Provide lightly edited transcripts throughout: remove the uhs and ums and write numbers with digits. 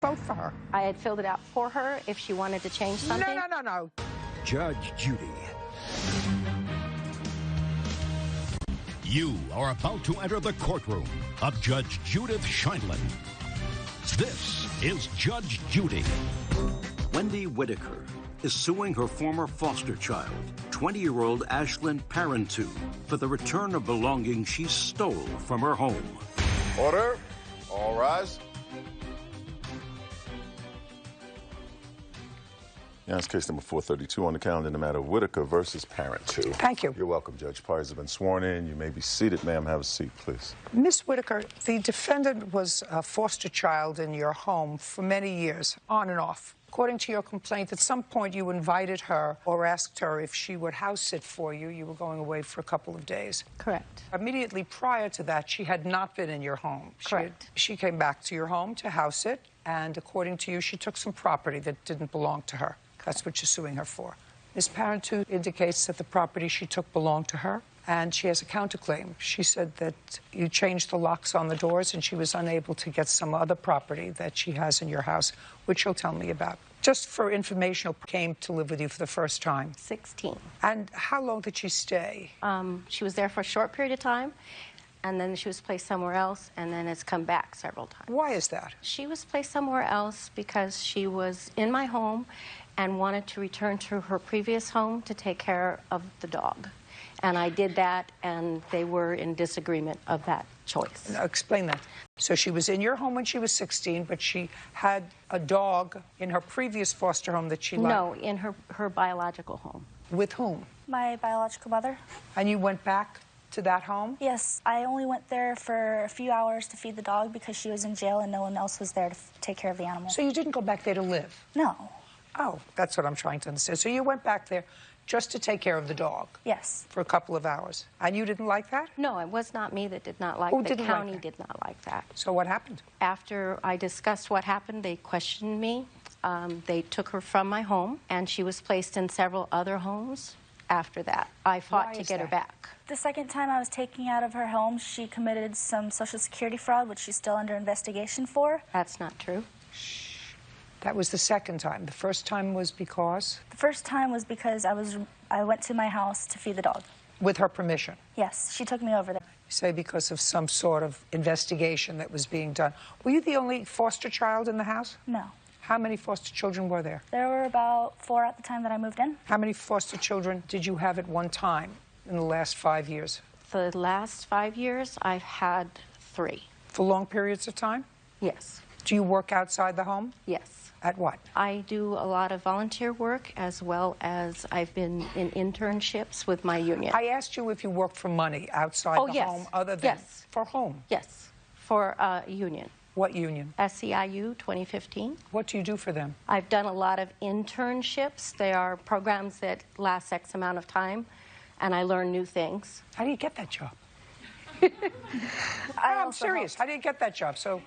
vote for her. I had filled it out for her if she wanted to change something. No. Judge Judy. You are about to enter the courtroom of Judge Judith Scheindlin. This is Judge Judy. Wendy Whitaker is suing her former foster child, 20-year-old Ashlyn Parenteau, for the return of belongings she stole from her home. Order. All rise. Yeah, it's case number 432 on the calendar in the matter of Whitaker versus Parenteau. Thank you. You're welcome, Judge. Parties have been sworn in. You may be seated. Ma'am, have a seat, please. Miss Whitaker, the defendant was a foster child in your home for many years, on and off. According to your complaint, at some point you invited her or asked her if she would house sit for you. You were going away for a couple of days. Correct. Immediately prior to that, she had not been in your home. Correct. She came back to your home to house sit, and according to you, she took some property that didn't belong to her. That's what you're suing her for. Ms. Parenteau indicates that the property she took belonged to her, and she has a counterclaim. She said that you changed the locks on the doors and she was unable to get some other property that she has in your house, which she'll tell me about. Just for information, came to live with you for the first time. 16. And how long did she stay? She was there for a short period of time, and then she was placed somewhere else, and then has come back several times. Why is that? She was placed somewhere else because she was in my home and wanted to return to her previous home to take care of the dog. And I did that, and they were in disagreement of that choice. Now, explain that. So she was in your home when she was 16, but she had a dog in her previous foster home that she liked? No, in her biological home. With whom? My biological mother. And you went back to that home? Yes, I only went there for a few hours to feed the dog because she was in jail and no one else was there to take care of the animal. So you didn't go back there to live? No. Oh, that's what I'm trying to understand. So you went back there just to take care of the dog? Yes. For a couple of hours. And you didn't like that? No, it was not me that did not like Who it. didn't The county like that? did not like that. So what happened? After I discussed what happened, they questioned me. They took her from my home, and she was placed in several other homes after that. I fought to get her back. The second time I was taken out of her home, she committed some Social Security fraud, which she's still under investigation for. That's not true. That was the second time. The first time was because? The first time was because I went to my house to feed the dog. With her permission? Yes, she took me over there. You say because of some sort of investigation that was being done. Were you the only foster child in the house? No. How many foster children were there? There were about 4 at the time that I moved in. How many foster children did you have at one time in the last 5 years? The last 5 years, I've had 3. For long periods of time? Yes. Do you work outside the home? Yes. At what? I do a lot of volunteer work, as well as I've been in internships with my union. I asked you if you worked for money outside the home other than for home. Yes, for a union. What union? SEIU 2015. What do you do for them? I've done a lot of internships. They are programs that last X amount of time, and I learn new things. How do you get that job? I'm serious. How do you get that job? So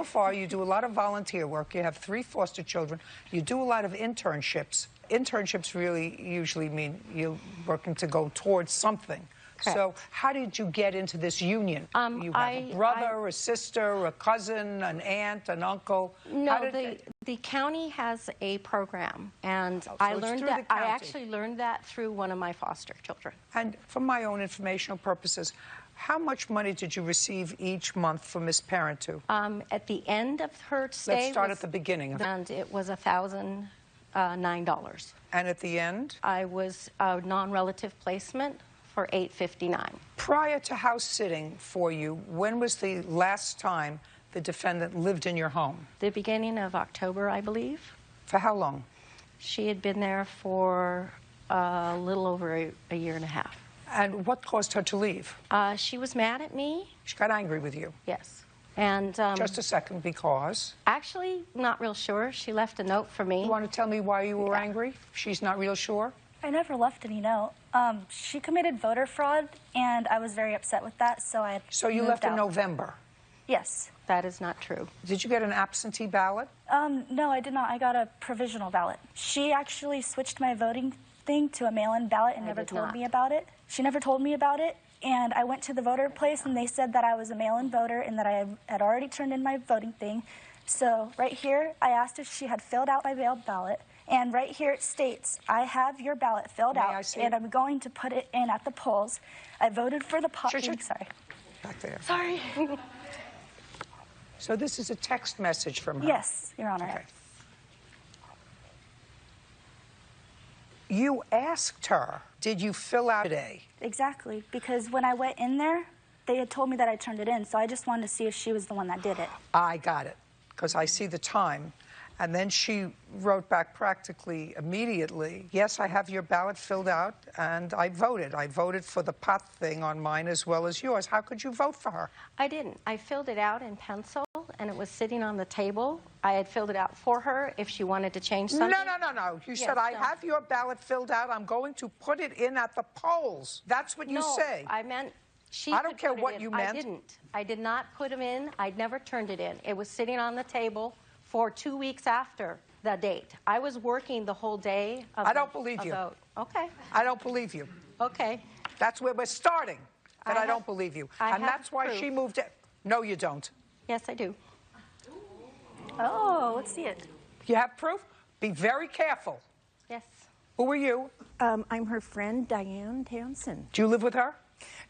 far, you do a lot of volunteer work. You have 3 foster children. You do a lot of internships. Internships really usually mean you're working to go towards something. Correct. So how did you get into this union? You have a brother, a sister, a cousin, an aunt, an uncle? No, the county has a program, and I learned that. I actually learned that through one of my foster children. And for my own informational purposes, how much money did you receive each month from Miss Parenteau? At the end of her stay, let's start at the beginning. And it was $1,009. And at the end? I was a non-relative placement for $859. Prior to house sitting for you, when was the last time the defendant lived in your home? The beginning of October, I believe. For how long? She had been there for a little over a year and a half. And what caused her to leave? She was mad at me. She got angry with you? Yes. And just a second, because? Actually, not real sure. She left a note for me. You want to tell me why you were angry? She's not real sure? I never left any note. She committed voter fraud, and I was very upset with that, so I So you left in November? Yes. That is not true. Did you get an absentee ballot? No, I did not. I got a provisional ballot. She actually switched my voting thing to a mail-in ballot and never told me about it. She never told me about it, and I went to the voter place, and they said that I was a mail-in voter and that I had already turned in my voting thing. So right here, I asked if she had filled out my mail ballot. And right here it states, I have your ballot filled out, and I'm going to put it in at the polls. I voted for the Sorry. Back there. Sorry. So this is a text message from her? Yes, Your Honor. Okay. You asked her, did you fill out today? Exactly, because when I went in there, they had told me that I turned it in, so I just wanted to see if she was the one that did it. I got it, because I see the time. And then she wrote back practically immediately, yes, I have your ballot filled out, and I voted. I voted for the pot thing on mine as well as yours. How could you vote for her? I didn't. I filled it out in pencil, and it was sitting on the table. I had filled it out for her if she wanted to change something. No. You said, I have your ballot filled out. I'm going to put it in at the polls. That's what you say. I meant she I don't care what you meant. I didn't. I did not put them in. I'd never turned it in. It was sitting on the table for 2 weeks after the date. I was working the whole day of I don't believe you. Vote. Okay. I don't believe you. Okay. That's where we're starting, that I don't believe you. And that's why she moved it. No, you don't. Yes, I do. Oh, let's see it. You have proof? Be very careful. Yes. Who are you? I'm her friend, Diane Townsend. Do you live with her?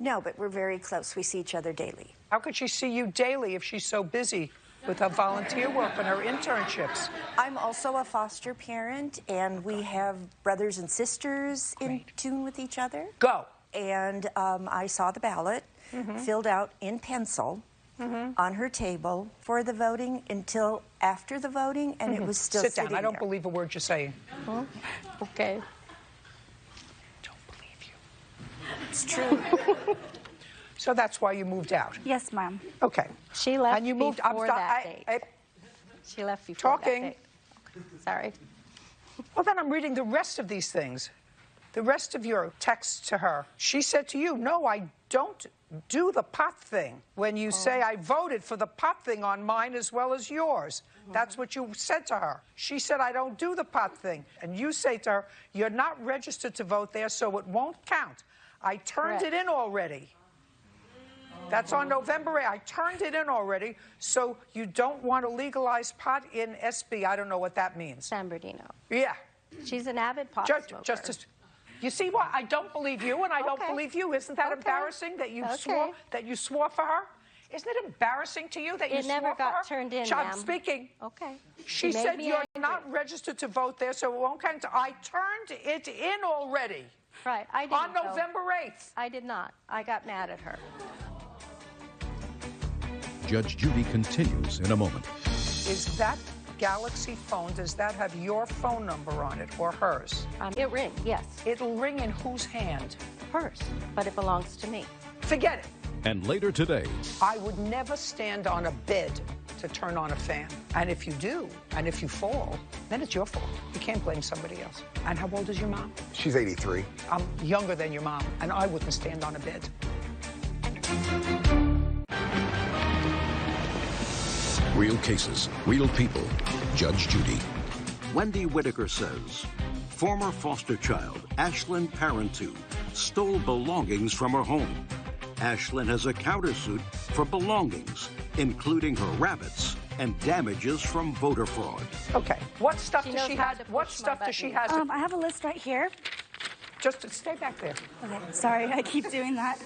No, but we're very close. We see each other daily. How could she see you daily if she's so busy with her volunteer work and her internships? I'm also a foster parent, and we have brothers and sisters in tune with each other. Go. And I saw the ballot filled out in pencil on her table for the voting until after the voting, and it was still Sit sitting down. I don't there. believe a word you're saying. Okay. Don't believe you. It's true. So that's why you moved out? Yes, ma'am. Okay. She left and you moved, before that date. She left before that date. Okay. Sorry. Well, then I'm reading the rest of these things. The rest of your text to her. She said to you, no, I don't do the pot thing. When you say I voted for the pot thing on mine as well as yours. That's what you said to her. She said, I don't do the pot thing. And you say to her, you're not registered to vote there, so it won't count. I turned it in already. That's on November 8th. I turned it in already, so you don't want to legalize pot in SB. I don't know what that means. San Bernardino. Yeah. She's an avid pot smoker. You see what? I don't believe you, and I don't believe you. Isn't that embarrassing that you swore for her? Isn't it embarrassing to you that you swore for her? It never got turned in, ma'am. I'm speaking. Okay. She said you're not registered to vote there, so it won't count. I turned it in already. Right. I didn't. On November 8th. I did not. I got mad at her. Judge Judy continues in a moment. Is that Galaxy phone, does that have your phone number on it or hers? It rings, yes. It'll ring in whose hand? Hers, but it belongs to me. Forget it. And later today, I would never stand on a bed to turn on a fan. And if you do, and if you fall, then it's your fault. You can't blame somebody else. And how old is your mom? She's 83. I'm younger than your mom, and I wouldn't stand on a bed. real cases, real people. Judge Judy. Wendy Whitaker says former foster child Ashlyn Parenteau stole belongings from her home. Ashlyn has a countersuit for belongings, including her rabbits and damages from voter fraud. Okay. What stuff does she have? What stuff does she have? I have a list right here. Just stay back there. Okay. Sorry, I keep doing that.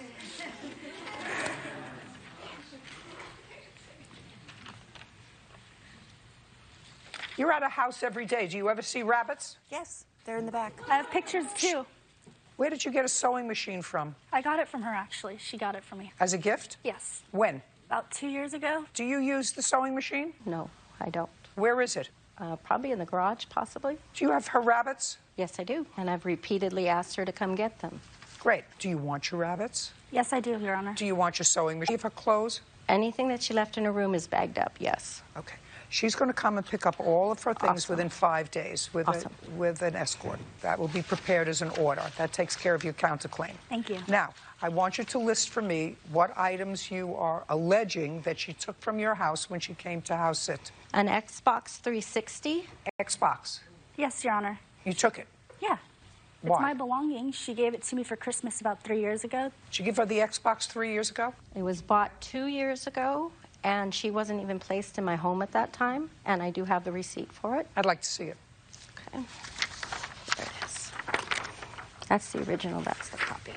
You're at a house every day. Do you ever see rabbits? Yes, they're in the back. I have pictures too. Where did you get a sewing machine from? I got it from her, actually. She got it for me. As a gift? Yes. When? About 2 years ago. Do you use the sewing machine? No, I don't. Where is it? Probably in the garage, possibly. Do you have her rabbits? Yes, I do. And I've repeatedly asked her to come get them. Great. Do you want your rabbits? Yes, I do, Your Honor. Do you want your sewing machine? Do you have her clothes? Anything that she left in her room is bagged up, yes. Okay. She's going to come and pick up all of her things within 5 days with, with an escort. That will be prepared as an order. That takes care of your counterclaim. Thank you. Now, I want you to list for me what items you are alleging that she took from your house when she came to house sit. An Xbox 360. Xbox. Yes, Your Honor. You took it? Yeah. It's Why? my belongings. She gave it to me for Christmas about 3 years ago. Did you give her the Xbox 3 years ago? It was bought 2 years ago, and she wasn't even placed in my home at that time, and I do have the receipt for it. I'd like to see it. Okay. There it is. That's the original, that's the copy.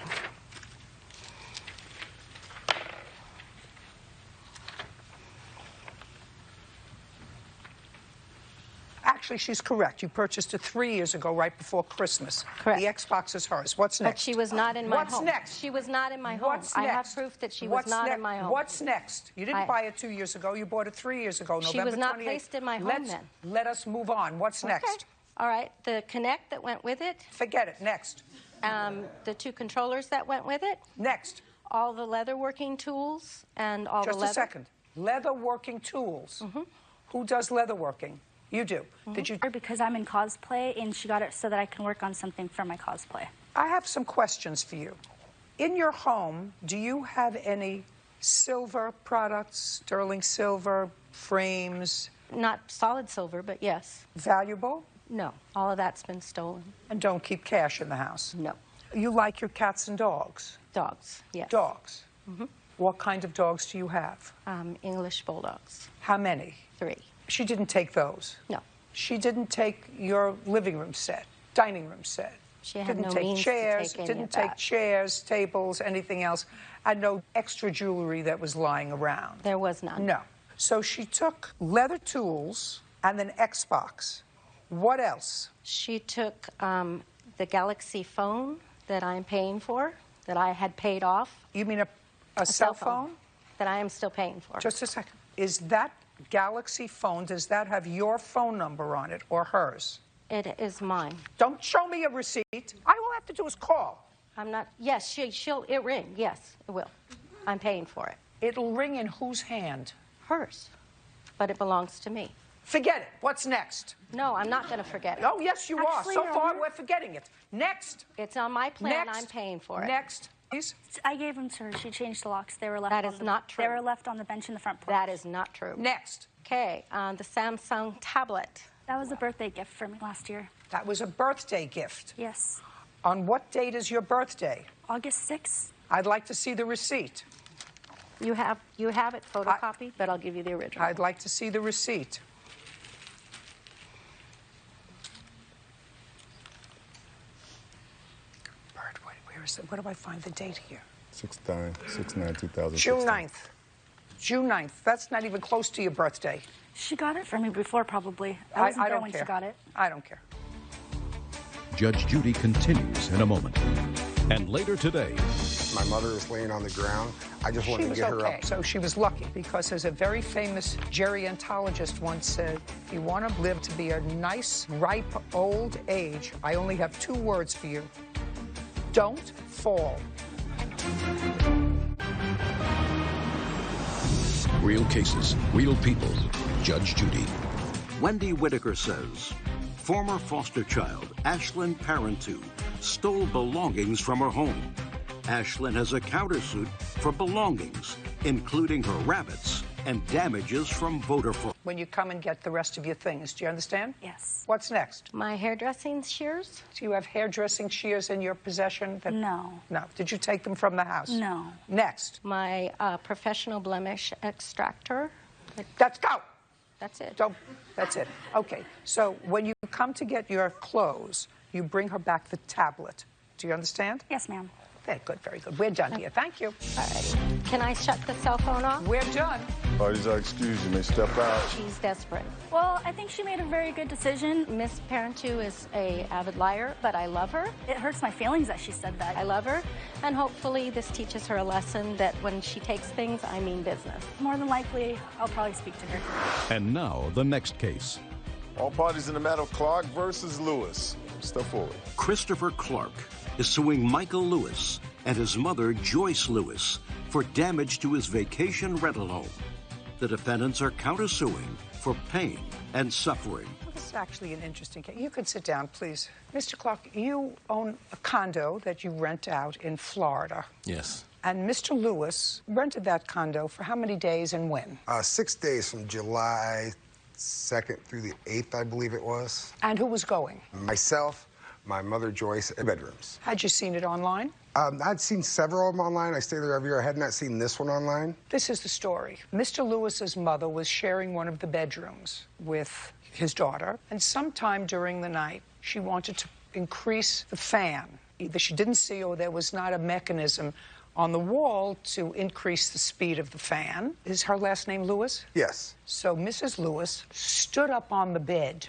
Actually, she's correct. You purchased it 3 years ago, right before Christmas. Correct. The Xbox is hers. What's next? But she was not in my home. What's next? She was not in my home. What's I next? have proof that she was not in my home. What's next? You didn't buy it 2 years ago. You bought it 3 years ago, November 28th. She was not placed in my home then. Let us move on. What's next? All right. The Connect that went with it. Forget it. Next. The 2 controllers that went with it. Next. All the leather working tools and all the leather. Just a second. Leather working tools. Mm-hmm. Who does leather working? You do. Mm-hmm. Did you? Because I'm in cosplay, and she got it so that I can work on something for my cosplay. I have some questions for you. In your home, do you have any silver products, sterling silver, frames? Not solid silver, but yes. Valuable? No. All of that's been stolen. And don't keep cash in the house? No. You like your cats and dogs? Dogs, yes. Dogs? Mm-hmm. What kind of dogs do you have? English bulldogs. How many? 3. She didn't take those? No. She didn't take your living room set, dining room set? She had didn't no take means chairs, to take any didn't of take that. chairs, tables, anything else, and no extra jewelry that was lying around? There was none. No. So she took leather tools and an Xbox. What else? She took the Galaxy phone that I'm paying for, that I had paid off. You mean a cell phone? That I am still paying for. Just a second. Is that Galaxy phone, does that have your phone number on it or hers? It is mine. Don't show me a receipt. All I have to do is call. I'm not, yes, it'll ring, yes, it will. I'm paying for it. It'll ring in whose hand? Hers, but it belongs to me. Forget it. What's next? No, I'm not going to forget it. Oh, yes, you Actually, are. So Your far, Honor. we're forgetting it. Next. It's on my plan, Next. I'm paying for it. Next. Please. I gave them to her. She changed the locks. They were left. That on is the, not true. They were left on the bench in the front porch. That is not true. Next. Okay, the Samsung tablet. That was a birthday gift for me last year. That was a birthday gift. Yes. On what date is your birthday? August 6th. I'd like to see the receipt. You have it photocopied, but I'll give you the original. I'd like to see the receipt. Bird, where is it? Where do I find the date here? 6/9/2016. June 9th. June 9th. That's not even close to your birthday. She got it for me before, probably. I wasn't there don't when care. she got it. I don't care. Judge Judy continues in a moment. And later today, My mother is laying on the ground. I just She wanted to was get her okay. up. So she was lucky because, as a very famous gerontologist once said, if you want to live to be a nice, ripe old age, I only have 2 words for you. Don't fall. real cases, real people. Judge Judy. Wendy Whitaker says former foster child Ashlyn Parenteau stole belongings from her home. Ashlyn has a countersuit for belongings, including her rabbits and damages from voter fraud. When you come and get the rest of your things, do you understand? Yes. What's next? My hairdressing shears? Do you have hairdressing shears in your possession? No. No. Did you take them from the house? No. Next. My professional blemish extractor? Let's go. That's it. Don't. That's it. Okay. So when you come to get your clothes, you bring her back the tablet. Do you understand? Yes, ma'am. Very good. Very good. We're done here. Thank you. All right. Can I shut the cell phone off? We're done. Parties are excused. You may step out. She's desperate. Well, I think she made a very good decision. Miss Parenteau is a avid liar, but I love her. It hurts my feelings that she said that. I love her, and hopefully this teaches her a lesson that when she takes things, I mean business. More than likely, I'll probably speak to her. And now, the next case. All parties in the matter of Clark versus Lewis. Step forward. Christopher Clark is suing Michael Lewis and his mother, Joyce Lewis, for damage to his vacation rental home. The defendants are countersuing for pain and suffering. This is actually an interesting case. You could sit down, please. Mr. Clark, you own a condo that you rent out in Florida. Yes. And Mr. Lewis rented that condo for how many days and when? 6 days from July 2nd through the 8th, I believe it was. And who was going? Myself, my mother Joyce bedrooms. Had you seen it online? I'd seen several of them online. I stay there every year. I had not seen this one online. This is the story. Mr. Lewis's mother was sharing one of the bedrooms with his daughter, and sometime during the night, she wanted to increase the fan. Either she didn't see or there was not a mechanism on the wall to increase the speed of the fan. Is her last name Lewis? Yes. So Mrs. Lewis stood up on the bed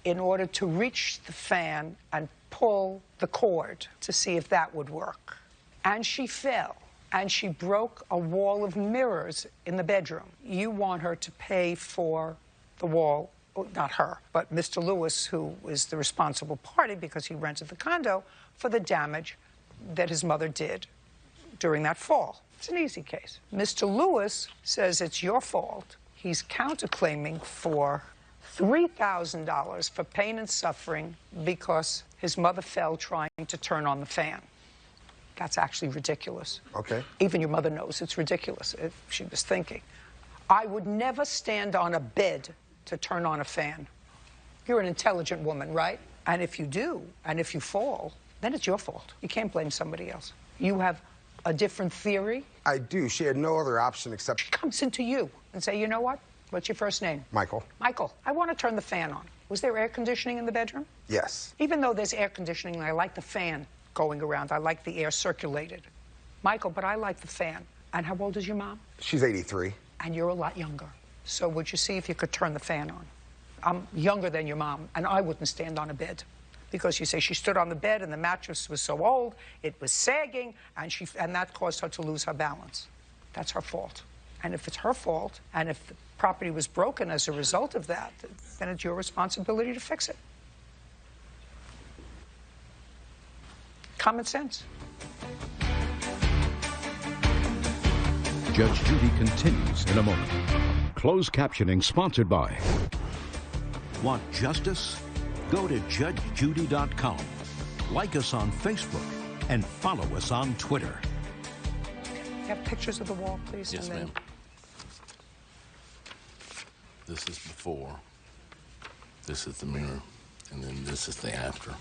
in order to reach the fan and pull the cord to see if that would work. And she fell, and she broke a wall of mirrors in the bedroom. You want her to pay for the wall, not her, but Mr. Lewis, who is the responsible party because he rented the condo, for the damage that his mother did during that fall. It's an easy case. Mr. Lewis says it's your fault. He's counterclaiming for $3,000 for pain and suffering because his mother fell trying to turn on the fan. That's actually ridiculous. Okay. Even your mother knows it's ridiculous. She was thinking, I would never stand on a bed to turn on a fan. You're an intelligent woman, right? And if you do, and if you fall, then it's your fault. You can't blame somebody else. You have a different theory? I do. She had no other option except... She comes into you and say, you know what? What's your first name? Michael. Michael, I want to turn the fan on. Was there air conditioning in the bedroom? Yes. Even though there's air conditioning, I like the fan going around. I like the air circulated. Michael, but I like the fan. And how old is your mom? She's 83. And you're a lot younger. So would you see if you could turn the fan on? I'm younger than your mom, and I wouldn't stand on a bed. Because you say she stood on the bed and the mattress was so old, it was sagging, and that caused her to lose her balance. That's her fault. And if it's her fault, and if the property was broken as a result of that, then it's your responsibility to fix it. Common sense. Judge Judy continues in a moment. Closed captioning sponsored by... Want justice? Go to judgejudy.com. Like us on Facebook and follow us on Twitter. You have pictures of the wall, please? Yes, and then... ma'am. This is before. This is the mirror. And then this is the after.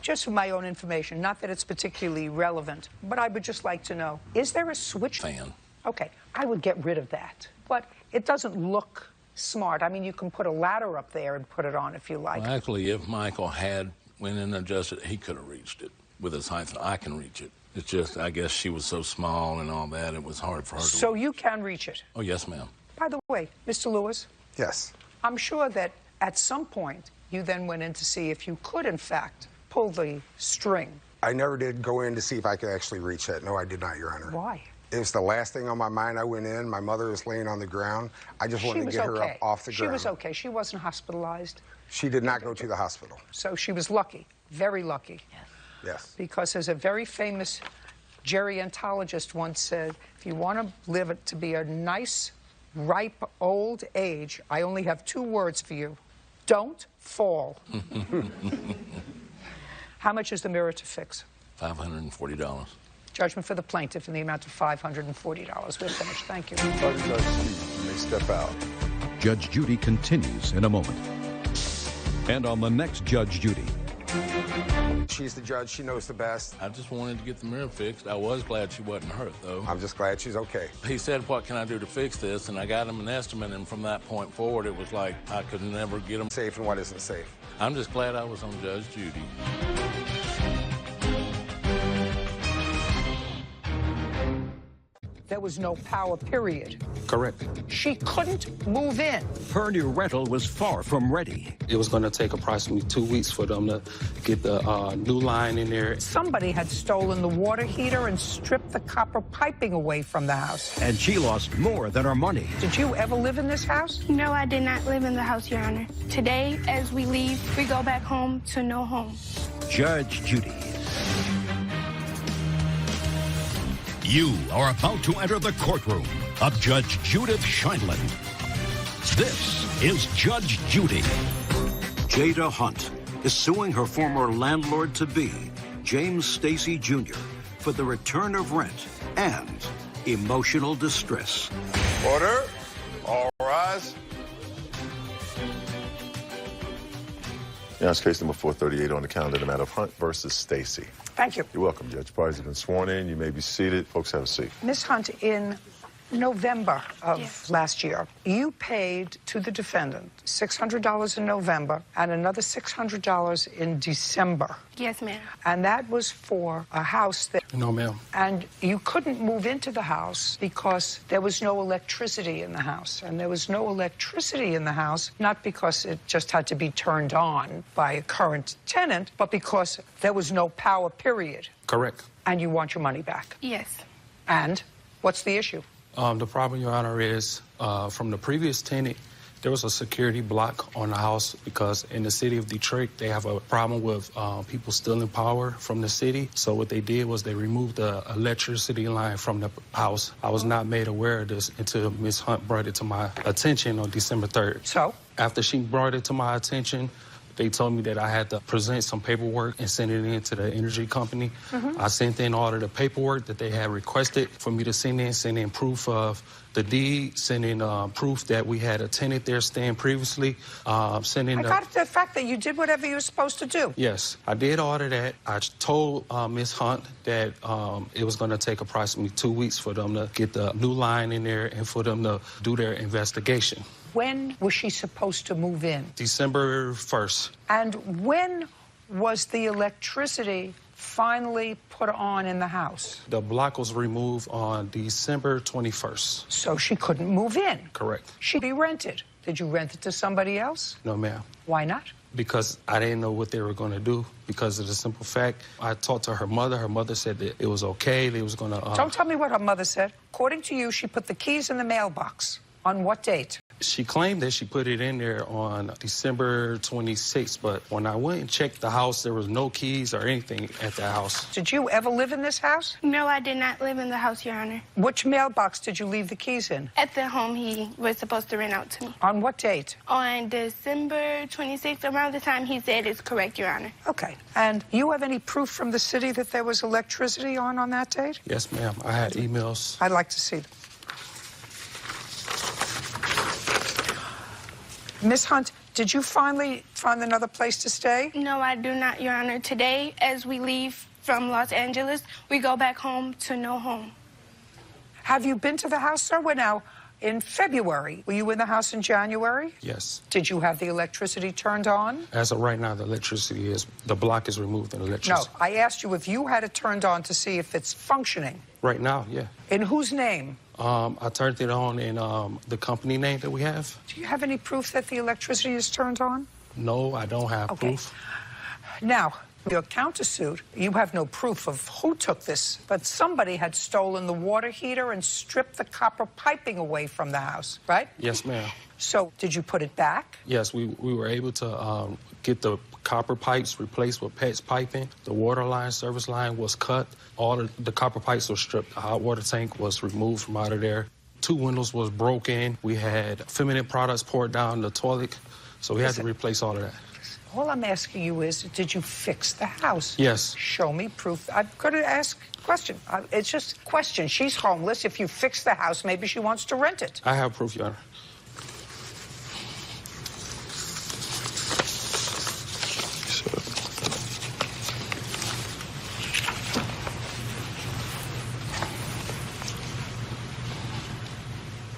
Just for my own information, not that it's particularly relevant, but I would just like to know, is there a switch? Fan. Okay, I would get rid of that. But it doesn't look smart. I mean, you can put a ladder up there and put it on if you like. Well, actually, if Michael had went in and adjusted, he could have reached it. With his height, I can reach it. It's just, I guess she was so small and all that, it was hard for her to So reach. you can reach it? Oh, yes, ma'am. By the way, Mr. Lewis? Yes. I'm sure that at some point you then went in to see if you could, in fact, pull the string. I never did go in to see if I could actually reach it. No, I did not, Your Honor. Why? It was the last thing on my mind. I went in. My mother was laying on the ground. I just wanted to get her up off the ground. She was okay. She wasn't hospitalized. She did not go to the hospital. So she was lucky, very lucky. Yes. Because as a very famous gerontologist once said, if you want to live it to be a nice, ripe old age, I only have 2 words for you. Don't fall. How much is the mirror to fix? $540. Judgment for the plaintiff in the amount of $540. We're finished. Thank you. Judge Steve, you may step out. Judge Judy continues in a moment. And on the next Judge Judy. She's the judge. She knows the best. I just wanted to get the mirror fixed. I was glad she wasn't hurt, though. I'm just glad she's okay. He said, what can I do to fix this? And I got him an estimate, and from that point forward, it was like I could never get him. Safe and what isn't safe. I'm just glad I was on Judge Judy. There was no power, period. Correct. She couldn't move in. Her new rental was far from ready. It was going to take approximately 2 weeks for them to get the new line in there. Somebody had stolen the water heater and stripped the copper piping away from the house. And she lost more than her money. Did you ever live in this house? No, I did not live in the house, Your Honor. Today, as we leave, we go back home to no home. Judge Judy. You are about to enter the courtroom of Judge Judith Scheindlin. This is Judge Judy. Jada Hunt is suing her former landlord-to-be, James Stacy Jr., for the return of rent and emotional distress. Order. All rise. Now it's case number 438 on the calendar, the matter of Hunt versus Stacy. Thank you. You're welcome, Judge. Parties have been sworn in. You may be seated. Folks, have a seat. Ms. Hunt, in November of last year, you paid to the defendant $600 in November and another $600 in December. Yes, ma'am. And that was for a house that... No, ma'am. And you couldn't move into the house because there was no electricity in the house. And there was no electricity in the house, not because it just had to be turned on by a current tenant, but because there was no power, period. Correct. And you want your money back. Yes. And what's the issue? The problem, Your Honor, is from the previous tenant, there was a security block on the house because in the city of Detroit, they have a problem with people stealing power from the city. So what they did was they removed the electricity line from the house. I was not made aware of this until Ms. Hunt brought it to my attention on December 3rd. So? After she brought it to my attention, they told me that I had to present some paperwork and send it in to the energy company. I sent in all of the paperwork that they had requested for me to send in proof of the deed, send in proof that we had a tenant there staying previously, I got the fact that you did whatever you were supposed to do. Yes, I did all of that. I told Ms. Hunt that it was going to take approximately 2 weeks for them to get the new line in there and for them to do their investigation. When was she supposed to move in? December 1st. And when was the electricity finally put on in the house? The block was removed on December 21st. So she couldn't move in? Correct. She'd be rented. Did you rent it to somebody else? No, ma'am. Why not? Because I didn't know what they were going to do. Because of the simple fact, I talked to her mother. Her mother said that it was okay. They was going to... Don't tell me what her mother said. According to you, she put the keys in the mailbox. On what date? She claimed that she put it in there on December 26th, but when I went and checked the house, there was no keys or anything at the house. Did you ever live in this house? No, I did not live in the house, Your Honor. Which mailbox did you leave the keys in? At the home he was supposed to rent out to me. On what date? On December 26th, around the time he said is correct, Your Honor. Okay. And you have any proof from the city that there was electricity on that date? Yes, ma'am. I had emails. I'd like to see them. Ms. Hunt, did you finally find another place to stay? No, I do not, Your Honor. Today, as we leave from Los Angeles, we go back home to no home. Have you been to the house, sir? We're now in February. Were you in the house in January? Yes. Did you have the electricity turned on? As of right now, the block is removed and electricity. No, I asked you if you had it turned on to see if it's functioning. Right now, yeah. In whose name? I turned it on in the company name that we have. Do you have any proof that the electricity is turned on? No, I don't have proof. Now, your countersuit, you have no proof of who took this, but somebody had stolen the water heater and stripped the copper piping away from the house, right? Yes, ma'am. So, did you put it back? Yes, we were able to get the copper pipes replaced with PEX piping. The water line, service line was cut. All the copper pipes were stripped. The hot water tank was removed from out of there. 2 windows was broken. We had feminine products poured down the toilet. So we had to replace all of that. All I'm asking you is, did you fix the house? Yes. Show me proof. I've got to ask a question. It's just a question. She's homeless. If you fix the house, maybe she wants to rent it. I have proof, Your Honor.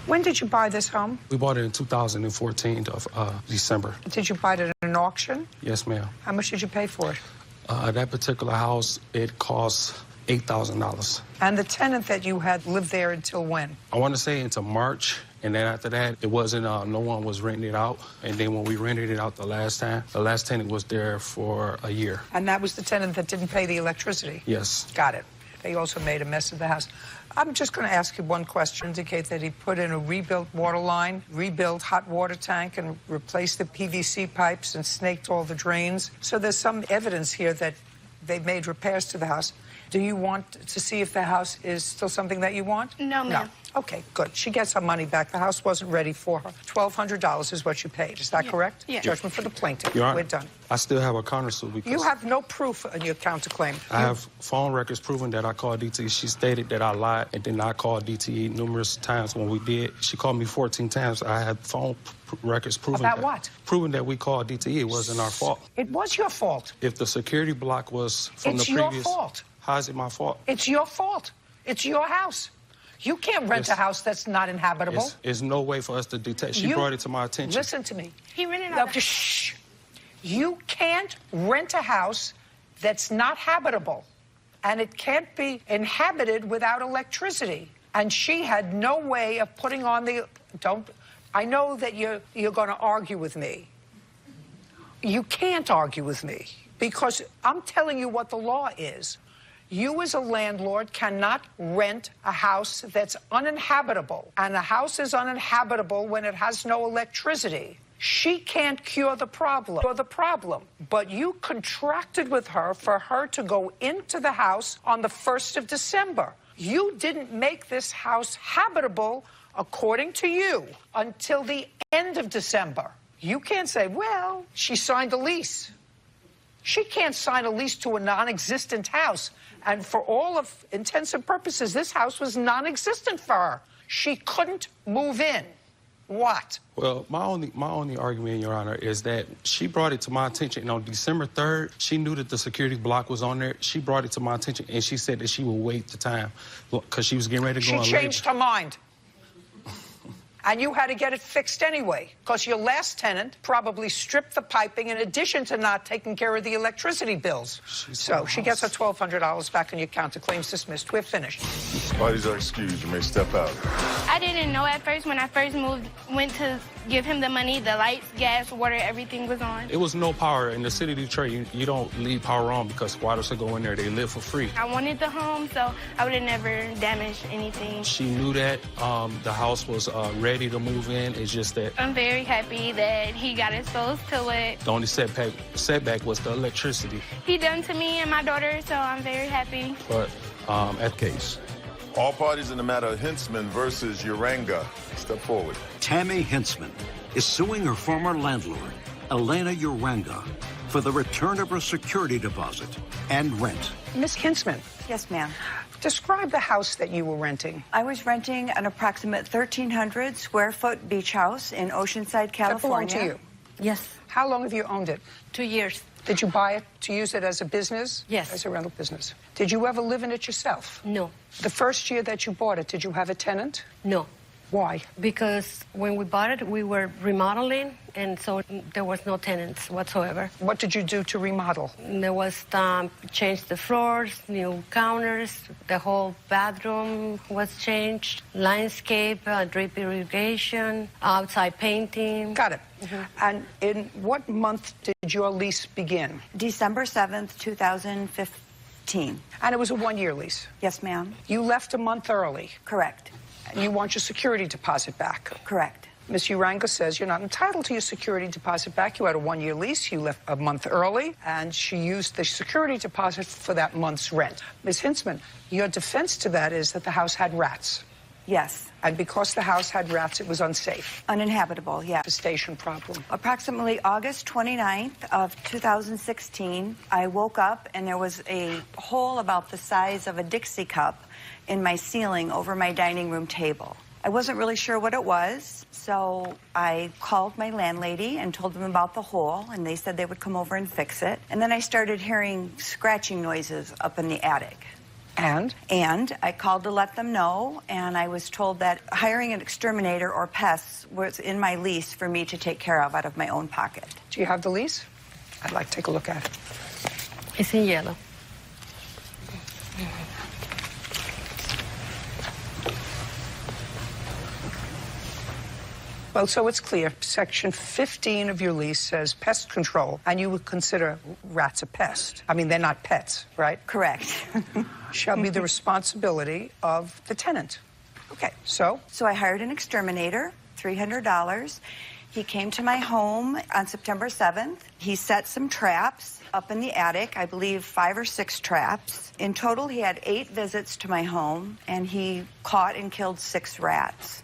When did you buy this home? We bought it in 2014 of December. Did you buy it at an auction? Yes, ma'am. How much did you pay for it? That particular house, it cost $8,000. And the tenant that you had lived there until when? I want to say until March. And then after that, it wasn't, no one was renting it out. And then when we rented it out the last time, the last tenant was there for a year. And that was the tenant that didn't pay the electricity? Yes. Got it. They also made a mess of the house. I'm just going to ask you one question. Indicate that he put in a rebuilt water line, rebuilt hot water tank, and replaced the PVC pipes and snaked all the drains. So there's some evidence here that they made repairs to the house. Do you want to see if the house is still something that you want? No, ma'am. No. Okay, good. She gets her money back. The house wasn't ready for her. $1,200 is what you paid. Is that correct? Yeah. Judgment for the plaintiff. Your Honor, We're done. I still have a countersuit because You have no proof in your counterclaim. I have phone records proving that I called DTE. She stated that I lied and did not call DTE numerous times when we did. She called me 14 times. I had phone records proving About that. What? Proving that we called DTE. It wasn't our fault. It was your fault. If the security block was from It's the previous... your fault. How is it my fault? It's your fault. It's your house. You can't rent a house that's not inhabitable. There's no way for us to detect. She brought it to my attention. Listen to me. He rented out. Shh. You can't rent a house that's not habitable, and it can't be inhabited without electricity. And she had no way of putting on the... I know that you're going to argue with me. You can't argue with me because I'm telling you what the law is. You as a landlord cannot rent a house that's uninhabitable, and a house is uninhabitable when it has no electricity. She can't cure the problem. But you contracted with her for her to go into the house on the 1st of December. You didn't make this house habitable, according to you, until the end of December. You can't say, well, she signed a lease. She can't sign a lease to a non-existent house. And for all of intents and purposes, this house was non-existent for her. She couldn't move in. What? Well, my only argument, Your Honor, is that she brought it to my attention. And on December 3rd, she knew that the security block was on there. She brought it to my attention, and she said that she would wait the time because she was getting ready to go on labor. She changed her mind. And you had to get it fixed anyway, because your last tenant probably stripped the piping in addition to not taking care of the electricity bills. So she gets her $1,200 back on your counterclaims dismissed. We're finished. Parties are excused. You may step out. I didn't know at first when I first went to give him the money, the lights, gas, water, everything was on. It was no power. In the city of Detroit, you don't leave power on because squatters will go in there. They live for free. I wanted the home, so I would have never damaged anything. She knew that the house was ready to move in. It's just that... I'm very happy that he got exposed to it. The only setback was the electricity. He done to me and my daughter, so I'm very happy. But at case. All parties in the matter of Hintzman versus Uranga. Step forward. Tammy Hintzman is suing her former landlord, Elena Uranga, for the return of her security deposit and rent. Miss Hintzman. Yes, ma'am. Describe the house that you were renting. I was renting an approximate 1,300 square foot beach house in Oceanside, California. That belonged to you? Yes. How long have you owned it? 2 years. Did you buy it to use it as a business? Yes. As a rental business. Did you ever live in it yourself? No. The first year that you bought it, did you have a tenant? No. Why? Because when we bought it, we were remodeling, and so there was no tenants whatsoever. What did you do to remodel? There was change the floors, new counters, the whole bathroom was changed, landscape, drip irrigation, outside painting. Got it. And in what month did your lease begin? December 7th, 2015. And it was a one-year lease? Yes, ma'am. You left a month early? Correct. And you want your security deposit back? Correct. Ms. Uranga says you're not entitled to your security deposit back. You had a one-year lease. You left a month early, and she used the security deposit for that month's rent. Ms. Hintzman, your defense to that is that the house had rats. Yes. And because the house had rats, it was unsafe. Uninhabitable, yeah. Infestation problem. Approximately August 29th of 2016, I woke up and there was a hole about the size of a Dixie cup in my ceiling over my dining room table. I wasn't really sure what it was, so I called my landlady and told them about the hole, and they said they would come over and fix it. And then I started hearing scratching noises up in the attic. And? And I called to let them know, and I was told that hiring an exterminator or pests was in my lease for me to take care of out of my own pocket. Do you have the lease? I'd like to take a look at it. It's in yellow. Well, so it's clear. Section 15 of your lease says pest control, and you would consider rats a pest. I mean, they're not pets, right? Correct. Shall be the responsibility of the tenant. Okay, so? So I hired an exterminator, $300. He came to my home on September 7th. He set some traps up in the attic, I believe 5 or 6 traps. In total, he had 8 visits to my home, and he caught and killed 6 rats.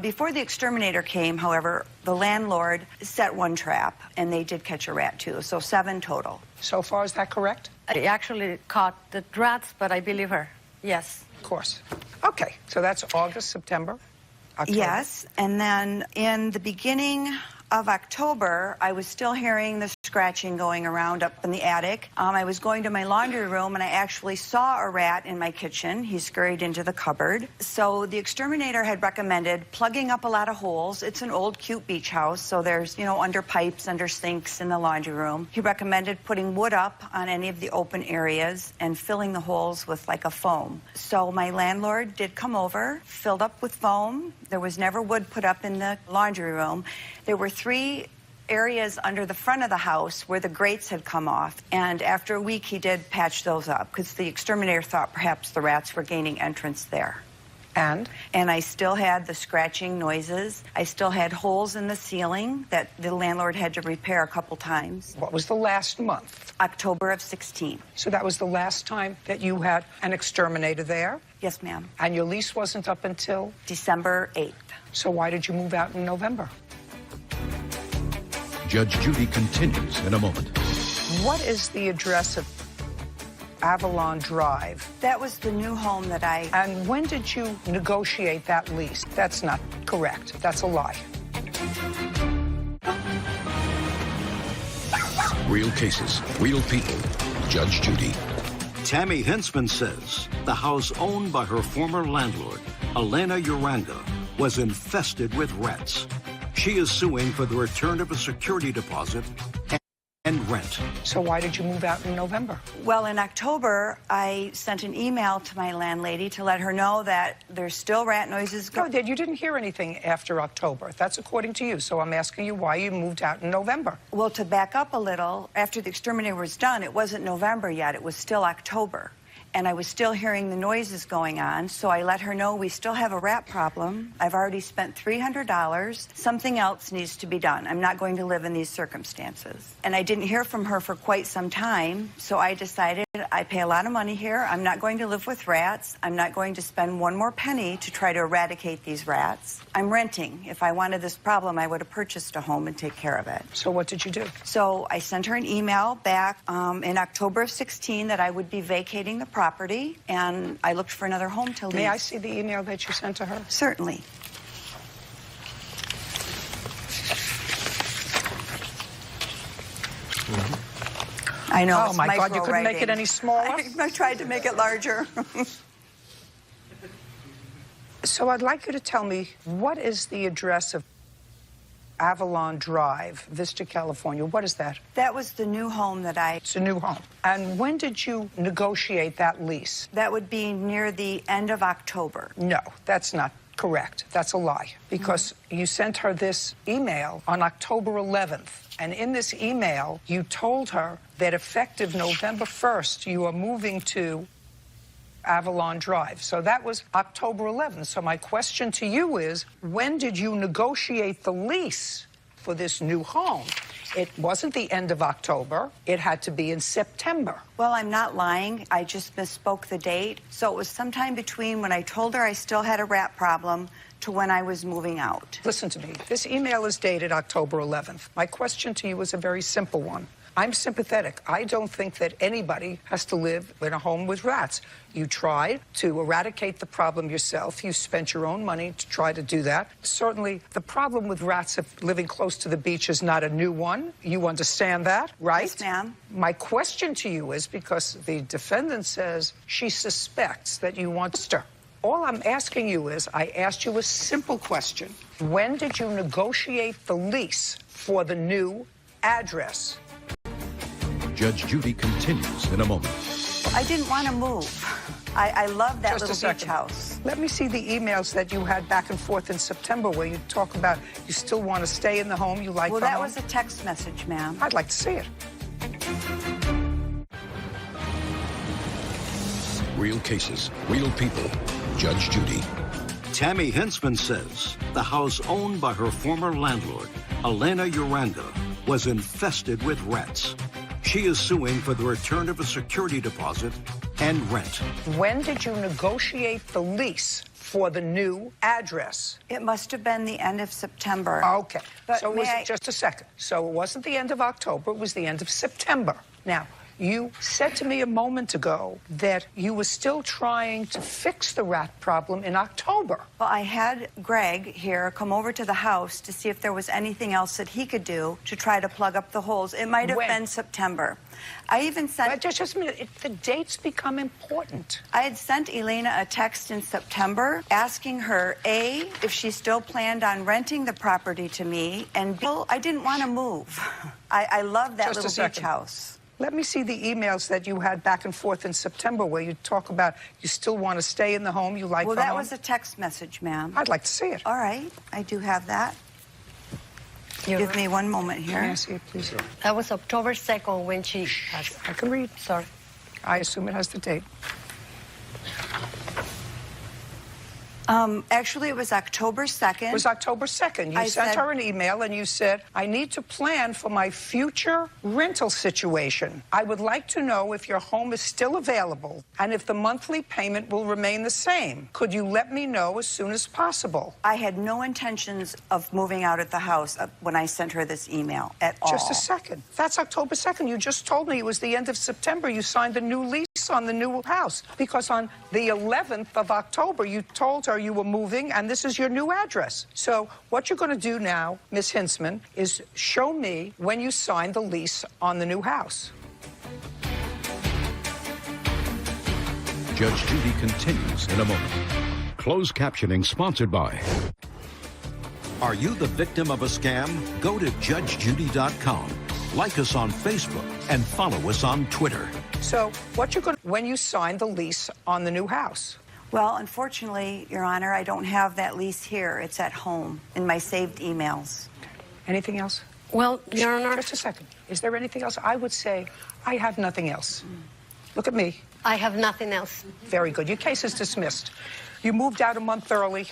Before the exterminator came, however, the landlord set 1 trap, and they did catch a rat, too, so 7 total. So far, is that correct? I actually caught the rats, but I believe her. Yes. Of course. Okay, so that's August, September, October. Yes, and then in the beginning of October, I was still hearing the scratching going around up in the attic. I was going to my laundry room, and I actually saw a rat in my kitchen. He scurried into the cupboard. So the exterminator had recommended plugging up a lot of holes. It's an old, cute beach house, so there's, you know, under pipes, under sinks in the laundry room. He recommended putting wood up on any of the open areas and filling the holes with like a foam. So my landlord did come over, filled up with foam. There was never wood put up in the laundry room. There were 3 areas under the front of the house where the grates had come off, and after a week he did patch those up because the exterminator thought perhaps the rats were gaining entrance there. And I still had the scratching noises. I still had holes in the ceiling that the landlord had to repair a couple times. What was the last month? October of 16. So that was the last time that you had an exterminator there? Yes, ma'am. And your lease wasn't up until? December 8th. So why did you move out in November? Judge Judy continues in a moment. What is the address of Avalon Drive? That was the new home that I... And when did you negotiate that lease? That's not correct. That's a lie. Real cases, real people. Judge Judy. Tammy Hensman says the house owned by her former landlord, Elena Uranga, was infested with rats. She is suing for the return of a security deposit and rent. So why did you move out in November? Well, in October, I sent an email to my landlady to let her know that there's still rat noises going. No, you didn't hear anything after October. That's according to you. So I'm asking you why you moved out in November. Well, to back up a little, after the exterminator was done, it wasn't November yet. It was still October. And I was still hearing the noises going on, so I let her know we still have a rat problem. I've already spent $300. Something else needs to be done. I'm not going to live in these circumstances. And I didn't hear from her for quite some time, so I decided I pay a lot of money here. I'm not going to live with rats. I'm not going to spend one more penny to try to eradicate these rats. I'm renting. If I wanted this problem, I would have purchased a home and take care of it. So what did you do? So I sent her an email back in October of 16 that I would be vacating the property, and I looked for another home to lease. May I see the email that you sent to her? Certainly. I know. Oh, my God, you couldn't make it any smaller? I tried to make it larger. So I'd like you to tell me, what is the address of Avalon Drive, Vista, California? What is that? That was the new home that It's a new home. And when did you negotiate that lease? That would be near the end of October. No, that's not correct. That's a lie. Because you sent her this email on October 11th. And in this email, you told her that effective November 1st, you are moving to Avalon Drive. So that was October 11th. So my question to you is, when did you negotiate the lease for this new home? It wasn't the end of October. It had to be in September. Well, I'm not lying. I just misspoke the date. So it was sometime between when I told her I still had a rat problem to when I was moving out. Listen to me. This email is dated October 11th. My question to you is a very simple one. I'm sympathetic. I don't think that anybody has to live in a home with rats. You tried to eradicate the problem yourself. You spent your own money to try to do that. Certainly, the problem with rats of living close to the beach is not a new one. You understand that, right? Yes, ma'am. My question to you is, because the defendant says she suspects that you want to... All I'm asking you is, I asked you a simple question. When did you negotiate the lease for the new address? Judge Judy continues in a moment. I didn't want to move. I love that little beach house. Let me see the emails that you had back and forth in September where you talk about you still want to stay in the home, you like the home. Well, that was a text message, ma'am. I'd like to see it. Real cases, real people. Judge Judy. Tammy Hensman says the house owned by her former landlord, Elena Uranda was infested with rats. She is suing for the return of a security deposit and rent. When did you negotiate the lease for the new address? It must have been the end of September. Okay. But so it was just a second. So it wasn't the end of October, it was the end of September. Now, you said to me a moment ago that you were still trying to fix the rat problem in October. Well, I had Greg here come over to the house to see if there was anything else that he could do to try to plug up the holes. It might have been September. I even sent... Just a minute. The dates become important. I had sent Elena a text in September asking her, A, if she still planned on renting the property to me, and B, I didn't want to move. I love that little beach house. Let me see the emails that you had back and forth in September where you talk about you still want to stay in the home, you like the home. Well, that was a text message, ma'am. I'd like to see it. All right. I do have that. Give me one moment here. May I see it, please? That was October 2nd when she... I can read. Sorry. I assume it has the date. Actually, it was October 2nd. It was October 2nd. You sent her an email and you said, I need to plan for my future rental situation. I would like to know if your home is still available and if the monthly payment will remain the same. Could you let me know as soon as possible? I had no intentions of moving out of the house when I sent her this email at all. Just a second. That's October 2nd. You just told me it was the end of September. You signed a new lease on the new house because on the 11th of October, you told her you were moving and this is your new address. So what you're going to do now, Ms. Hintzman, is show me when you signed the lease on the new house. Judge Judy continues in a moment. Closed captioning sponsored by... Are you the victim of a scam? Go to judgejudy.com. Like us on Facebook and follow us on Twitter. So what you're going to, when you signed the lease on the new house? Well, unfortunately, Your Honor, I don't have that lease here. It's at home in my saved emails. Anything else? Well, Your Honor... Just a second. Is there anything else? I would say I have nothing else. Look at me. I have nothing else. Very good. Your case is dismissed. You moved out a month early.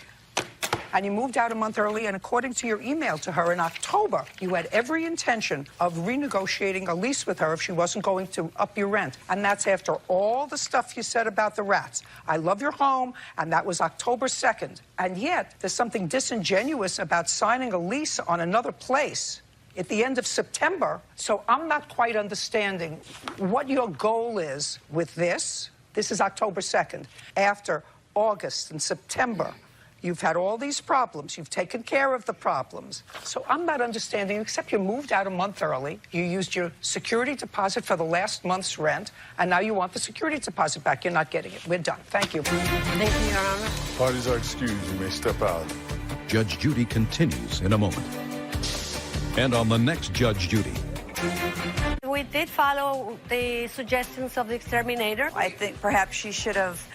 And you moved out a month early, and according to your email to her in October, you had every intention of renegotiating a lease with her if she wasn't going to up your rent. And that's after all the stuff you said about the rats. I love your home, and that was October 2nd. And yet, there's something disingenuous about signing a lease on another place at the end of September. So I'm not quite understanding what your goal is with this. This is October 2nd. After August and September, you've had all these problems. You've taken care of the problems. So I'm not understanding, except you moved out a month early. You used your security deposit for the last month's rent, and now you want the security deposit back. You're not getting it. We're done. Thank you. Thank you, Your Honor. Parties are excused. You may step out. Judge Judy continues in a moment. And on the next Judge Judy. We did follow the suggestions of the exterminator. I think perhaps she should have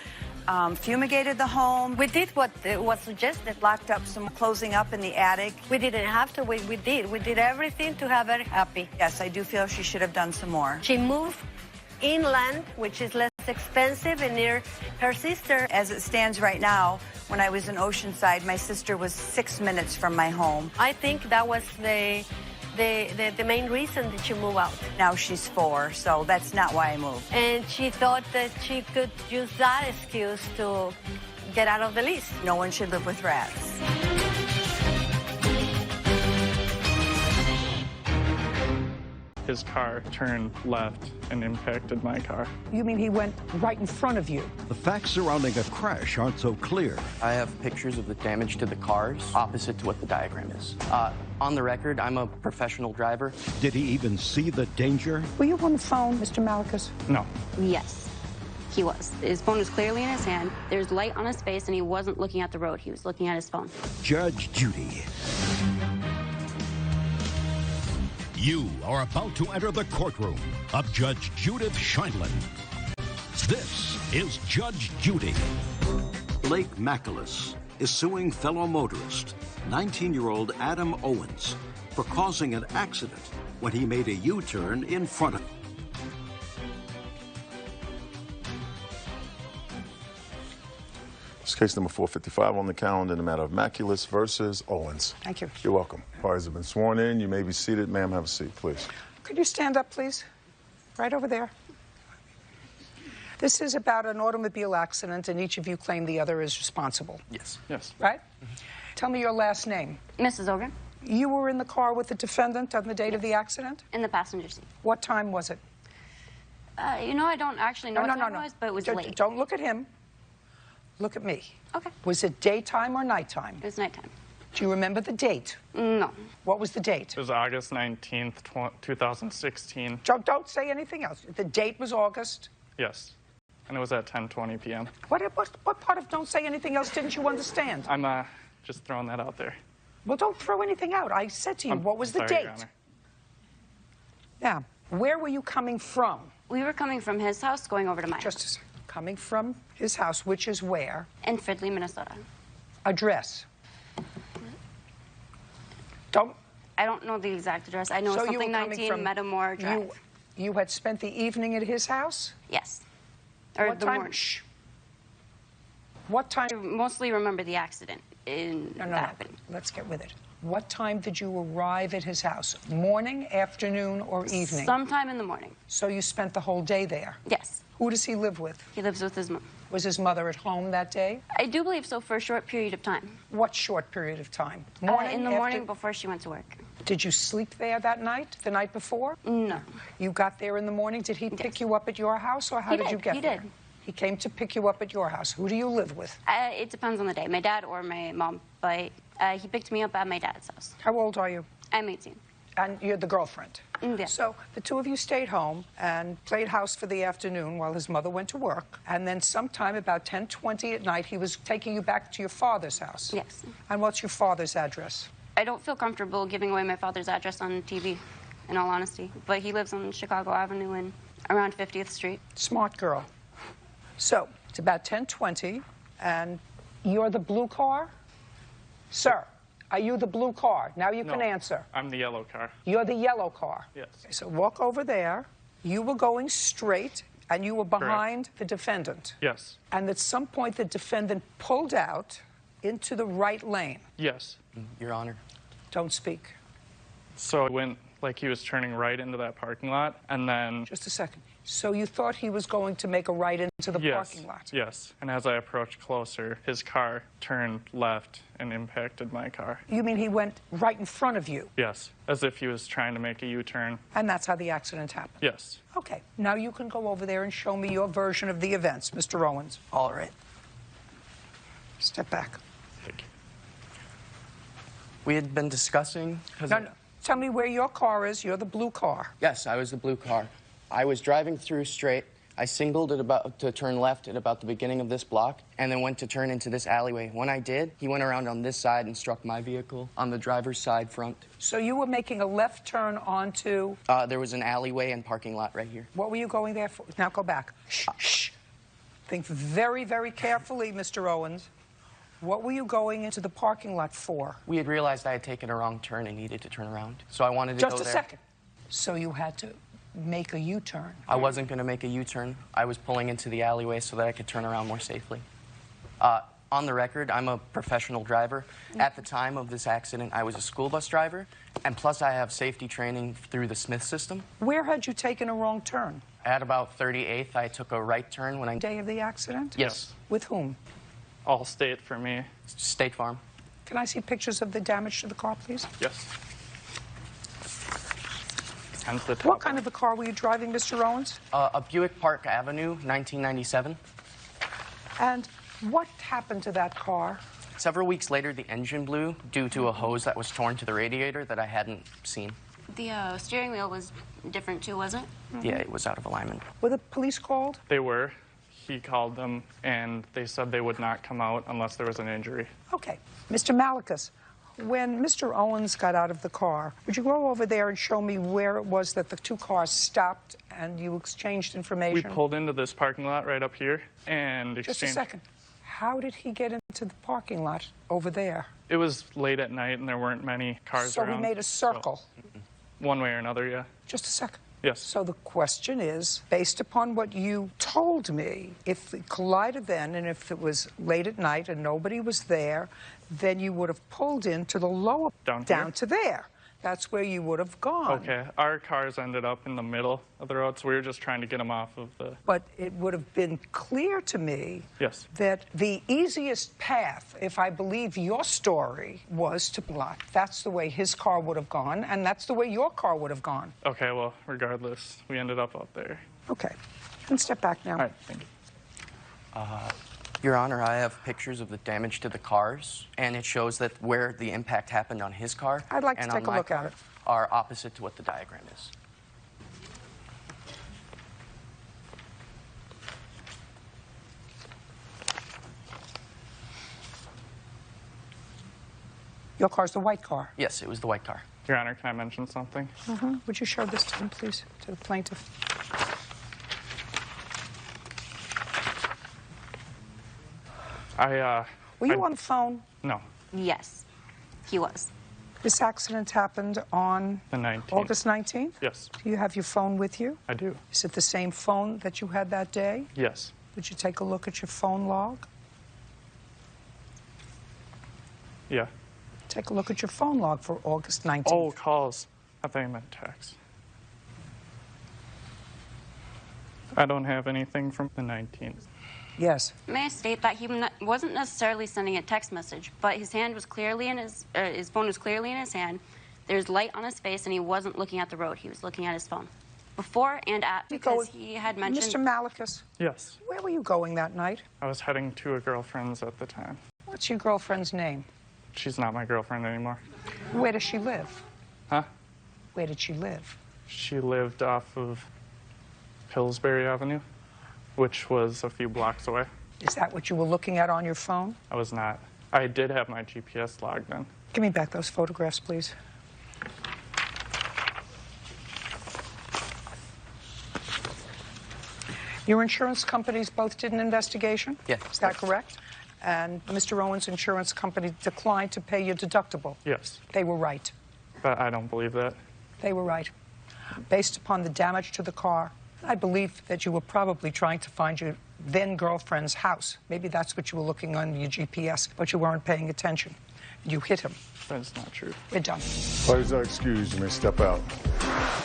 fumigated the home. We did what was suggested. Locked up some closing up in the attic. We didn't have to. We did. We did everything to have her happy. Yes, I do feel she should have done some more. She moved inland, which is less expensive and near her sister. As it stands right now, when I was in Oceanside, my sister was 6 minutes from my home. I think that was the main reason that she moved out. Now she's 4, so that's not why I moved. And she thought that she could use that excuse to get out of the lease. No one should live with rats. His car turned left and impacted my car. You mean he went right in front of you? The facts surrounding a crash aren't so clear. I have pictures of the damage to the cars opposite to what the diagram is. On the record, I'm a professional driver. Did he even see the danger? Were you on the phone, Mr. Malakas? No. Yes, he was. His phone was clearly in his hand. There's light on his face, and he wasn't looking at the road. He was looking at his phone. Judge Judy. You are about to enter the courtroom of Judge Judith Scheindlin. This is Judge Judy. Blake Macalis is suing fellow motorist, 19-year-old Adam Owens, for causing an accident when he made a U-turn in front of him. It's case number 455 on the calendar in the matter of Maculus versus Owens. Thank you. You're welcome. Parties have been sworn in. You may be seated. Ma'am, have a seat, please. Could you stand up, please? Right over there. This is about an automobile accident, and each of you claim the other is responsible. Yes. Yes. Right? Tell me your last name. Mrs. Ogren. You were in the car with the defendant on the date of the accident? In the passenger seat. What time was it? You know, I don't actually know what time it was, but it was late. Don't look at him. Look at me. Okay. Was it daytime or nighttime? It was nighttime. Do you remember the date? No. What was the date? It was August 19th, 2016. Don't say anything else. The date was August? Yes. And it was at 10:20 p.m. What part of don't say anything else didn't you understand? I'm just throwing that out there. Well, don't throw anything out. I said to you, what was the sorry, date? Your Honor. Now, where were you coming from? We were coming from his house going over to my Just a house. second. Coming from his house, which is where? In Fridley, Minnesota. Address. I don't know the exact address. I know So it's you were something coming 19 from- Metamore Drive. You had spent the evening at his house? Yes. Or What the time? morning. Shh. What time? I mostly remember the accident No. that happened. Let's get with it. What time did you arrive at his house? Morning, afternoon, or evening? Sometime in the morning. So you spent the whole day there? Yes. Who does he live with? He lives with his mom. Was his mother at home that day? I do believe so, for a short period of time. What short period of time? In the morning before she went to work. Did you sleep there that night, the night before? No. You got there in the morning. Did he pick you up at your house, or how did you get He there? did. He came to pick you up at your house. Who do you live with? It depends on the day, my dad or my mom, but he picked me up at my dad's house. How old are you? I'm 18. And you're the girlfriend? Yeah. So the two of you stayed home and played house for the afternoon while his mother went to work. And then sometime about 10:20 at night, he was taking you back to your father's house. Yes. And what's your father's address? I don't feel comfortable giving away my father's address on TV, in all honesty. But he lives on Chicago Avenue and around 50th Street. Smart girl. So it's about 10:20, and you're the blue car? Sir, are you the blue car? Now you can No, answer. I'm the yellow car. You're the yellow car? Yes. Okay, so walk over there. You were going straight, and you were behind the defendant. Yes. And at some point, the defendant pulled out into the right lane. Yes. Your Honor. Don't speak. So it went like he was turning right into that parking lot, and then... Just a second. So you thought he was going to make a right into the parking lot? Yes. And as I approached closer, his car turned left and impacted my car. You mean he went right in front of you? Yes. As if he was trying to make a U-turn. And that's how the accident happened? Yes. Okay. Now you can go over there and show me your version of the events, Mr. Owens. All right. Step back. Thank you. We had been discussing... No. Tell me where your car is. You're the blue car. Yes, I was the blue car. I was driving through straight. I signaled to turn left at about the beginning of this block, and then went to turn into this alleyway. When I did, he went around on this side and struck my vehicle on the driver's side front. So you were making a left turn onto... There was an alleyway and parking lot right here. What were you going there for? Now go back. Shh, shh. Think very, very carefully, Mr. Owens. What were you going into the parking lot for? We had realized I had taken a wrong turn and needed to turn around, so I wanted to go there. Just a second. So you had to make a U-turn. I wasn't going to make a U-turn. I was pulling into the alleyway so that I could turn around more safely. On the record, I'm a professional driver. At the time of this accident, I was a school bus driver, and plus I have safety training through the Smith system. Where had you taken a wrong turn? At about 38th, I took a right turn when I... Day of the accident? Yes. With whom? Allstate for me. State Farm. Can I see pictures of the damage to the car, please? Yes. And the top What kind of a car were you driving, Mr. Owens? A Buick Park Avenue, 1997. And what happened to that car? Several weeks later, the engine blew due to a hose that was torn to the radiator that I hadn't seen. The steering wheel was different too, wasn't it? Yeah, it was out of alignment. Were the police called? They were. He called them, and they said they would not come out unless there was an injury. Okay. Mr. Malakas, when Mr. Owens got out of the car, would you go over there and show me where it was that the two cars stopped and you exchanged information? We pulled into this parking lot right up here and exchanged... Just a second. How did he get into the parking lot over there? It was late at night, and there weren't many cars around. So he made a circle? So, one way or another, yeah. Just a second. Yes. So the question is, based upon what you told me, if it collided then and if it was late at night and nobody was there, then you would have pulled into the lower, down to there. That's where you would have gone. Okay, our cars ended up in the middle of the road, so we were just trying to get them off of the... But it would have been clear to me yes. that the easiest path, if I believe your story, was to block. That's the way his car would have gone, and that's the way your car would have gone. Okay, well, regardless, we ended up out there. Okay. You can step back now. All right, thank you. Your Honor, I have pictures of the damage to the cars, and it shows that where the impact happened on his car I'd like to and take on a my look at car it. are opposite to what the diagram is. Your car's the white car? Yes, it was the white car. Your Honor, can I mention something? Would you show this to him, please, to the plaintiff? Were you on the phone? No. Yes, he was. This accident happened on the 19th. August 19th? Yes. Do you have your phone with you? I do. Is it the same phone that you had that day? Yes. Would you take a look at your phone log? Yeah. Take a look at your phone log for August 19th. Oh, calls. I thought you meant text. I don't have anything from the 19th. Yes. May I state that he wasn't necessarily sending a text message, but his hand was clearly in his phone was clearly in his hand. There's light on his face, and he wasn't looking at the road. He was looking at his phone. Before and at, because he had mentioned... Mr. Malicus? Yes. Where were you going that night? I was heading to a girlfriend's at the time. What's your girlfriend's name? She's not my girlfriend anymore. Where does she live? Huh? Where did she live? She lived off of Pillsbury Avenue, which was a few blocks away. Is that what you were looking at on your phone? I was not. I did have my GPS logged in. Give me back those photographs, please. Your insurance companies both did an investigation? Yes. Is that correct? And Mr. Owen's insurance company declined to pay your deductible? Yes. They were right. But I don't believe that. They were right. Based upon the damage to the car, I believe that you were probably trying to find your then-girlfriend's house. Maybe that's what you were looking on your GPS, but you weren't paying attention. You hit him. That's not true. We're done. Parties are excused. You may step out.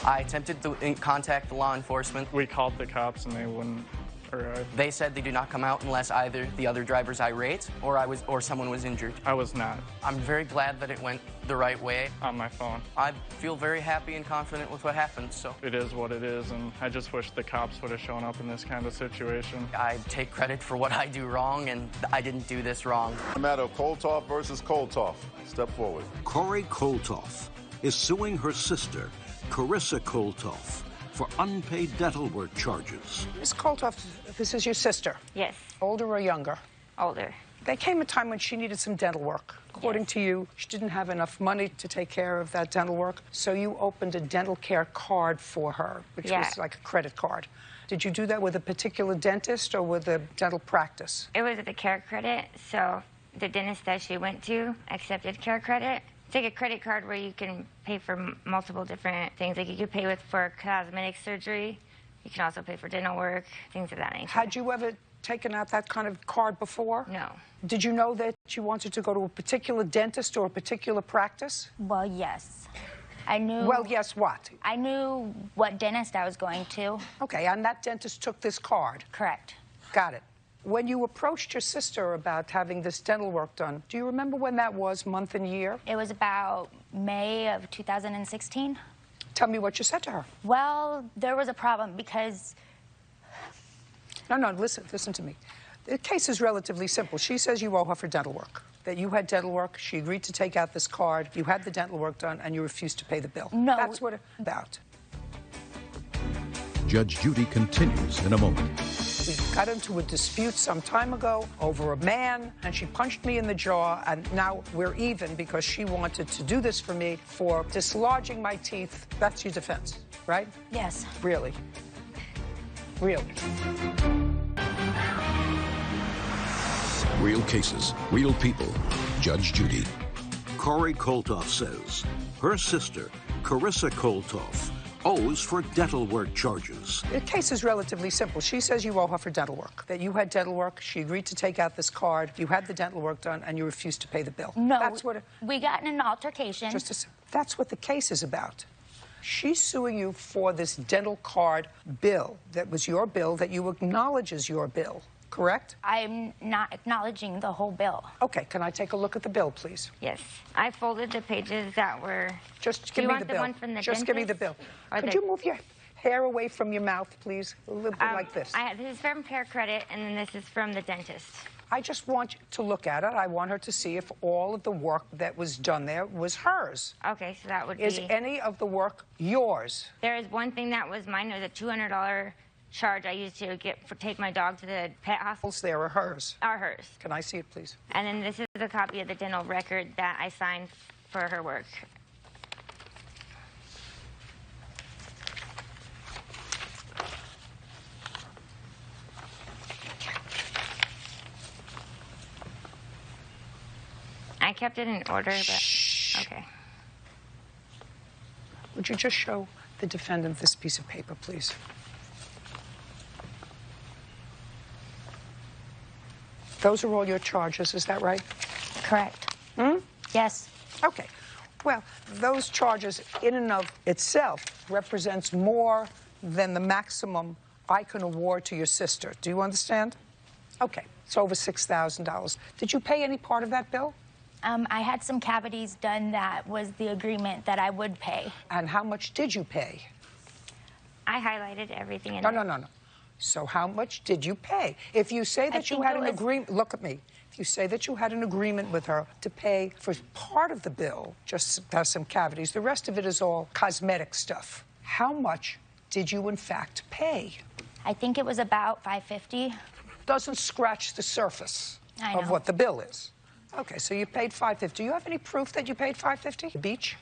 I attempted to contact the law enforcement. We called the cops and they wouldn't arrive. They said they do not come out unless either the other driver's irate or someone was injured. I was not. I'm very glad that it went the right way. On my phone. I feel very happy and confident with what happened, so. It is what it is, and I just wish the cops would have shown up in this kind of situation. I take credit for what I do wrong, and I didn't do this wrong. The matter of Koltoff versus Koltoff. Step forward. Corey Koltoff is suing her sister, Carissa Koltoff, for unpaid dental work charges. Ms. Koltoff, this is your sister? Yes. Older or younger? Older. There came a time when she needed some dental work. According to you, she didn't have enough money to take care of that dental work, so you opened a dental care card for her, which was like a credit card. Did you do that with a particular dentist or with a dental practice? It was with a care credit, so the dentist that she went to accepted care credit. It's like a credit card where you can pay for multiple different things. Like you could pay for cosmetic surgery. You can also pay for dental work, things of that nature. Had you ever taken out that kind of card before? No. Did you know that you wanted to go to a particular dentist or a particular practice? Well, yes. I knew... Well, yes, what? I knew what dentist I was going to. Okay, and that dentist took this card? Correct. Got it. When you approached your sister about having this dental work done, do you remember when that was, month and year? It was about May of 2016. Tell me what you said to her. Well, there was a problem because... No, listen to me. The case is relatively simple. She says you owe her for dental work, that you had dental work, she agreed to take out this card, you had the dental work done, and you refused to pay the bill. No. That's what it's about. Judge Judy continues in a moment. We got into a dispute some time ago over a man, and she punched me in the jaw, and now we're even because she wanted to do this for me for dislodging my teeth. That's your defense, right? Yes. Really? Really? Real cases, real people. Judge Judy. Corey Koltoff says her sister, Carissa Koltoff, owes for dental work charges. The case is relatively simple. She says you owe her for dental work, that you had dental work, she agreed to take out this card, you had the dental work done, and you refused to pay the bill. No, that's what we got in an altercation. That's what the case is about. She's suing you for this dental card bill that was your bill, that you acknowledge is your bill, correct? I'm not acknowledging the whole bill. Okay, can I take a look at the bill, please? Yes. I folded the pages that were... Just give me the bill. Do you want the one from the dentist? Just give me the bill. Could you move your hair away from your mouth, please? A little bit like this. This is from Care Credit, and then this is from the dentist. I just want you to look at it. I want her to see if all of the work that was done there was hers. Okay, so that would be... Is any of the work yours? There is one thing that was mine. It was a $200 charge I used to take my dog to the pet hospital. There are hers. Are hers. Can I see it, please? And then this is a copy of the dental record that I signed for her work. I kept it in order, but okay. Would you just show the defendant this piece of paper, please? Those are all your charges, is that right? Correct. Hmm? Yes. Okay. Well, those charges in and of itself represents more than the maximum I can award to your sister. Do you understand? Okay. It's over $6,000. Did you pay any part of that bill? I had some cavities done. That was the agreement that I would pay. And how much did you pay? I highlighted everything in No. So how much did you pay? If you say that you had an agreement, look at me. If you say that you had an agreement with her to pay for part of the bill, just have some cavities, the rest of it is all cosmetic stuff. How much did you in fact pay? I think it was about $550. Doesn't scratch the surface of know. what the bill is. Okay, so you paid $550. Do you have any proof that you paid $550? The beach?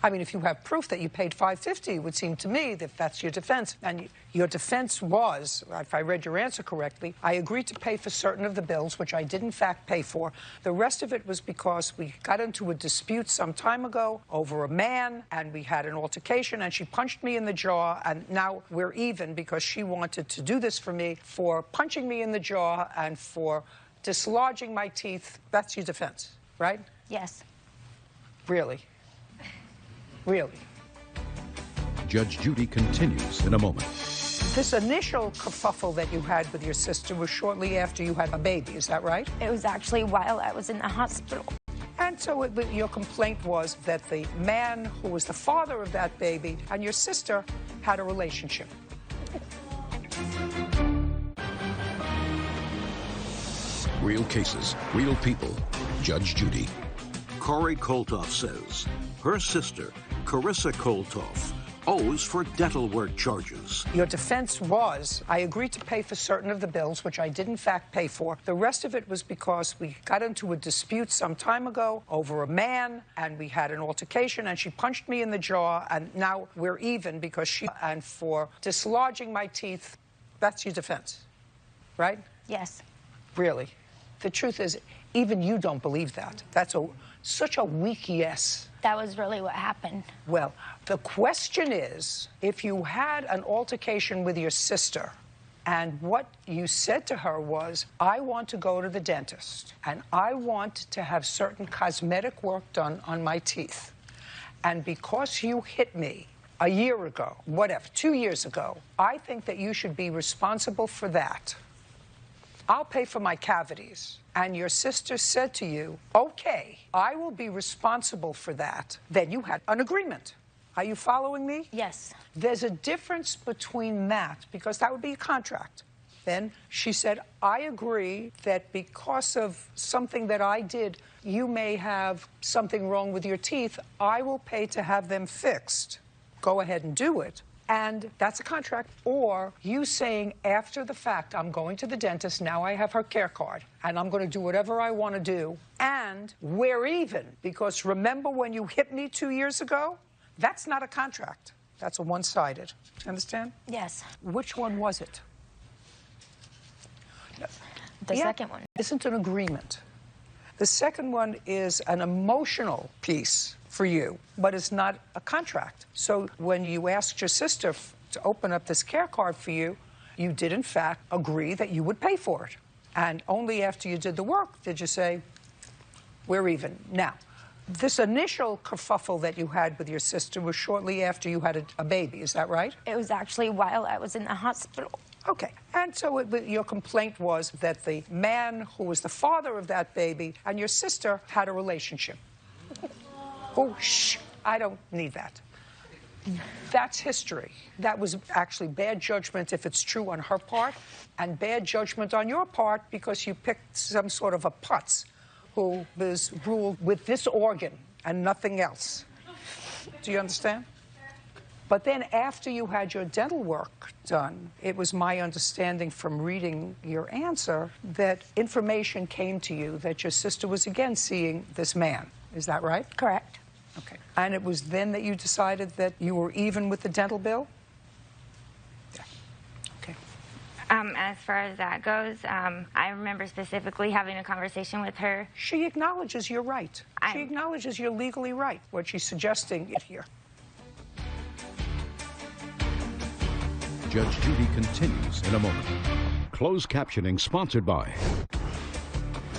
I mean, if you have proof that you paid $550, it would seem to me that that's your defense. And your defense was, if I read your answer correctly, I agreed to pay for certain of the bills, which I did in fact pay for. The rest of it was because we got into a dispute some time ago over a man, and we had an altercation, and she punched me in the jaw, and now we're even because she wanted to do this for me for punching me in the jaw and for dislodging my teeth. That's your defense, right? Yes. Really? Really? Judge Judy continues in a moment. This initial kerfuffle that you had with your sister was shortly after you had a baby, is that right? It was actually while I was in the hospital. And so your complaint was that the man who was the father of that baby and your sister had a relationship. Real cases, real people. Judge Judy. Corey Koltoff says her sister, Carissa Koltoff, owes for dental work charges. Your defense was, I agreed to pay for certain of the bills, which I did in fact pay for. The rest of it was because we got into a dispute some time ago over a man, and we had an altercation, and she punched me in the jaw, and now we're even because and for dislodging my teeth. That's your defense, right? Yes. Really? The truth is, even you don't believe that. That's such a weak yes. That was really what happened. Well, the question is, if you had an altercation with your sister, and what you said to her was, I want to go to the dentist, and I want to have certain cosmetic work done on my teeth. And because you hit me a year ago, whatever, 2 years ago, I think that you should be responsible for that. I'll pay for my cavities. And your sister said to you, okay, I will be responsible for that. Then you had an agreement. Are you following me? Yes. There's a difference between that, because that would be a contract. Then she said, I agree that because of something that I did, you may have something wrong with your teeth. I will pay to have them fixed. Go ahead and do it. And that's a contract. Or you saying after the fact, I'm going to the dentist, now I have her care card, and I'm going to do whatever I want to do, and we're even, because remember when you hit me 2 years ago? That's not a contract. That's a one-sided. Understand? Yes. Which one was it? The second one. Isn't an agreement. The second one is an emotional piece for you, but it's not a contract. So when you asked your sister to open up this care card for you, you did, in fact, agree that you would pay for it. And only after you did the work did you say, we're even. Now, this initial kerfuffle that you had with your sister was shortly after you had a baby, is that right? It was actually while I was in the hospital. Okay, and so your complaint was that the man who was the father of that baby and your sister had a relationship. Oh, shh, I don't need that. That's history. That was actually bad judgment if it's true on her part, and bad judgment on your part because you picked some sort of a putz who was ruled with this organ and nothing else. Do you understand? But then after you had your dental work done, it was my understanding from reading your answer that information came to you that your sister was again seeing this man. Is that right? Correct. Okay. And it was then that you decided that you were even with the dental bill? Yeah. Okay. As far as that goes, I remember specifically having a conversation with her. She acknowledges you're right. She acknowledges you're legally right, what she's suggesting here. Judge Judy continues in a moment. Closed captioning sponsored by.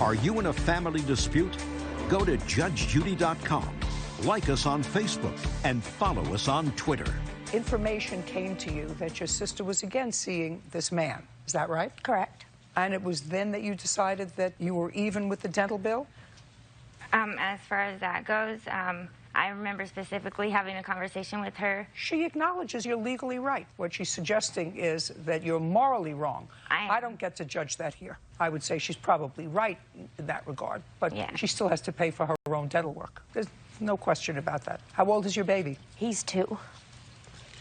Are you in a family dispute? Go to judgejudy.com. Like us on Facebook and follow us on Twitter. Information came to you that your sister was again seeing this man. Is that right? Correct. And it was then that you decided that you were even with the dental bill? As far as that goes, I remember specifically having a conversation with her. She acknowledges you're legally right. What she's suggesting is that you're morally wrong. I don't get to judge that here. I would say she's probably right in that regard, but she still has to pay for her own dental work. There's no question about that. How old is your baby? He's 2.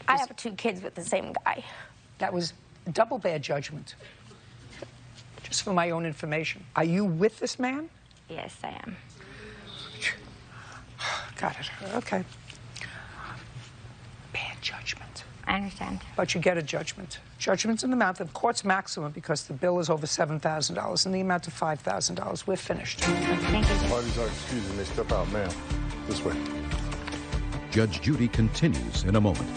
I have 2 kids with the same guy. That was double bad judgment. Just for my own information. Are you with this man? Yes, I am. Got it. Okay. Bad judgment. I understand. But you get a judgment. Judgment's in the amount of court's maximum because the bill is over $7,000 and the amount of $5,000. We're finished. Thank you. Parties are excused and they step out, ma'am. This way. Judge Judy continues in a moment.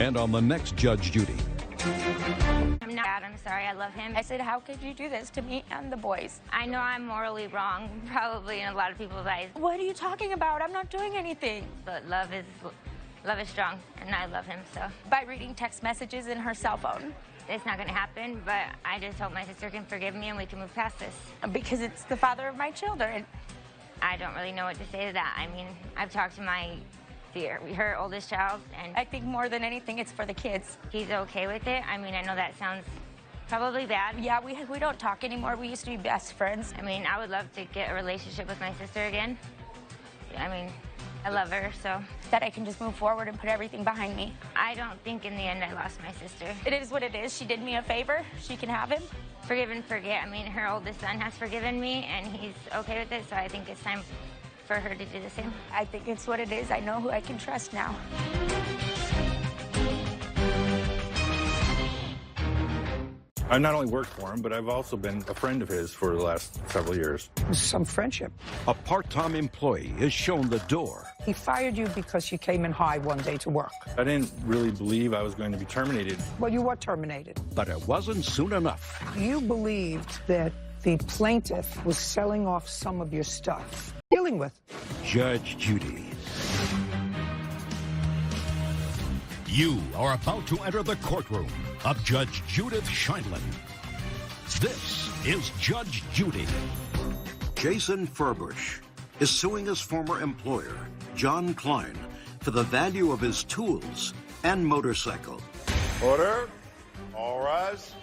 And on the next Judge Judy. I'm not bad. I'm sorry. I love him. I said, how could you do this to me and the boys? I know I'm morally wrong, probably in a lot of people's eyes. What are you talking about? I'm not doing anything. But love is strong, and I love him, so. By reading text messages in her cell phone. It's not going to happen, but I just hope my sister can forgive me and we can move past this. Because it's the father of my children. I don't really know what to say to that. I mean, I've talked to her oldest child, and I think more than anything, it's for the kids. He's okay with it. I mean, I know that sounds probably bad. Yeah, we don't talk anymore. We used to be best friends. I mean, I would love to get a relationship with my sister again. I mean, I love her, so. That I can just move forward and put everything behind me. I don't think in the end I lost my sister. It is what it is. She did me a favor. She can have him. Forgive and forget. I mean, her oldest son has forgiven me, and he's okay with it, so I think it's time for her to do the same. I think it's what it is. I know who I can trust now. I've not only worked for him, but I've also been a friend of his for the last several years. Some friendship. A part-time employee is shown the door. He fired you because you came in high one day to work. I didn't really believe I was going to be terminated. Well, you were terminated. But it wasn't soon enough. You believed that the plaintiff was selling off some of your stuff. Dealing with Judge Judy. You are about to enter the courtroom of Judge Judith Scheindlin. This is Judge Judy. Jason Furbush is suing his former employer, John Klein, for the value of his tools and motorcycle. Order. All rise.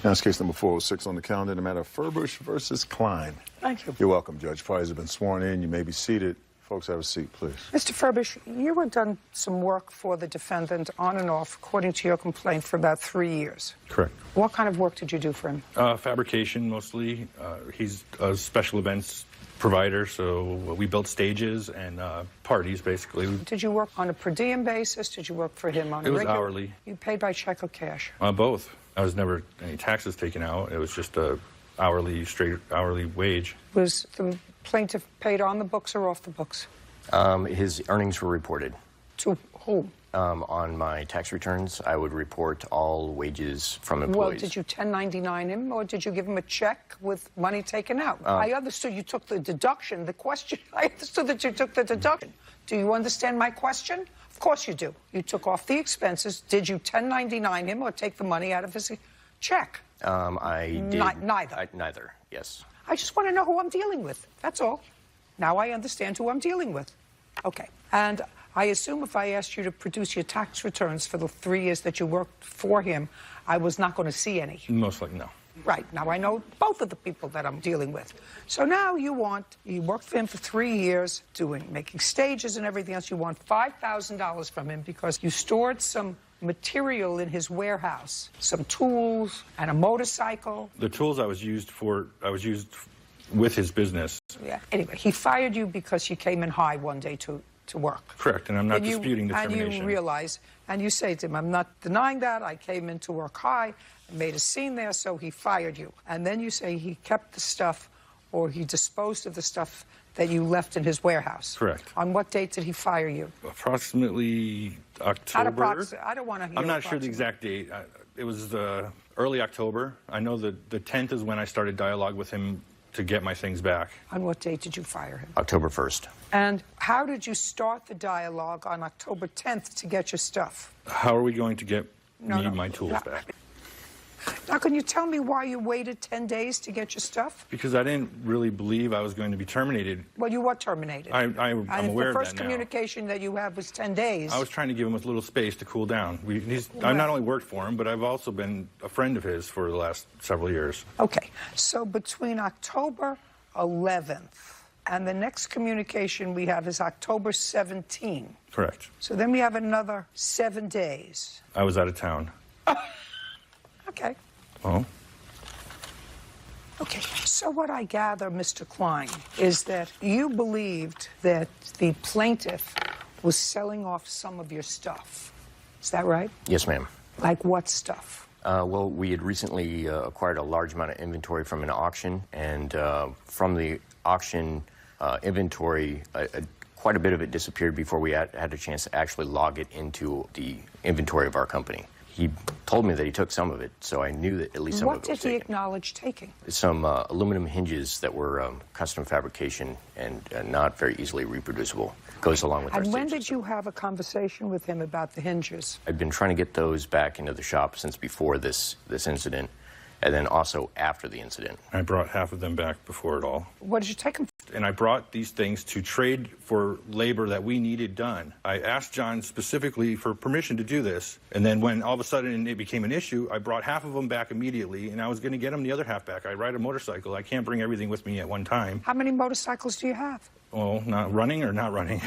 Now, it's case number 406 on the calendar, the matter of Furbush versus Klein. Thank you. You're welcome, Judge. Parties have been sworn in. You may be seated. Folks, have a seat, please. Mr. Furbush, you had done some work for the defendant on and off, according to your complaint, for about 3 years. Correct. What kind of work did you do for him? Fabrication, mostly. He's a special events provider, so we built stages and parties, basically. Did you work on a per diem basis? Did you work for him on a regular? It was hourly. You paid by check or cash? Both. I was never any taxes taken out. It was just a straight hourly wage. Was the plaintiff paid on the books or off the books? His earnings were reported. To whom? On my tax returns, I would report all wages from employees. Well, did you 1099 him, or did you give him a check with money taken out? I understood you took the deduction. The question, I understood that you took the deduction. Do you understand my question? Of course you do. You took off the expenses. Did you 1099 him or take the money out of his check? I did. Neither. Neither, yes. I just want to know who I'm dealing with. That's all. Now I understand who I'm dealing with. Okay. And I assume if I asked you to produce your tax returns for the 3 years that you worked for him, I was not going to see any. Most likely, no. Right. Now I know both of the people that I'm dealing with. So now you worked for him for 3 years, making stages and everything else. You want $5,000 from him because you stored some material in his warehouse, some tools and a motorcycle. The tools I was used with his business. Yeah. Anyway, he fired you because you came in high one day to work. Correct, and I'm not disputing the termination. And you realize, and you say to him, I'm not denying that, I came in to work high, I made a scene there, so he fired you. And then you say he kept the stuff, or he disposed of the stuff that you left in his warehouse. Correct. On what date did he fire you? Approximately October. I don't want to hear. I'm not sure the exact date. It was early October. I know that the 10th is when I started dialogue with him to get my things back. On what date did you fire him? October 1st. And how did you start the dialogue on October 10th to get your stuff? How are we going to get my tools back? Now, can you tell me why you waited 10 days to get your stuff? Because I didn't really believe I was going to be terminated. Well, you were terminated. I'm aware of that now. The first communication that you have was 10 days. I was trying to give him a little space to cool down. I've not only worked for him, but I've also been a friend of his for the last several years. Okay, so between October 11th and the next communication we have is October 17th. Correct. So then we have another 7 days. I was out of town. Okay. Oh. Okay, so what I gather, Mr. Klein, is that you believed that the plaintiff was selling off some of your stuff. Is that right? Yes, ma'am. Like what stuff? Well, we had recently acquired a large amount of inventory from an auction, and from the auction inventory, quite a bit of it disappeared before we had a chance to actually log it into the inventory of our company. He told me that he took some of it, so I knew that at least some of it was taken. What did he acknowledge taking? Some aluminum hinges that were custom fabrication and not very easily reproducible. Goes along with our And when stages. did you have a conversation with him about the hinges? I've been trying to get those back into the shop since before this incident, and then also after the incident. I brought half of them back before it all. What did you take them for? And I brought these things to trade for labor that we needed done. I asked John specifically for permission to do this, and then when all of a sudden it became an issue, I brought half of them back immediately, and I was going to get him the other half back. I ride a motorcycle. I can't bring everything with me at one time. How many motorcycles do you have? Well, not running or not running.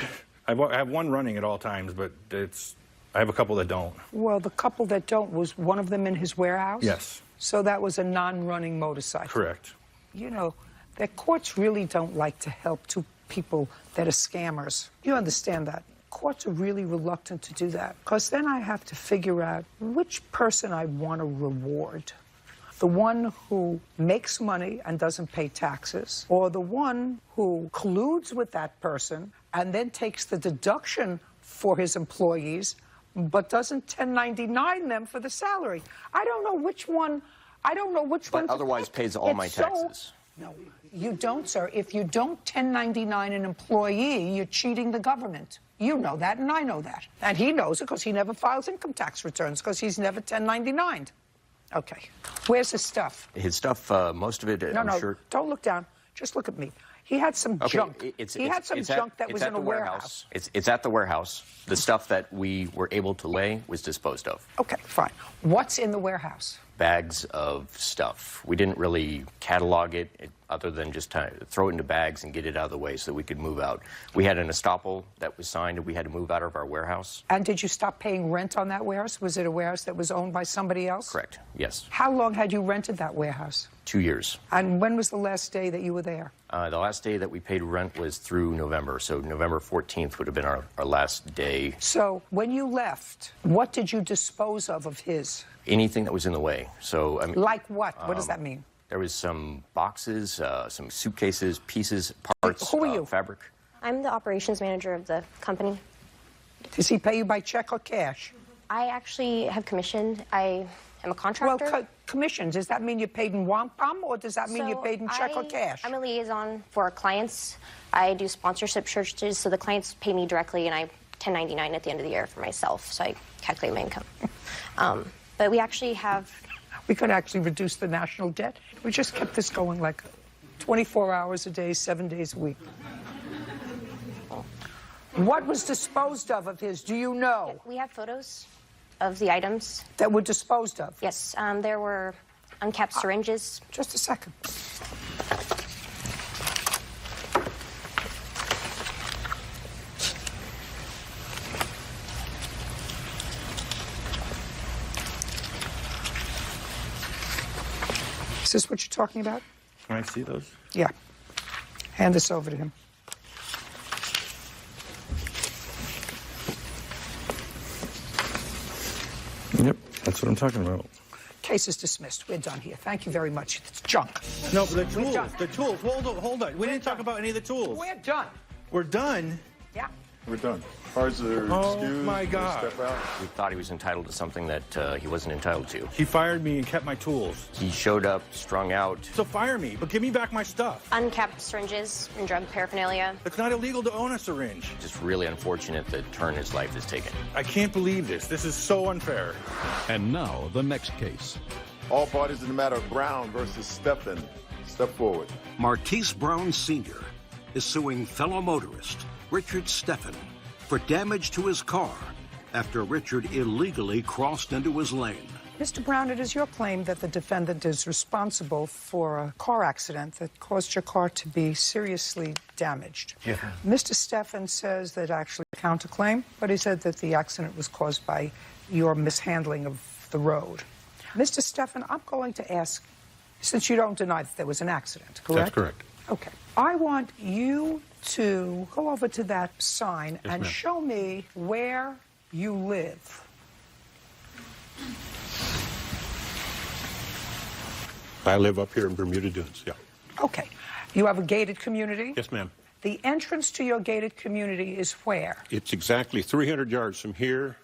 I have one running at all times, but I have a couple that don't. Well, the couple that don't, was one of them in his warehouse? Yes. So that was a non-running motorcycle? Correct. You know, the courts really don't like to help two people that are scammers. You understand that. Courts are really reluctant to do that, because then I have to figure out which person I want to reward. The one who makes money and doesn't pay taxes, or the one who colludes with that person and then takes the deduction for his employees but doesn't 1099 them for the salary. I don't know which one. But otherwise pays all my taxes. No, you don't, sir. If you don't 1099 an employee, you're cheating the government. You know that, and I know that. And he knows it because he never files income tax returns because he's never 1099'd. Okay. Where's his stuff? His stuff, most of it, No, I'm sure. Don't look down. Just look at me. He had some junk. He had some junk that was in a warehouse. It's at the warehouse. The stuff that we were able to lay was disposed of. Okay, fine. What's in the warehouse? Bags of stuff. We didn't really catalog it other than just throw it into bags and get it out of the way so that we could move out. We had an estoppel that was signed and we had to move out of our warehouse. And did you stop paying rent on that warehouse? Was it a warehouse that was owned by somebody else? Correct, yes. How long had you rented that warehouse? 2 years. And when was the last day that you were there? The last day that we paid rent was through November, so November 14th would have been our last day. So when you left, what did you dispose of his? Anything that was in the way. So I mean, like what? What does that mean? There was some boxes, some suitcases, pieces, parts, Who are you? fabric. I'm the operations manager of the company. Does he pay you by check or cash? I actually have commissioned. I am a contractor. Well, commissions, does that mean you're paid in wampum, or does that mean you're paid in check or cash? I'm a liaison for our clients. I do sponsorship searches, so the clients pay me directly, and I 1099 at the end of the year for myself, so I calculate my income. But we actually have... We could actually reduce the national debt. We just kept this going like 24 hours a day, 7 days a week. What was disposed of his, do you know? We have photos of the items. That were disposed of? Yes, there were uncapped syringes. Just a second. Is this what you're talking about? Can I see those? Yeah. Hand this over to him. Yep, that's what I'm talking about. Case is dismissed. We're done here. Thank you very much. It's junk. No, but the tools. Hold on. We didn't talk about any of the tools. We're done. We're done? Yeah. We're done. Cars are excused. My God. Step out. We thought he was entitled to something that he wasn't entitled to. He fired me and kept my tools. He showed up, strung out. So fire me, but give me back my stuff. Uncapped syringes and drug paraphernalia. It's not illegal to own a syringe. Just really unfortunate the turn his life has taken. I can't believe this. This is so unfair. And now the next case. All parties in the matter of Brown versus Stephan. Step forward. Marquise Brown Sr. is suing fellow motorist Richard Stephan for damage to his car after Richard illegally crossed into his lane. Mr. Brown, it is your claim that the defendant is responsible for a car accident that caused your car to be seriously damaged. Yeah. Mr. Stephan says that actually a counterclaim, but he said that the accident was caused by your mishandling of the road. Mr. Stephan, I'm going to ask, since you don't deny that there was an accident, correct? That's correct. Okay. I want you to go over to that sign and ma'am. show me where you live. I live up here in Bermuda Dunes, yeah. Okay. You have a gated community? Yes, ma'am. The entrance to your gated community is where? It's exactly 300 yards from here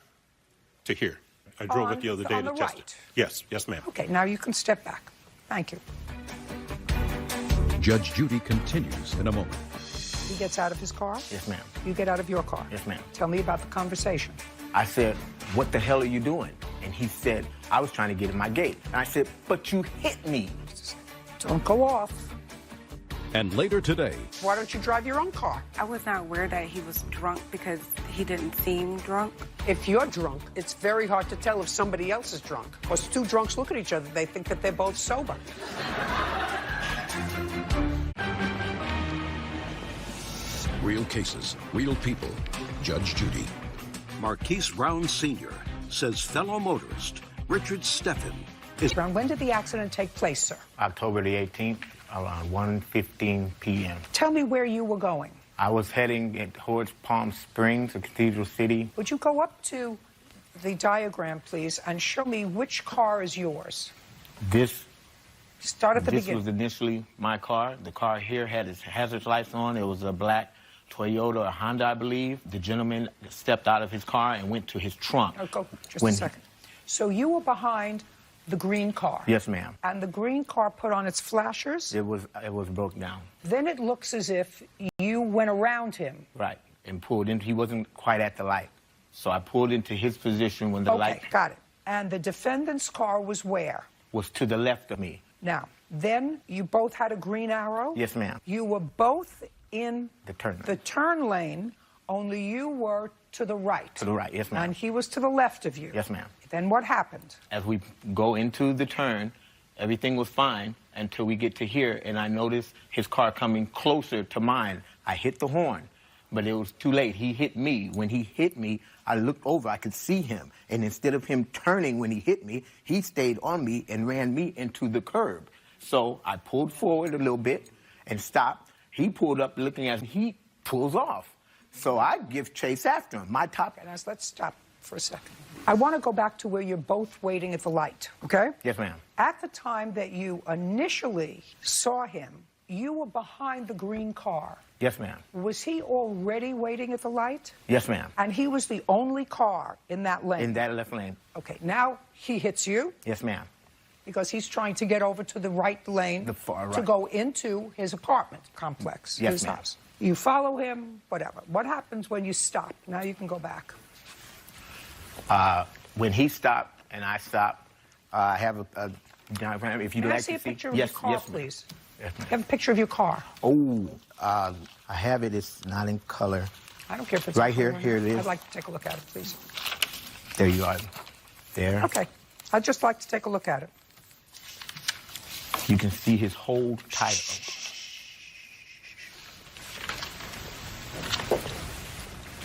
to here. I drove it the other day on to the test right. it. Yes, yes, ma'am. Okay, now you can step back. Thank you. Judge Judy continues in a moment. He gets out of his car? Yes, ma'am. You get out of your car? Yes, ma'am. Tell me about the conversation. I said, what the hell are you doing? And he said, I was trying to get in my gate. And I said, but you hit me. Don't go off. And later today, Why don't you drive your own car? I was not aware that he was drunk because he didn't seem drunk. If you're drunk, it's very hard to tell if somebody else is drunk. Because two drunks look at each other, they think that they're both sober. real cases, real people. Judge Judy. Marquise Brown Sr. says fellow motorist Richard Stephan is... Brown, when did the accident take place, sir? October the 18th, around 1:15 p.m. Tell me where you were going. I was heading towards Palm Springs, a Cathedral City. Would you go up to the diagram, please, and show me which car is yours? Start at the beginning. This was initially my car. The car here had its hazard lights on. It was a black Toyota or Honda, I believe. The gentleman stepped out of his car and went to his trunk. Oh, just a second. So you were behind the green car. Yes, ma'am. And the green car put on its flashers? It was broke down. Then it looks as if you went around him. Right, and pulled in. He wasn't quite at the light. So I pulled into his position when the light... Okay, got it. And the defendant's car was where? Was to the left of me. Now, then you both had a green arrow? Yes, ma'am. You were both in the turn lane, only you were to the right. To the right, yes, ma'am. And he was to the left of you. Yes, ma'am. Then what happened? As we go into the turn, everything was fine until we get to here, and I noticed his car coming closer to mine. I hit the horn, but it was too late. He hit me. When he hit me, I looked over. I could see him. And instead of him turning when he hit me, he stayed on me and ran me into the curb. So I pulled forward a little bit and stopped. He pulled up looking at me. He pulls off. So I give chase after him. My top... Okay, now let's stop for a second. I want to go back to where you're both waiting at the light, okay? Yes, ma'am. At the time that you initially saw him, you were behind the green car. Yes, ma'am. Was he already waiting at the light? Yes, ma'am. And he was the only car in that lane? In that left lane. Okay, now he hits you? Yes, ma'am. Because he's trying to get over to the right lane The far right. to go into his apartment complex, Yes, his ma'am. house. You follow him, whatever. What happens when you stop? Now you can go back. When he stopped and I stopped, I have a diagram. If you'd Can like I see to a see. picture of Yes, your car, yes, ma'am. please? Yes, ma'am. Have a picture of your car. Oh, I have it. It's not in color. I don't care if it's right in here. color or Here not. it is. I'd like to take a look at it, please. There you are. There. Okay. I'd just like to take a look at it. You can see his whole title.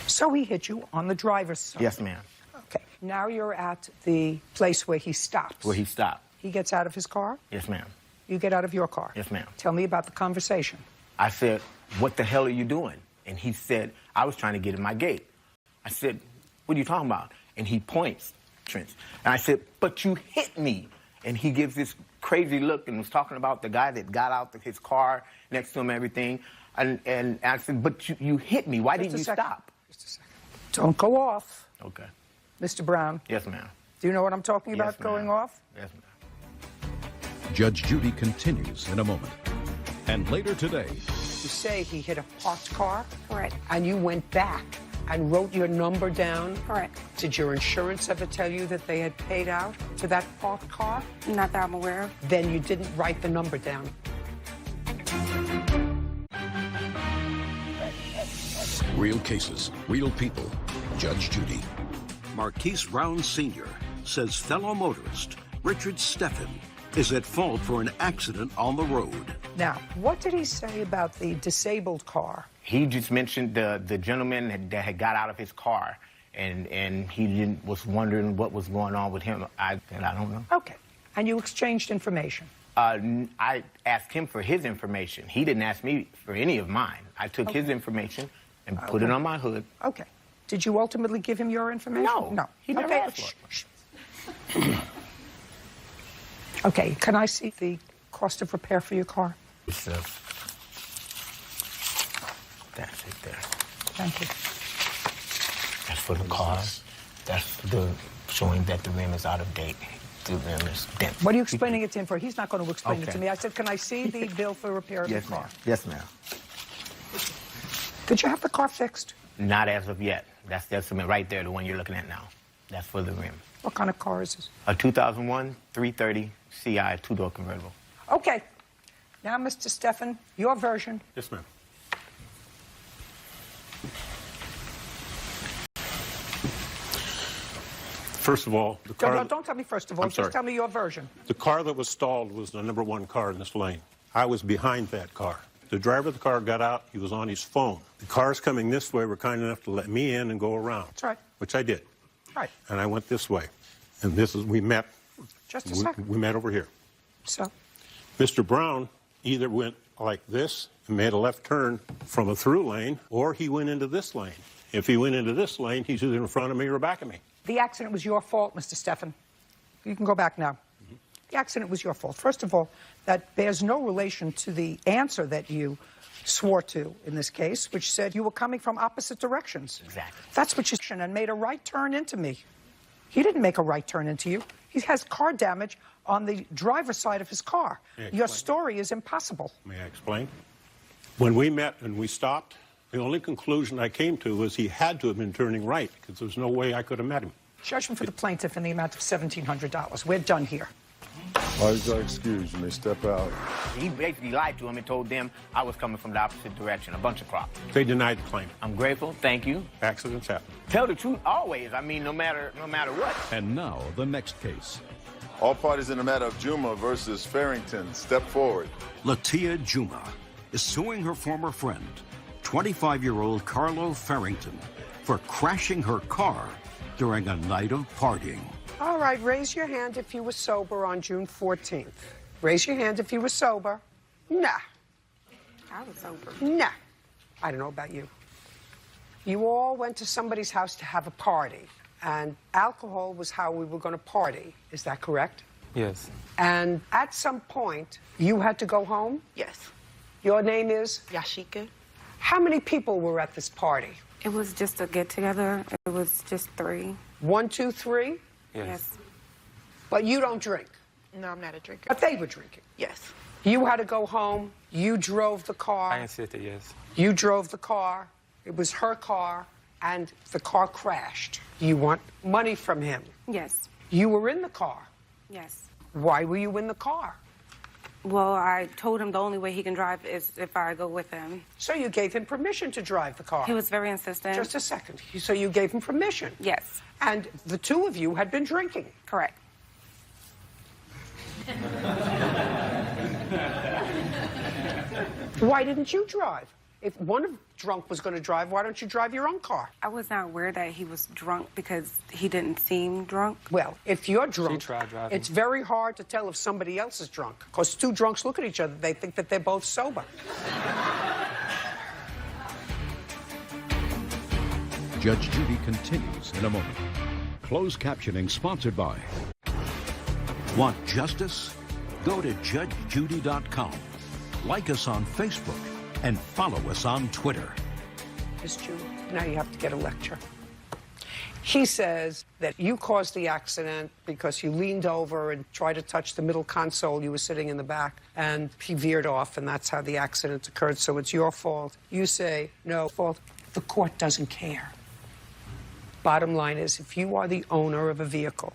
So he hit you on the driver's side. Yes, ma'am. Okay. Now you're at the place where he stops. Where he stopped. He gets out of his car. Yes, ma'am. You get out of your car. Yes, ma'am. Tell me about the conversation. I said, what the hell are you doing? And he said, I was trying to get in my gate. I said, what are you talking about? And he points, Trent. And I said, but you hit me. And he gives this crazy look and was talking about the guy that got out of his car next to him, everything. And I said, but you hit me. Why didn't you stop? Just a second. Don't go off. Okay. Mr. Brown. Yes, ma'am. Do you know what I'm talking about, Yes, ma'am. going off? Yes, ma'am. Judge Judy continues in a moment. And later today, You say he hit a parked car? Correct. And you went back and wrote your number down? Correct. Did your insurance ever tell you that they had paid out to that parked car? Not that I'm aware of. Then you didn't write the number down. real cases, real people. Judge Judy. Marquise Brown Sr. says fellow motorist Richard Steffen is at fault for an accident on the road. Now, what did he say about the disabled car? He just mentioned the gentleman that had got out of his car, and he was wondering what was going on with him. I don't know. Okay. And you exchanged information? I asked him for his information. He didn't ask me for any of mine. I took his information and put it on my hood. Okay. Did you ultimately give him your information? No. No. He never Okay. asked for it. Okay. Can I see the cost of repair for your car? That's it there. Thank you. That's for the car. That's the showing that the rim is out of date. The rim is dent. What are you explaining it to him for? He's not going to explain it Okay. to me. I said, can I see the bill for repair of Yes, the car? ma'am. Yes, ma'am. Did you have the car fixed? Not as of yet. That's right there, the one you're looking at now. That's for the rim. What kind of car is this? A 2001 330 CI two-door convertible. Okay. Now, Mr. Steffen, your version. Yes, ma'am. First of all, the car... Don't tell me first of all. I'm Just sorry. tell me your version. The car that was stalled was the number one car in this lane. I was behind that car. The driver of the car got out. He was on his phone. The cars coming this way were kind enough to let me in and go around. That's right. Which I did. Right. And I went this way. And we met. Just a second. We met over here. So? Mr. Brown either went like this and made a left turn from a through lane, or he went into this lane. If he went into this lane, he's either in front of me or back of me. The accident was your fault, Mr. Steffen. You can go back now. The accident was your fault. First of all, that bears no relation to the answer that you swore to in this case, which said you were coming from opposite directions. Exactly. That's what you said, and made a right turn into me. He didn't make a right turn into you. He has car damage on the driver's side of his car. Your story is impossible. May I explain? When we met and we stopped, the only conclusion I came to was he had to have been turning right, because there's no way I could have met him. Judgment for the plaintiff in the amount of $1,700. We're done here. All right, you excuse. You may step out. He basically lied to him and told them I was coming from the opposite direction, a bunch of crop. They denied the claim. I'm grateful. Thank you. Accidents happen. Tell the truth always. I mean, no matter what. And now, the next case. All parties in the matter of Juma versus Farrington, step forward. Latia Juma is suing her former friend, 25-year-old Carlo Farrington, for crashing her car during a night of partying. All right, raise your hand if you were sober on June 14th. Raise your hand if you were sober. Nah. I was sober. Nah. I don't know about you. You all went to somebody's house to have a party, and alcohol was how we were going to party. Is that correct? Yes. And at some point, you had to go home? Yes. Your name is? Yashika. How many people were at this party? It was just a get-together. It was just 3. 1, 2, 3? Yes. But you don't drink? No, I'm not a drinker. But they were drinking? Yes. You had to go home. You drove the car. I insisted, yes. You drove the car. It was her car, and the car crashed. You want money from him. Yes. You were in the car. Yes. Why were you in the car? Well, I told him the only way he can drive is if I go with him. So you gave him permission to drive the car? He was very insistent. Just a second. So you gave him permission? Yes. And the two of you had been drinking? Correct. Why didn't you drive? If one of drunk was going to drive, why don't you drive your own car? I was not aware that he was drunk because he didn't seem drunk. Well, if you're drunk, She tried driving. it's very hard to tell if somebody else is drunk. Because two drunks look at each other, they think that they're both sober. Judge Judy continues in a moment. Closed captioning sponsored by... Want justice? Go to judgejudy.com. Like us on Facebook and follow us on Twitter. Miss Judy, now you have to get a lecture. He says that you caused the accident because you leaned over and tried to touch the middle console. You were sitting in the back, and he veered off, and that's how the accident occurred, so it's your fault. You say, no, fault. The court doesn't care. Bottom line is, if you are the owner of a vehicle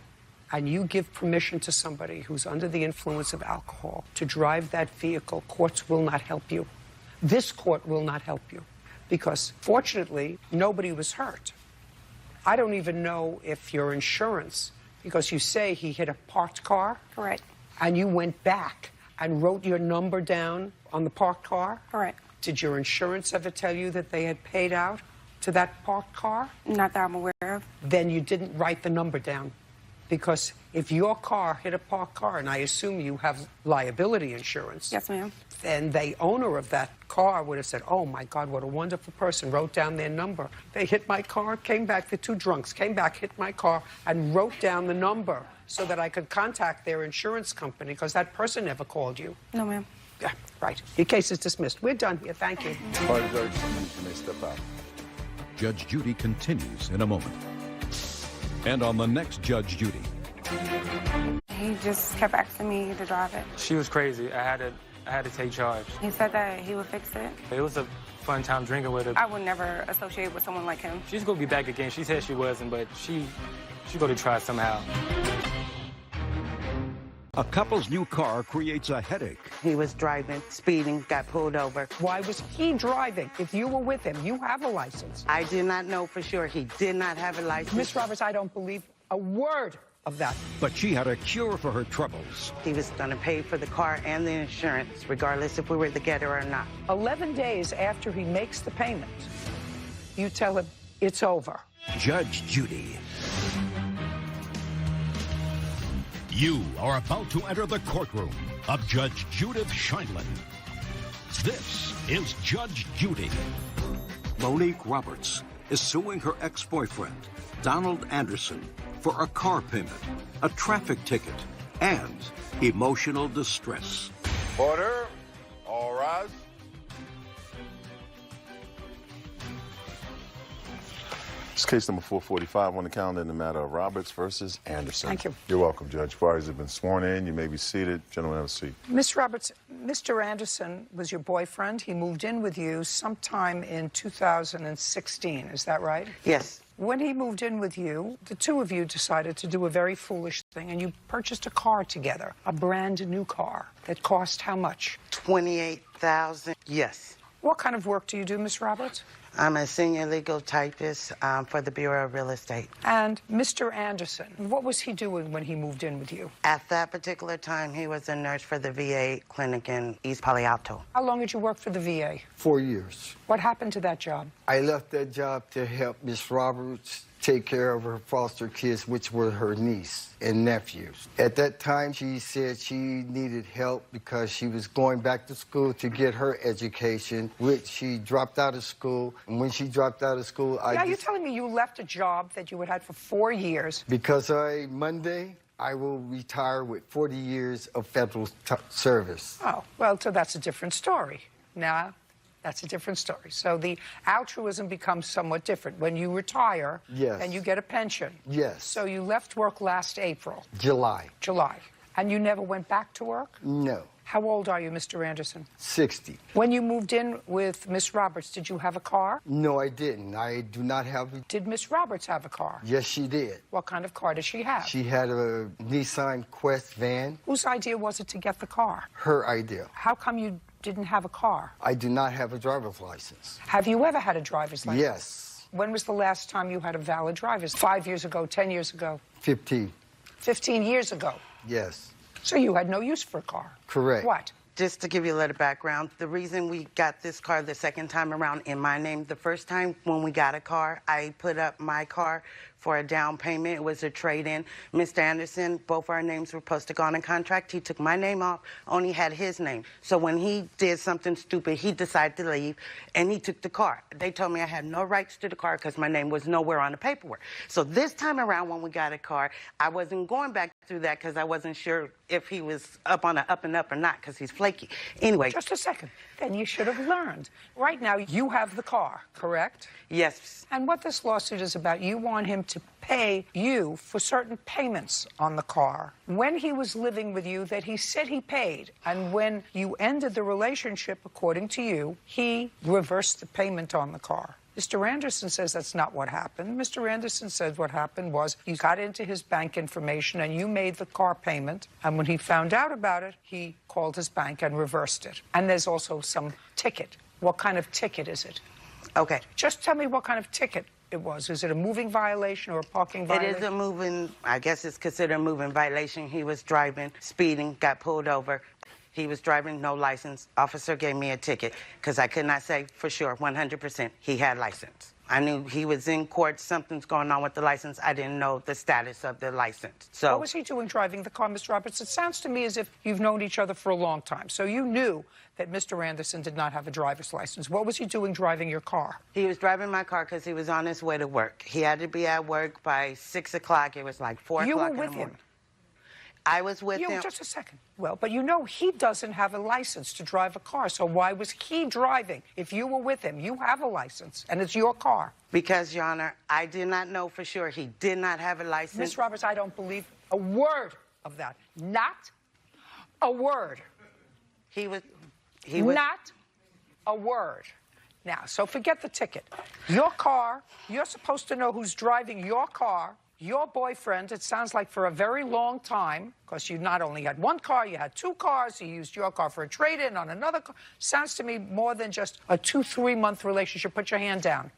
and you give permission to somebody who's under the influence of alcohol to drive that vehicle, courts will not help you. This court will not help you because, fortunately, nobody was hurt. I don't even know if your insurance, because you say he hit a parked car. Correct. And you went back and wrote your number down on the parked car. Correct. Did your insurance ever tell you that they had paid out to that parked car? Not that I'm aware of. Then you didn't write the number down. Because if your car hit a parked car, and I assume you have liability insurance. Yes, ma'am. Then the owner of that car would have said, oh, my God, what a wonderful person, wrote down their number. They hit my car, came back, the two drunks came back, hit my car, and wrote down the number so that I could contact their insurance company, because that person never called you. No, ma'am. Yeah, right. Your case is dismissed. We're done here. Thank you. Pardon, Judge, you may step out. Judge Judy continues in a moment. And on the next Judge Judy. He just kept asking me to drive it. She was crazy. I had to take charge. He said that he would fix it. It was a fun time drinking with her. I would never associate with someone like him. She's gonna be back again. She said she wasn't, but she gonna try somehow. A couple's new car creates a headache. He was driving, speeding, got pulled over. Why was he driving? If you were with him, you have a license. I do not know for sure. He did not have a license. Miss Roberts, I don't believe a word of that. But she had a cure for her troubles. He was going to pay for the car and the insurance, regardless if we were together or not. 11 days after he makes the payment, you tell him it's over. Judge Judy. You are about to enter the courtroom of Judge Judith Scheindlin. This is Judge Judy. Monique Roberts is suing her ex-boyfriend, Donald Anderson, for a car payment, a traffic ticket, and emotional distress. Order. All rise. It's case number 445 on the calendar in the matter of Roberts versus Anderson. Thank you. You're welcome, Judge. Parties have been sworn in. You may be seated. Gentlemen, have a seat. Miss Roberts, Mr. Anderson was your boyfriend. He moved in with you sometime in 2016. Is that right? Yes. When he moved in with you, the two of you decided to do a very foolish thing, and you purchased a car together, a brand new car that cost how much? $28,000. Yes. What kind of work do you do, Miss Roberts? I'm a senior legal typist for the Bureau of Real Estate. And Mr. Anderson, what was he doing when he moved in with you? At that particular time, he was a nurse for the VA clinic in East Palo Alto. How long did you work for the VA? 4 years. What happened to that job? I left that job to help Miss Roberts take care of her foster kids, which were her niece and nephews. At that time, she said she needed help because she was going back to school to get her education, which she dropped out of school. And when she dropped out of school, you're telling me you left a job that you had had for 4 years. Because Monday, I will retire with 40 years of federal service. Oh, well, so that's a different story. Now, that's a different story. So the altruism becomes somewhat different. When you retire, yes, and you get a pension. Yes. So you left work last April. July. And you never went back to work? No. How old are you, Mr. Anderson? 60. When you moved in with Miss Roberts, did you have a car? No, I didn't. I do not have a... Did Miss Roberts have a car? Yes, she did. What kind of car did she have? She had a Nissan Quest van. Whose idea was it to get the car? Her idea. How come you didn't have a car? I do not have a driver's license. Have you ever had a driver's license? Yes. When was the last time you had a valid driver's? 5 years ago, 10 years ago? 15. 15 years ago? Yes. So you had no use for a car? Correct. What? Just to give you a little background, the reason we got this car the second time around in my name, the first time when we got a car, I put up my car for a down payment. It was a trade-in. Mr. Anderson, both our names were supposed to go on a contract. He took my name off, only had his name. So when he did something stupid, he decided to leave, and he took the car. They told me I had no rights to the car because my name was nowhere on the paperwork. So this time around when we got a car, I wasn't going back through that because I wasn't sure if he was up on an up and up or not because he's flaky. Anyway. Just a second. Then you should have learned. Right now, you have the car, correct? Yes. And what this lawsuit is about, you want him to pay you for certain payments on the car when he was living with you that he said he paid. And when you ended the relationship, according to you, he reversed the payment on the car. Mr. Anderson says that's not what happened. Mr. Anderson says what happened was you got into his bank information and you made the car payment. And when he found out about it, he called his bank and reversed it. And there's also some ticket. What kind of ticket is it? Okay. Just tell me what kind of ticket it was. Is it a moving violation or a parking violation? It is a moving, I guess it's considered a moving violation. He was driving, speeding, got pulled over. He was driving, no license. Officer gave me a ticket because I could not say for sure, 100%, he had license. I knew he was in court, something's going on with the license. I didn't know the status of the license. So what was he doing driving the car, Mr. Roberts? It sounds to me as if you've known each other for a long time. So you knew that Mr. Anderson did not have a driver's license. What was he doing driving your car? He was driving my car because he was on his way to work. He had to be at work by 6 o'clock. It was like 4 o'clock in the morning. You were with him? I was with him. Just a second. Well, but you know he doesn't have a license to drive a car, so why was he driving? If you were with him, you have a license, and it's your car. Because, Your Honor, I did not know for sure he did not have a license. Ms. Roberts, I don't believe a word of that. Not a word. He was... Not a word. Now, so forget the ticket. Your car, you're supposed to know who's driving your car. Your boyfriend, it sounds like for a very long time, because you not only had one car, you had two cars, he used your car for a trade-in on another car. Sounds to me more than just a 2-3 month relationship. Put your hand down.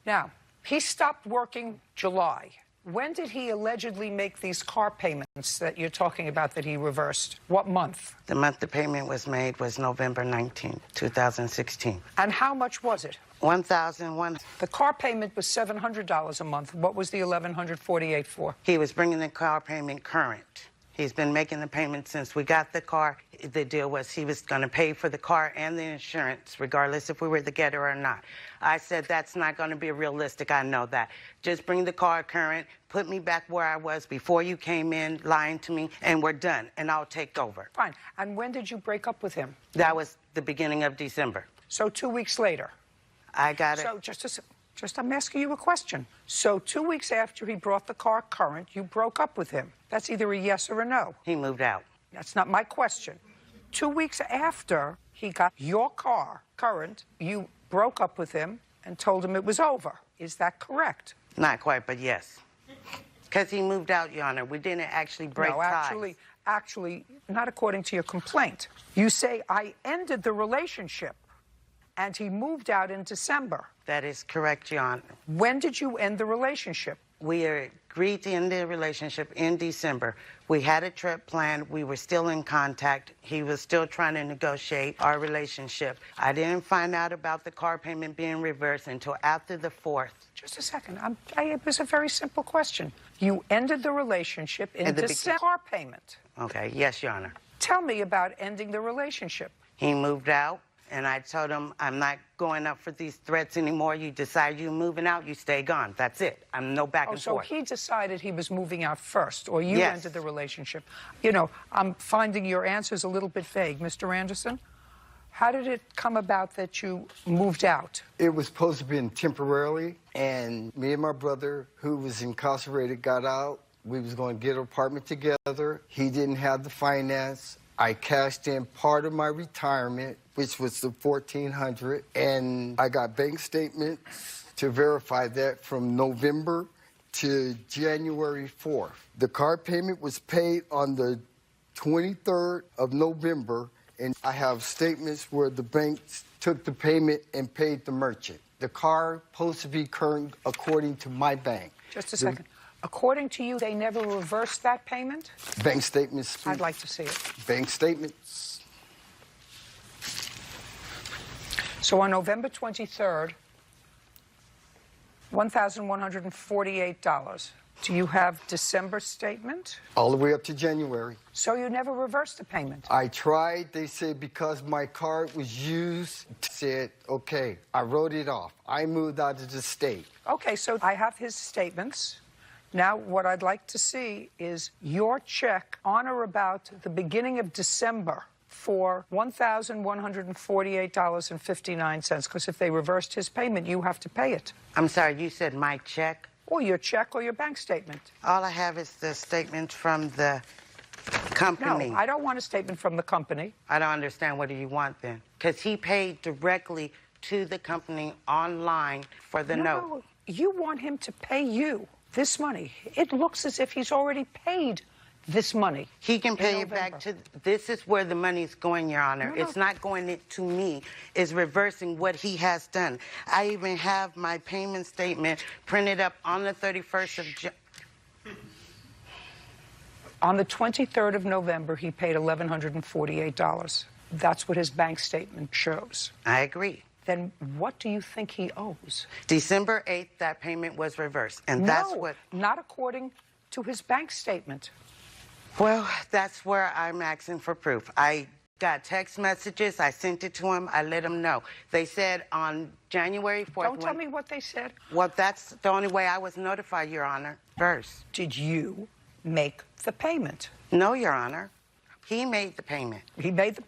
Now, he stopped working July. When did he allegedly make these car payments that you're talking about that he reversed? What month? The month the payment was made was November 19, 2016. And how much was it? $1,001. The car payment was $700 a month. What was the $1,148 for? He was bringing the car payment current. He's been making the payment since we got the car. The deal was he was going to pay for the car and the insurance, regardless if we were the getter or not. I said, that's not going to be realistic. I know that. Just bring the car current, put me back where I was before you came in lying to me, and we're done, and I'll take over. Fine. And when did you break up with him? That was the beginning of December. So 2 weeks later? I got it. So just I'm asking you a question. So 2 weeks after he brought the car current, you broke up with him. That's either a yes or a no. He moved out. That's not my question. 2 weeks after he got your car current, you broke up with him and told him it was over. Is that correct? Not quite, but yes. Because he moved out, Your Honor. We didn't actually break ties. No, actually, not according to your complaint. You say, I ended the relationship, and he moved out in December. That is correct, Your Honor. When did you end the relationship? We agreed to end the relationship in December. We had a trip planned. We were still in contact. He was still trying to negotiate our relationship. I didn't find out about the car payment being reversed until after the 4th. Just a second. It was a very simple question. You ended the relationship in December. Car payment. Okay, yes, Your Honor. Tell me about ending the relationship. He moved out, and I told him, I'm not going up for these threats anymore. You decide you're moving out, you stay gone. That's it. I'm no back and forth. So he decided he was moving out first, or you Yes. ended the relationship. You know, I'm finding your answers a little bit vague. Mr. Anderson, how did it come about that you moved out? It was supposed to be temporarily, and me and my brother, who was incarcerated, got out. We was going to get an apartment together. He didn't have the finance. I cashed in part of my retirement, which was the $1,400, and I got bank statements to verify that from November to January 4th. The car payment was paid on the 23rd of November, and I have statements where the banks took the payment and paid the merchant. The car supposed to be current according to my bank. Just a second. According to you, they never reversed that payment? Bank statements. I'd like to see it. Bank statements. So on November 23rd, $1,148. Do you have December statement? All the way up to January. So you never reversed the payment? I tried. They said because my card was used, said, okay, I wrote it off. I moved out of the state. Okay, so I have his statements. Now, what I'd like to see is your check on or about the beginning of December for $1,148.59, because if they reversed his payment, you have to pay it. I'm sorry, you said my check? Or your check or your bank statement. All I have is the statement from the company. No, I don't want a statement from the company. I don't understand. What do you want then? Because he paid directly to the company online for the note. No, you want him to pay you this money. It looks as if he's already paid this money. He can pay it back to, this is where the money's going, Your Honor. No. It's not going to me. It's reversing what he has done. I even have my payment statement printed up on the 31st of On the 23rd of November, he paid $1,148. That's what his bank statement shows. I agree. Then what do you think he owes? December 8th, that payment was reversed, and that's what... not according to his bank statement. Well, that's where I'm asking for proof. I got text messages. I sent it to him. I let him know. They said on January 4th... Don't tell me what they said. Well, that's the only way I was notified, Your Honor, first. Did you make the payment? No, Your Honor. He made the payment.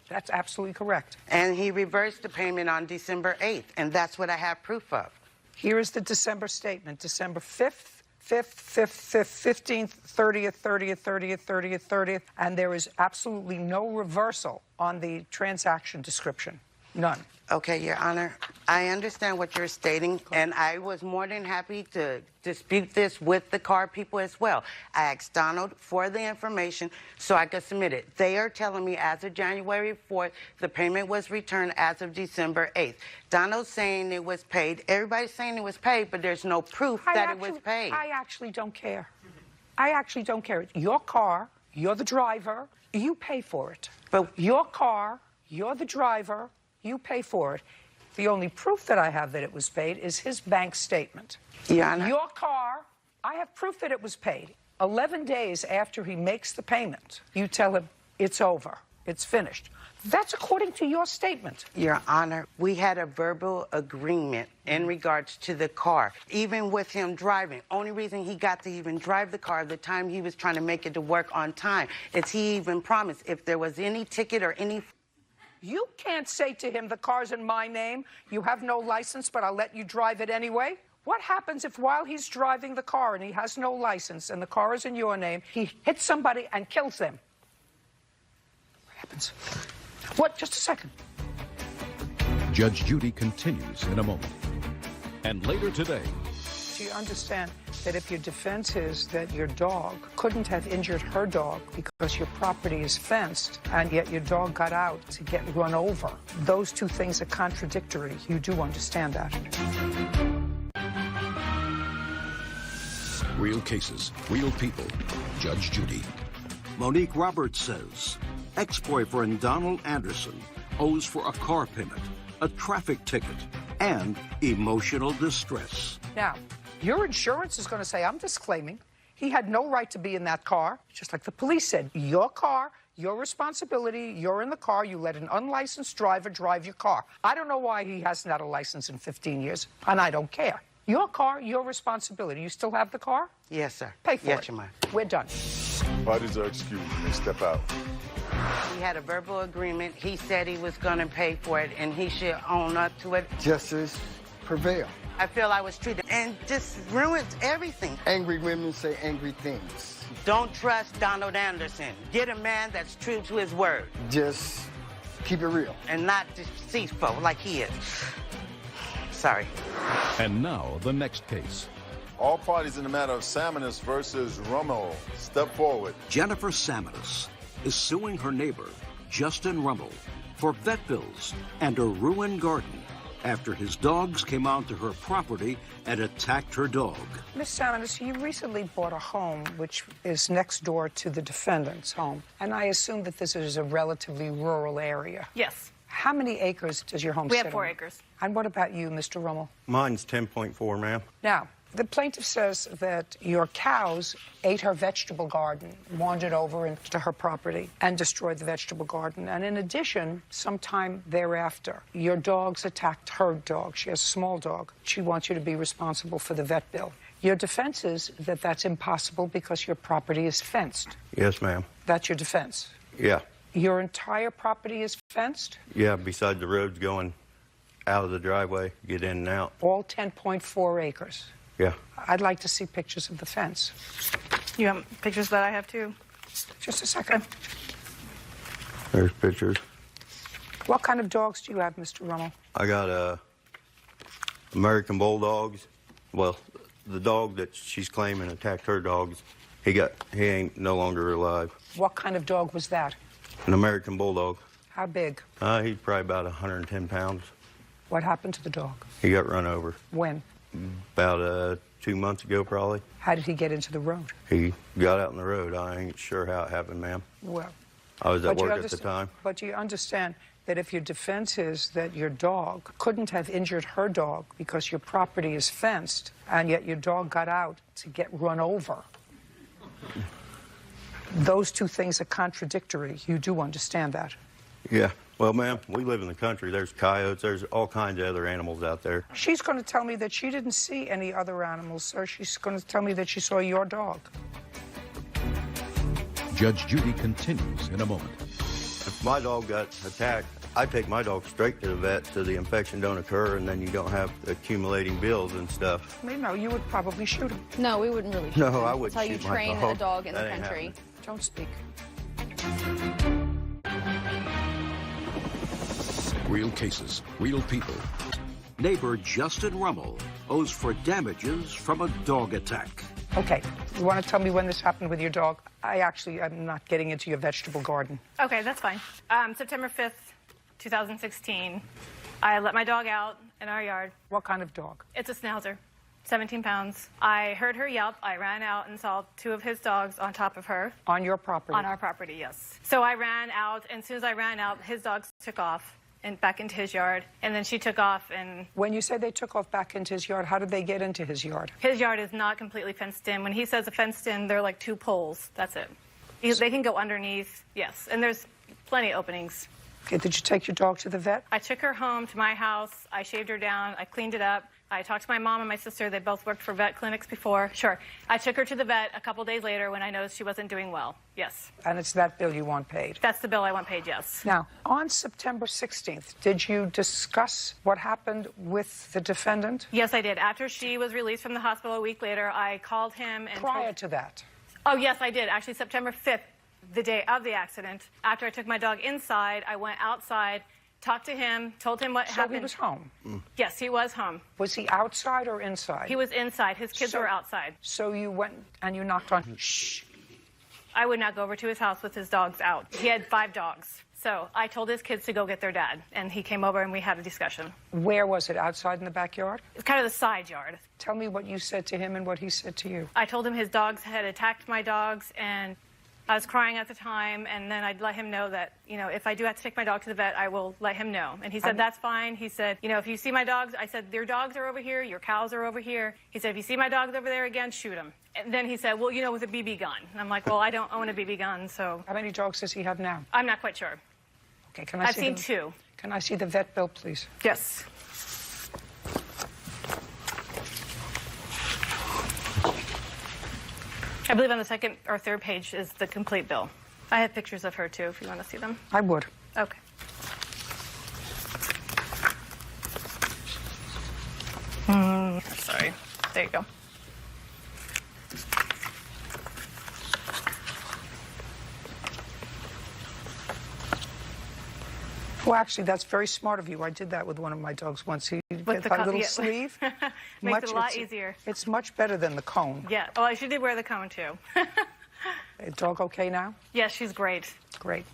That's absolutely correct. And he reversed the payment on December 8th, and that's what I have proof of. Here is the December statement. December 5th, 15th, 30th, 30th, 30th, 30th, 30th, and there is absolutely no reversal on the transaction description. None. Okay, Your Honor, I understand what you're stating, and I was more than happy to dispute this with the car people as well. I asked Donald for the information so I could submit it. They are telling me as of January 4th, the payment was returned as of December 8th. Donald's saying it was paid. Everybody's saying it was paid, but there's no proof that it was paid. I actually don't care. I actually don't care. It's your car, you're the driver, you pay for it. But your car, you're the driver, you pay for it. The only proof that I have that it was paid is his bank statement. Your Honor. Your car, I have proof that it was paid. 11 days after he makes the payment, you tell him it's over, it's finished. That's according to your statement. Your Honor, we had a verbal agreement in regards to the car, even with him driving. Only reason he got to even drive the car the time he was trying to make it to work on time is he even promised if there was any ticket or any... You can't say to him, the car's in my name, you have no license, but I'll let you drive it anyway. What happens if while he's driving the car and he has no license and the car is in your name, he hits somebody and kills them? What happens? What? Just a second. Judge Judy continues in a moment. And later today... Do you understand that if your defense is that your dog couldn't have injured her dog because your property is fenced and yet your dog got out to get run over, those two things are contradictory. You do understand that. Real cases, real people. Judge Judy. Monique Roberts says ex-boyfriend Donald Anderson owes for a car payment, a traffic ticket, and emotional distress. Now, your insurance is going to say, I'm disclaiming. He had no right to be in that car, just like the police said. Your car, your responsibility, you're in the car, you let an unlicensed driver drive your car. I don't know why he hasn't had a license in 15 years, and I don't care. Your car, your responsibility. You still have the car? Yes, sir. Pay for it. Yes, your ma'am. We're done. Parties are excused and they step out. We had a verbal agreement. He said he was going to pay for it, and he should own up to it. Justice prevail. I feel I was treated and just ruined everything. Angry women say angry things. Don't trust Donald Anderson. Get a man that's true to his word. Just keep it real. And not deceitful like he is. Sorry. And now, the next case. All parties in the matter of Samanis versus Rummel step forward. Jennifer Samanis is suing her neighbor, Justin Rummel, for vet bills and a ruined garden after his dogs came onto her property and attacked her dog. Miss Samanis, you recently bought a home which is next door to the defendant's home, and I assume that this is a relatively rural area. Yes. How many acres does your home We sit have 4 on? acres. And what about you, Mr. Rummel? Mine's 10.4, ma'am. Now, the plaintiff says that your cows ate her vegetable garden, wandered over into her property, and destroyed the vegetable garden. And in addition, sometime thereafter, your dogs attacked her dog. She has a small dog. She wants you to be responsible for the vet bill. Your defense is that that's impossible because your property is fenced. Yes, ma'am. That's your defense. Yeah. Your entire property is fenced? Yeah, besides the roads going out of the driveway, get in and out. All 10.4 acres. Yeah. I'd like to see pictures of the fence. You have pictures that I have too? Just a second. There's pictures. What kind of dogs do you have, Mr. Rummel? I got American Bulldogs. Well, the dog that she's claiming attacked her dogs, he ain't no longer alive. What kind of dog was that? An American Bulldog. How big? He's probably about 110 pounds. What happened to the dog? He got run over. When? About 2 months ago, probably. How did he get into the road? He got out in the road. I ain't sure how it happened, ma'am. Well, I was at work at the time. But you understand that if your defense is that your dog couldn't have injured her dog because your property is fenced, and yet your dog got out to get run over, those two things are contradictory. You do understand that? Yeah. Well, ma'am, we live in the country. There's coyotes. There's all kinds of other animals out there. She's going to tell me that she didn't see any other animals, sir. She's going to tell me that she saw your dog. Judge Judy continues in a moment. If my dog got attacked, I take my dog straight to the vet so the infection don't occur, and then you don't have accumulating bills and stuff. I mean, no, you would probably shoot him. No, we wouldn't really shoot No, him. I wouldn't That's how shoot you my train dog. a dog in That the ain't country. happening. Don't speak. Real cases, real people. Neighbor Justin Rummel owes for damages from a dog attack. Okay, you want to tell me when this happened with your dog? I'm not getting into your vegetable garden. Okay, that's fine. September 5th, 2016, I let my dog out in our yard. What kind of dog? It's a Schnauzer, 17 pounds. I heard her yelp. I ran out and saw 2 of his dogs on top of her. On your property? On our property, yes. So I ran out, and as soon as I ran out, his dogs took off and back into his yard, and then she took off. And when you say they took off back into his yard, how did they get into his yard? His yard is not completely fenced in. When he says a fenced in, they're like 2 poles. That's it. They can go underneath, yes, and there's plenty of openings. Okay, did you take your dog to the vet? I took her home to my house. I shaved her down. I cleaned it up. I talked to my mom and my sister. They both worked for vet clinics before. Sure. I took her to the vet a couple days later when I noticed she wasn't doing well. Yes. And it's that bill you want paid? That's the bill I want paid, yes. Now, on September 16th, did you discuss what happened with the defendant? Yes, I did. After she was released from the hospital a week later, I called him and prior to that? Oh, yes, I did. Actually, September 5th, the day of the accident. After I took my dog inside, I went outside, talked to him, told him what happened. So he was home? Yes, he was home. Was he outside or inside? He was inside. His kids were outside. So you went and you knocked on... Shh. I would not go over to his house with his dogs out. He had 5 dogs. So I told his kids to go get their dad, and he came over and we had a discussion. Where was it? Outside in the backyard? It's kind of the side yard. Tell me what you said to him and what he said to you. I told him his dogs had attacked my dogs, and I was crying at the time, and then I'd let him know that, you know, if I do have to take my dog to the vet, I will let him know. And he said, that's fine. He said, you know, if you see my dogs, I said, your dogs are over here, your cows are over here. He said, if you see my dogs over there again, shoot them. And then he said, well, you know, with a BB gun. And I'm like, well, I don't own a BB gun, so. How many dogs does he have now? I'm not quite sure. Okay, can I I've see seen 2. Can I see the vet bill, please? Yes. I believe on the second or third page is the complete bill. I have pictures of her, too, if you want to see them. I would. Okay. Sorry. There you go. Well, actually, that's very smart of you. I did that with one of my dogs once. He With the a little yeah. sleeve. Makes it a lot easier. It's much better than the cone. Yeah. Oh, she did wear the cone, too. Dog okay now? Yes, she's great. Great.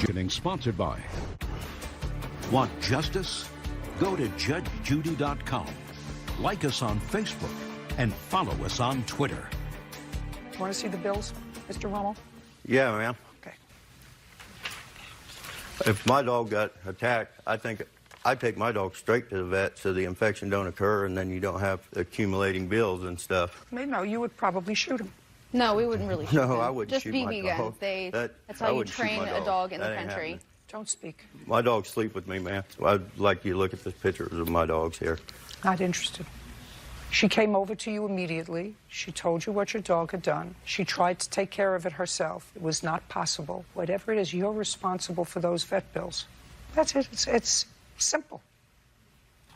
Getting sponsored by. Want justice? Go to judgejudy.com. Like us on Facebook and follow us on Twitter. Want to see the bills, Mr. Rummel? Yeah, ma'am. Okay. If my dog got attacked, I think I'd take my dog straight to the vet so the infection don't occur and then you don't have accumulating bills and stuff. No, you would probably shoot him. No, we wouldn't really shoot No, them. I wouldn't Just shoot BB my guns. dog. That's I how you wouldn't shoot train my a dog in That the ain't country. happening. Don't speak. My dogs sleep with me, man. I'd like you to look at the pictures of my dogs here. Not interested. She came over to you immediately. She told you what your dog had done. She tried to take care of it herself. It was not possible. Whatever it is, you're responsible for those vet bills. That's it. It's simple.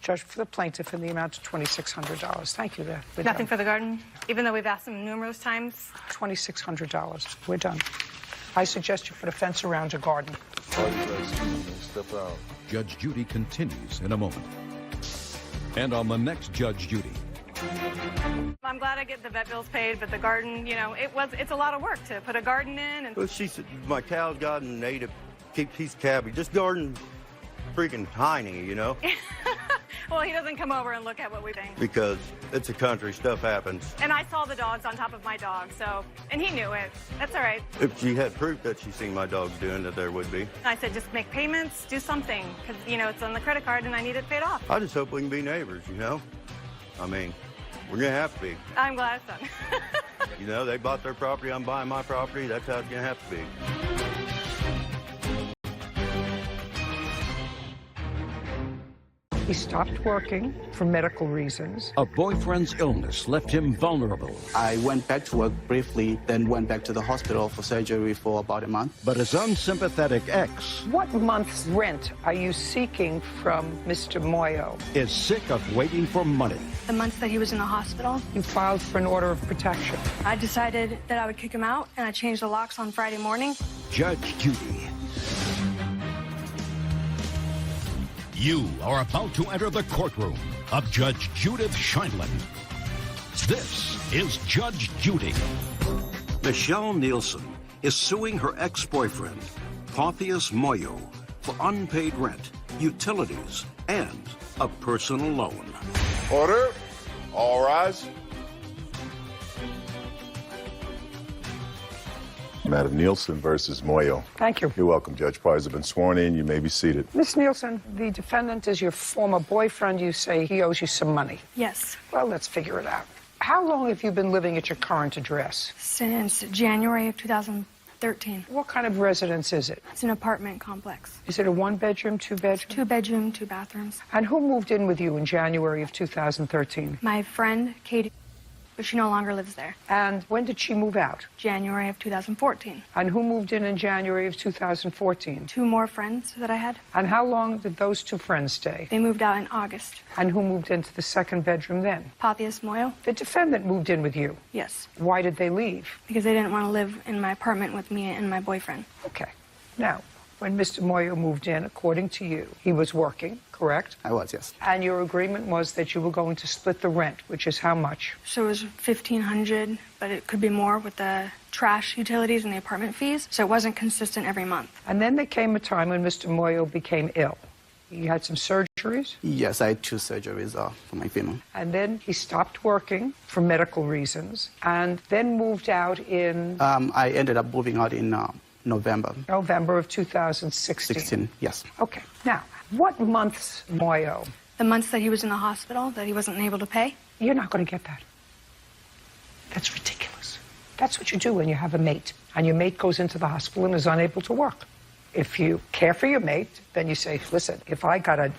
Judge for the plaintiff in the amount of $2,600. Thank you. We're Nothing done. for the garden, even though we've asked them numerous times. $2,600. We're done. I suggest you put a fence around your garden. Step out. Judge Judy continues in a moment. And on the next Judge Judy. I'm glad I get the vet bills paid, but the garden, you know, it's a lot of work to put a garden in. And Well, she said, my cow's got a native piece of cabbage. This garden's freaking tiny, you know, well, he doesn't come over and look at what we think. because it's a country, stuff happens. And I saw the dogs on top of my dog, so, and he knew it. That's all right. If she had proof that she seen my dogs doing that, there would be. I said, just make payments, do something, because, you know, it's on the credit card and I need it paid off. I just hope we can be neighbors, you know. I mean, we're gonna have to be. I'm glad it's done. You know, they bought their property, I'm buying my property. That's how it's gonna have to be. He stopped working for medical reasons. A boyfriend's illness left him vulnerable. I went back to work briefly, then went back to the hospital for surgery for about a month. But his unsympathetic ex What month's rent are you seeking from Mr. Moyo? is sick of waiting for money. The month that he was in the hospital, You filed for an order of protection. I decided that I would kick him out, and I changed the locks on Friday morning. Judge Judy. You are about to enter the courtroom of Judge Judith Scheindlin. This is Judge Judy. Michelle Nielsen is suing her ex-boyfriend, Pothius Moyo, for unpaid rent, utilities, and a personal loan. Order. All rise. Madam Nielsen versus Moyo. Thank you. You're welcome, Judge. Parties have been sworn in. You may be seated. Miss Nielsen, the defendant is your former boyfriend. You say he owes you some money. Yes, Well, let's figure it out. How long have you been living at your current address? since January of 2013. What kind of residence is it? It's an apartment complex. Is it a one-bedroom, two-bedroom? 2-bedroom, 2 bathrooms. And who moved in with you in January of 2013? My friend, Katie, but she no longer lives there. And when did she move out? January of 2014. And who moved in January of 2014? 2 more friends that I had. And how long did those 2 friends stay? They moved out in August. And who moved into the second bedroom then? Pothius Moyo? The defendant moved in with you. Yes, Why did they leave? because they didn't want to live in my apartment with me and my boyfriend. Okay. Now, When Mr. Moyo moved in, according to you, he was working, correct? I was, yes. And your agreement was that you were going to split the rent, which is how much? So it was $1,500, but it could be more with the trash utilities and the apartment fees. So it wasn't consistent every month. And then there came a time when Mr. Moyo became ill. He had some surgeries? Yes, I had 2 surgeries for my femur. And then he stopped working for medical reasons and then moved out in... I ended up moving out in November. November of 2016. 16, yes. Okay. Now, what months, Moyo? The months that he was in the hospital, that he wasn't able to pay. You're not going to get that. That's ridiculous. That's what you do when you have a mate, and your mate goes into the hospital and is unable to work. If you care for your mate, then you say, listen, if I got a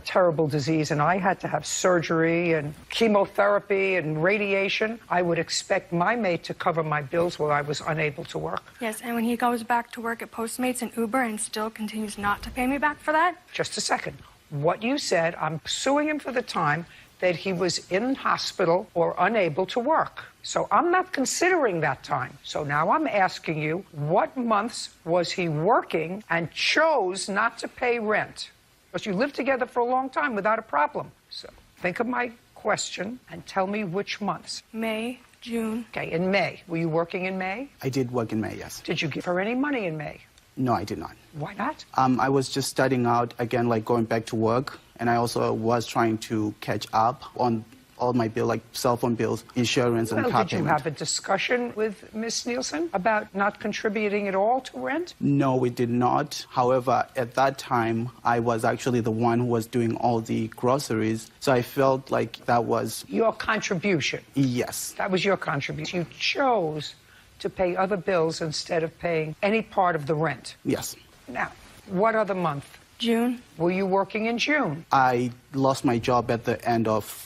terrible disease and I had to have surgery and chemotherapy and radiation, I would expect my mate to cover my bills while I was unable to work. Yes, and when he goes back to work at Postmates and Uber and still continues not to pay me back for that. Just a second. What you said, I'm suing him for the time that he was in hospital or unable to work. So I'm not considering that time. So now I'm asking you, what months was he working and chose not to pay rent? Because you lived together for a long time without a problem. So think of my question and tell me which months. May, June. Okay, in May. Were you working in May? I did work in May, yes. Did you give her any money in May? No, I did not. Why not? I was just starting out, again, like going back to work. And I also was trying to catch up on all my bills, like cell phone bills, insurance, and car Did you payment. have a discussion with Miss Nielsen about not contributing at all to rent? No, we did not. However, at that time, I was actually the one who was doing all the groceries. So I felt like that was... Your contribution? Yes. That was your contribution. You chose to pay other bills instead of paying any part of the rent? Yes. Now, what other month? June. Were you working in June? I lost my job at the end of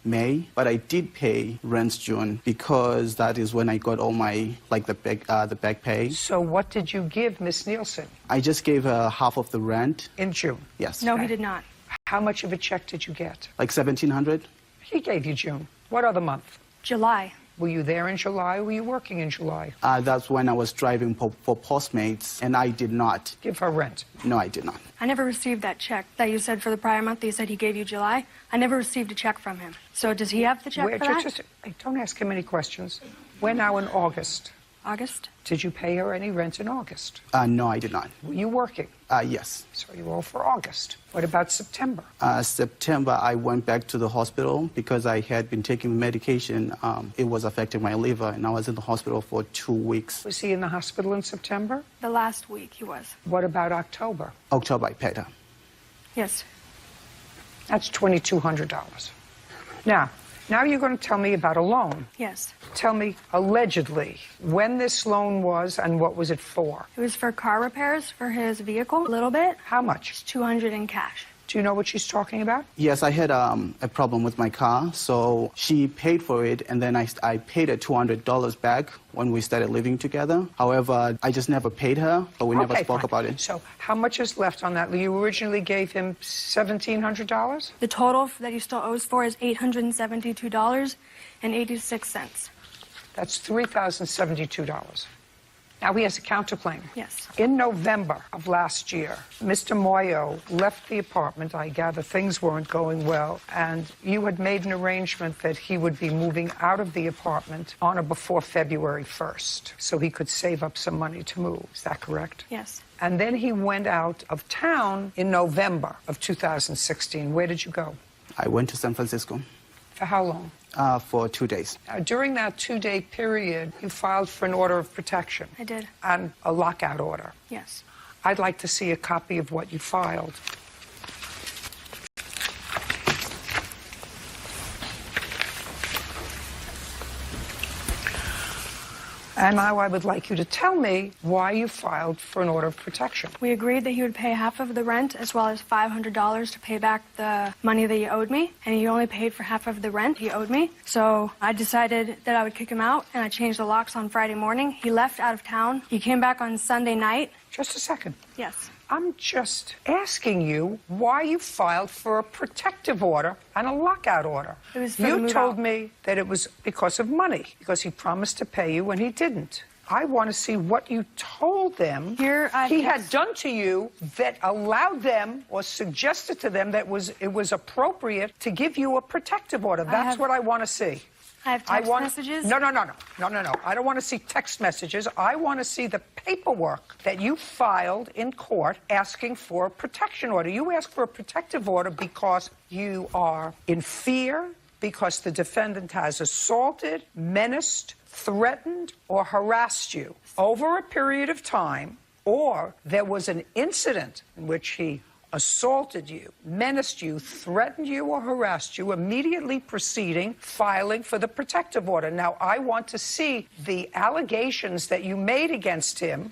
May, but I did pay rent June because that is when I got all my, like the back pay. So what did you give Miss Nielsen? I just gave her half of the rent. In June? Yes. No, he did not. How much of a check did you get? Like $1,700. He gave you June. What other month? July. Were you there in July or were you working in July? That's when I was driving for Postmates, and I did not. Give her rent? No, I did not. I never received that check that you said for the prior month that you said he gave you July. I never received a check from him. So does he have the check for that? Don't ask him any questions. We're now in August. August? Did you pay her any rent in August? No, I did not. Were you working? Yes. So you owe for August. What about September? September, I went back to the hospital because I had been taking medication. It was affecting my liver, and I was in the hospital for 2 weeks. Was he in the hospital in September? The last week he was. What about October? October, I paid her. Yes. That's $2,200. Now you're going to tell me about a loan. Yes. Tell me, allegedly, when this loan was and what was it for? It was for car repairs for his vehicle, a little bit. How much? It's $200 in cash. Do you know what she's talking about? Yes, I had a problem with my car, so she paid for it, and then I paid her $200 back when we started living together. However, I just never paid her, but we never spoke about it. So how much is left on that? You originally gave him $1,700? The total that he still owes for is $872.86. That's $3,072. Now he has a counterclaim. Yes. In November of last year, Mr. Moyo left the apartment. I gather things weren't going well, and you had made an arrangement that he would be moving out of the apartment on or before February 1st, so he could save up some money to move. Is that correct? Yes. And then he went out of town in November of 2016. Where did you go? I went to San Francisco. For how long? For 2 days. Now, during that 2-day period, you filed for an order of protection. I did. And a lockout order. Yes. I'd like to see a copy of what you filed. And now I would like you to tell me why you filed for an order of protection. We agreed that he would pay half of the rent as well as $500 to pay back the money that he owed me, and he only paid for half of the rent he owed me. So I decided that I would kick him out, and I changed the locks on Friday morning. He left out of town. He came back on Sunday night. Just a second. Yes. I'm just asking you why you filed for a protective order and a lockout order. It was for the You move told out. me that it was because of money, because he promised to pay you when he didn't. I want to see what you told them he had done to you that allowed them or suggested to them that it was appropriate to give you a protective order. That's what I want to see. I have text messages? No. I don't want to see text messages. I want to see the paperwork that you filed in court asking for a protection order. You asked for a protective order because you are in fear, because the defendant has assaulted, menaced, threatened, or harassed you over a period of time, or there was an incident in which he assaulted you, menaced you, threatened you, or harassed you, immediately preceding filing for the protective order. Now, I want to see the allegations that you made against him.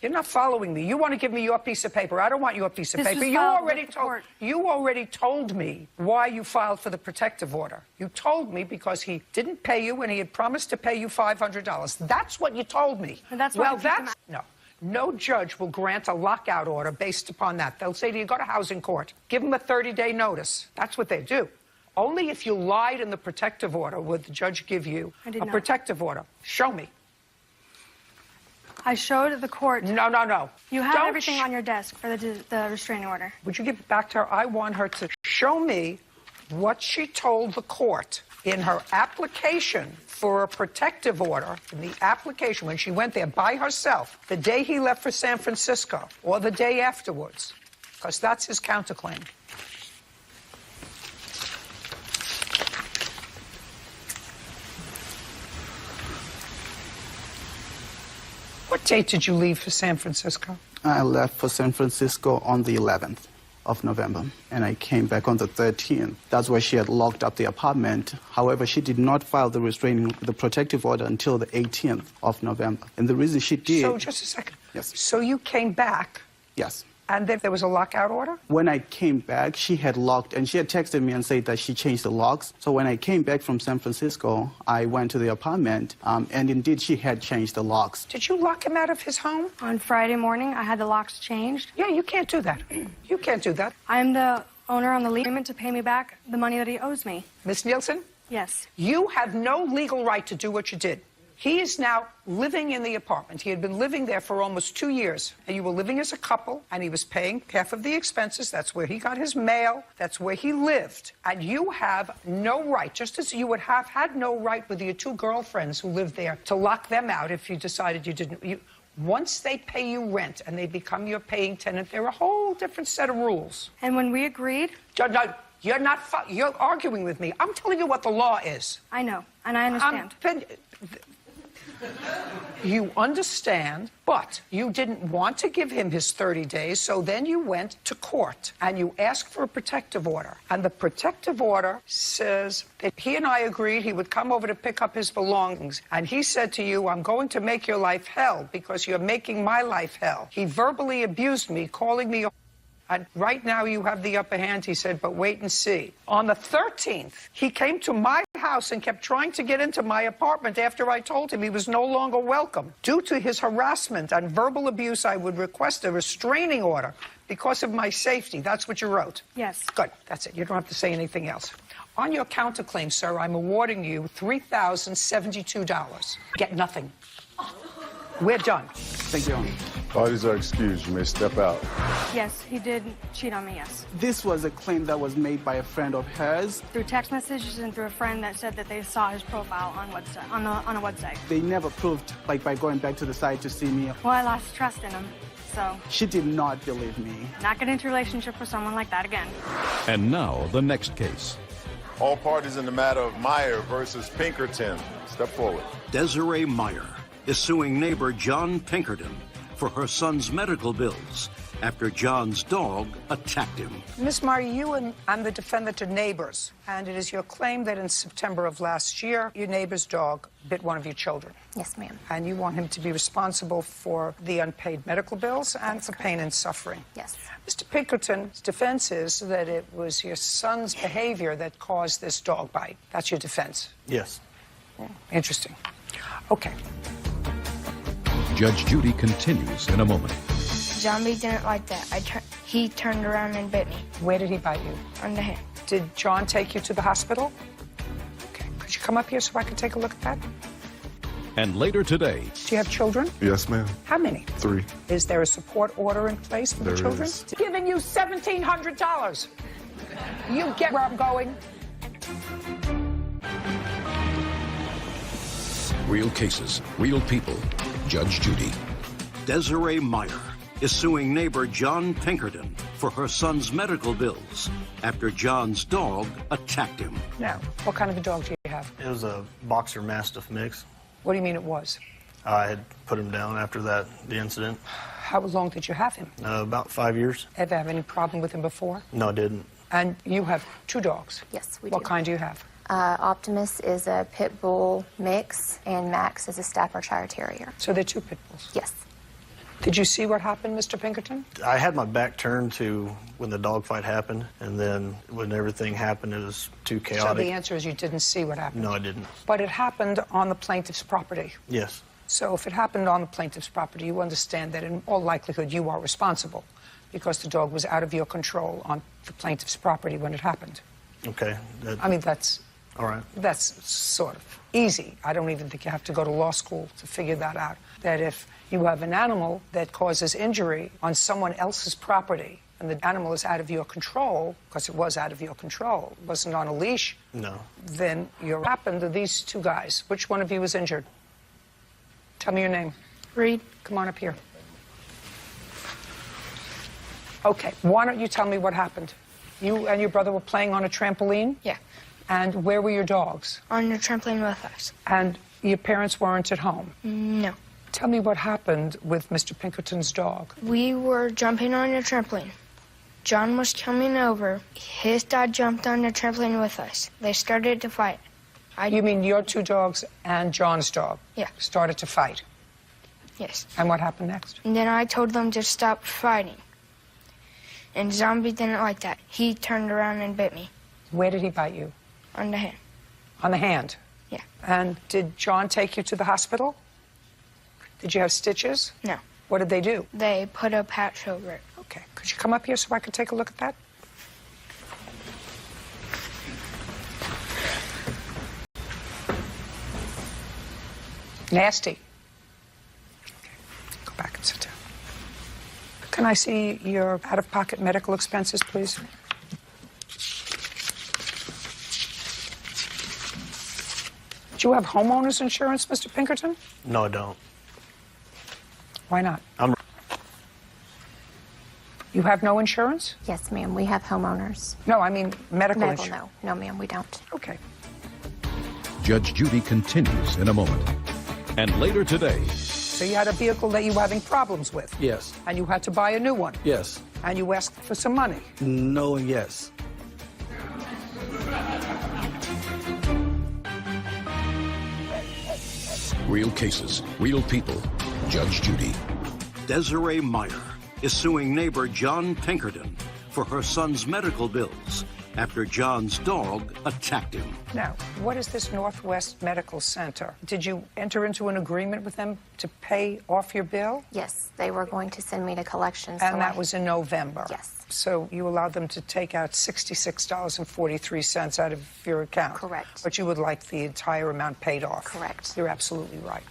You're not following me. You want to give me your piece of paper. I don't want your piece of paper. You already told me why you filed for the protective order. You told me because he didn't pay you and he had promised to pay you $500. That's what you told me. And that's why No judge will grant a lockout order based upon that. They'll say to you, go to housing court. Give them a 30-day notice. That's what they do. Only if you lied in the protective order would the judge give you a protective order. Show me. I showed the court. No. You have everything on your desk for the restraining order. Would you give it back to her? I want her to show me what she told the court in her application for a protective order, in the application when she went there by herself, the day he left for San Francisco, or the day afterwards, because that's his counterclaim. What date did you leave for San Francisco? I left for San Francisco on the 11th of November, and I came back on the 13th. That's why she had locked up the apartment. However, she did not file the protective order until the 18th of November. And the reason she did... So, just a second. Yes. So you came back... Yes. And then there was a lockout order? When I came back, she had locked, and she had texted me and said that she changed the locks. So when I came back from San Francisco, I went to the apartment, and indeed she had changed the locks. Did you lock him out of his home? On Friday morning, I had the locks changed. Yeah, you can't do that. You can't do that. I'm the owner on the lease agreement to pay me back the money that he owes me. Miss Nielsen? Yes. You have no legal right to do what you did. He is now living in the apartment. He had been living there for almost 2 years. And you were living as a couple, and he was paying half of the expenses. That's where he got his mail. That's where he lived. And you have no right, just as you would have had no right with your 2 girlfriends who lived there, to lock them out if you decided you didn't. Once they pay you rent and they become your paying tenant, they're a whole different set of rules. And when we agreed... No, you're arguing with me. I'm telling you what the law is. I know, and I understand. You understand, but you didn't want to give him his 30 days, so then you went to court and you asked for a protective order. And the protective order says that he and I agreed he would come over to pick up his belongings. And he said to you, I'm going to make your life hell because you're making my life hell. He verbally abused me, calling me a... And right now you have the upper hand, he said, but wait and see. On the 13th, he came to my house and kept trying to get into my apartment after I told him he was no longer welcome. Due to his harassment and verbal abuse, I would request a restraining order because of my safety. That's what you wrote? Yes. Good. That's it. You don't have to say anything else. On your counterclaim, sir, I'm awarding you $3,072. Get nothing. We're done. Thank you. Parties are excused. You may step out. Yes, he did cheat on me, yes. This was a claim that was made by a friend of hers. Through text messages and through a friend that said that they saw his profile on a website. They never proved, by going back to the site to see me. Well, I lost trust in him, so... She did not believe me. Not get into a relationship with someone like that again. And now, the next case. All parties in the matter of Meyer versus Pinkerton. Step forward. Desiree Meyer is suing neighbor John Pinkerton for her son's medical bills after John's dog attacked him. Ms. Meyer, you and the defendant are neighbors, and it is your claim that in September of last year, your neighbor's dog bit one of your children. Yes, ma'am. And you want him to be responsible for the unpaid medical bills and for pain and suffering. Yes. Mr. Pinkerton's defense is that it was your son's behavior that caused this dog bite. That's your defense. Yes. Interesting. Okay. Judge Judy continues in a moment. John B. didn't like that. He turned around and bit me. Where did he bite you? On the head. Did John take you to the hospital? Okay. Could you come up here so I can take a look at that? And later today, Do you have children? Yes, ma'am. How many? 3. Is there a support order in place for the There children? is. Giving you $1,700. You get where I'm going. Real cases, real people. Judge Judy. Desiree Meyer is suing neighbor John Pinkerton for her son's medical bills after John's dog attacked him. Now, what kind of a dog do you have? It was a Boxer Mastiff mix. What do you mean it was? I had put him down after the incident. How long did you have him? About 5 years. Ever have any problem with him before? No, I didn't. And you have 2 dogs? Yes, we What do. kind do you have? Optimus is a pit bull mix, and Max is a Staffordshire Terrier. So they're 2 pit bulls? Yes. Did you see what happened, Mr. Pinkerton? I had my back turned to when the dog fight happened, and then when everything happened, it was too So chaotic. the answer is you didn't see what happened? No, I didn't. But it happened on the plaintiff's property. Yes. So if it happened on the plaintiff's property, you understand that in all likelihood you are responsible because the dog was out of your control on the plaintiff's property when it happened. Okay. I mean, that's all right. That's sort of easy. I don't even think you have to go to law school to figure that out. That if you have an animal that causes injury on someone else's property and the animal is out of your control, because it was out of your control, it wasn't on a leash, No. then what happened to these 2 guys? Which one of you was injured? Tell me your name. Reed. Come on up here. Okay, why don't you tell me what happened? You and your brother were playing on a trampoline? Yeah. And where were your dogs? On the trampoline with us. And your parents weren't at home? No. Tell me what happened with Mr. Pinkerton's dog. We were jumping on the trampoline. John was coming over. His dad jumped on the trampoline with us. They started to fight. You mean your 2 dogs and John's dog? Yeah. Started to fight? Yes. And what happened next? And then I told them to stop fighting. And Zombie didn't like that. He turned around and bit me. Where did he bite you? On the hand. On the hand? Yeah. And did John take you to the hospital? Did you have stitches? No. What did they do? They put a patch over it. Okay. Could you come up here so I could take a look at that? Nasty. Okay. Go back and sit down. Can I see your out-of-pocket medical expenses, please? Do you have homeowners insurance, Mr. Pinkerton? No, I don't. Why not? I'm. You have no insurance? Yes, ma'am. We have homeowners. No, I mean medical insurance. No. No, ma'am, we don't. Okay. Judge Judy continues in a moment. And later today, So you had a vehicle that you were having problems with? Yes. And you had to buy a new one? Yes. And you asked for some money? No and yes. Real cases, real people. Judge Judy. Desiree Meyer is suing neighbor John Pinkerton for her son's medical bills after John's dog attacked him. Now, what is this Northwest Medical Center? Did you enter into an agreement with them to pay off your bill? Yes, they were going to send me to collections. And that was in November? Yes. So you allowed them to take out $66.43 out of your account? Correct. But you would like the entire amount paid off? Correct. You're absolutely right.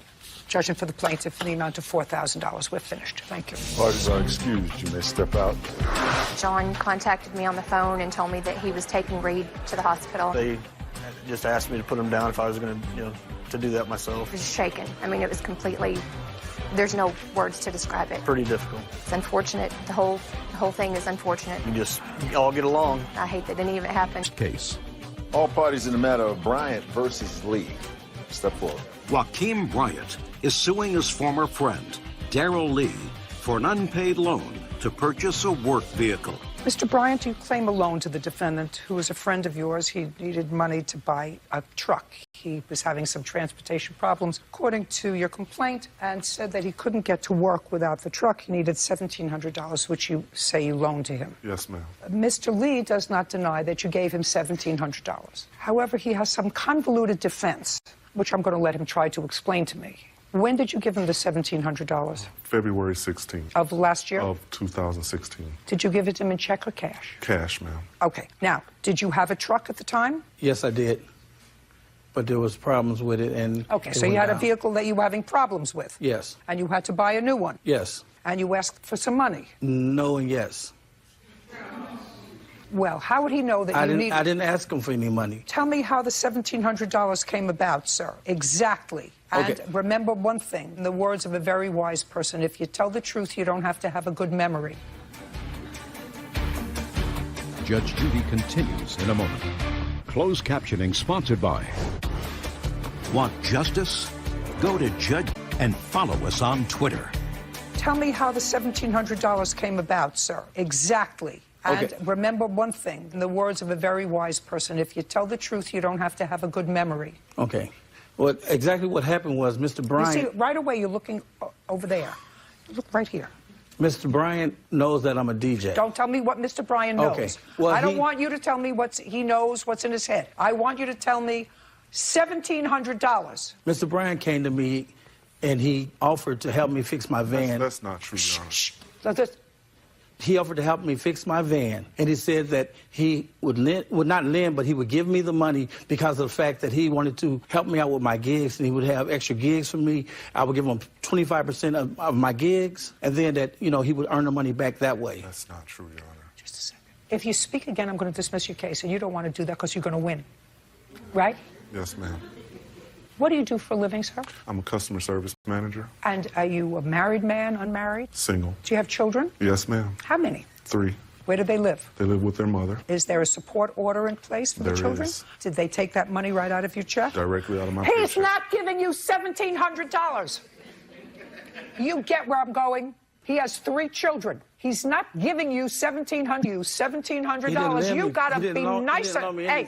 Judgment for the plaintiff in the amount of $4,000. We're finished. Thank you. Parties are excused. You may step out. John contacted me on the phone and told me that he was taking Reed to the hospital. They just asked me to put him down if I was going to, to do that myself. It was shaken. I mean, it was completely, there's no words to describe it. Pretty difficult. It's unfortunate. The whole thing is unfortunate. You all get along. I hate that any of it happened. case. All parties in the matter of Bryant versus Lee. Step forward. Joaquin Bryant is suing his former friend, Darrell Lee, for an unpaid loan to purchase a work vehicle. Mr. Bryant, you claim a loan to the defendant, who was a friend of yours. He needed money to buy a truck. He was having some transportation problems, according to your complaint, and said that he couldn't get to work without the truck. He needed $1,700, which you say you loaned to him. Yes, ma'am. Mr. Lee does not deny that you gave him $1,700. However, he has some convoluted defense, which I'm going to let him try to explain to me. When did you give him the $1,700? February 16th. Of last year? Of 2016. Did you give it to him in check or cash? Cash, ma'am. Okay. Now, did you have a truck at the time? Yes, I did. but there was problems with it, and Okay, it so you went had a down. vehicle that you were having problems with. Yes. And you had to buy a new one. Yes. And you asked for some money. No and yes. Well, how would he know that you needed? I didn't ask him for any money. Tell me how the $1,700 came about, sir. Exactly. And Okay. remember one thing, in the words of a very wise person, if you tell the truth, you don't have to have a good memory. Judge Judy continues in a moment. Closed captioning sponsored by. Want justice? Go to Judge and follow us on Twitter. Tell me how the $1,700 came about, sir. Exactly. And Okay. remember one thing, in the words of a very wise person, if you tell the truth, you don't have to have a good memory. Okay. Well, exactly what happened was Mr. You Bryant. see, right away, you're looking over there. Look right here. Mr. Bryant knows that I'm a DJ. Don't tell me what Mr. Bryan knows. Okay. Well, I don't want you to tell me what he knows, what's in his head. I want you to tell me $1,700. Mr. Bryant came to me, and he offered to help me fix my van. That's not true, Your Honor. So this- He offered to help me fix my van, and he said that he would not lend, but he would give me the money because of the fact that he wanted to help me out with my gigs, and he would have extra gigs for me. I would give him 25% of my gigs, and then that, he would earn the money back that way. That's not true, Your Honor. Just a second. If you speak again, I'm going to dismiss your case, and you don't want to do that because you're going to win. Right? Yes, ma'am. What do you do for a living, sir? I'm a customer service manager. And are you a married man, unmarried? Single. Do you have children? Yes, ma'am. How many? 3. Where do they live? They live with their mother. Is there a support order in place for the There children? is. Did they take that money right out of your check? Directly out of my He's paycheck. not giving you $1,700. You get where I'm going? He has 3 children. He's not giving you $1,700. You $1,700. You gotta be nicer. Hey,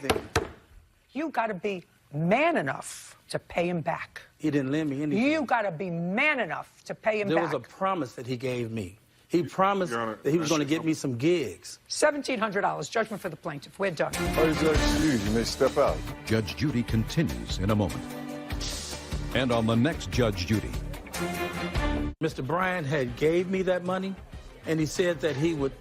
you gotta be man enough to pay him back. He didn't lend me anything. You gotta be man enough to pay him There back. was a promise that he gave me. He promised Your Honor, that he was going to get me some gigs. $1,700. Judgment for the plaintiff. We're done. Oh, Judge Judy, you may step out. Judge Judy continues in a moment. And on the next Judge Judy. Mr. Bryant had gave me that money, and he said that he would,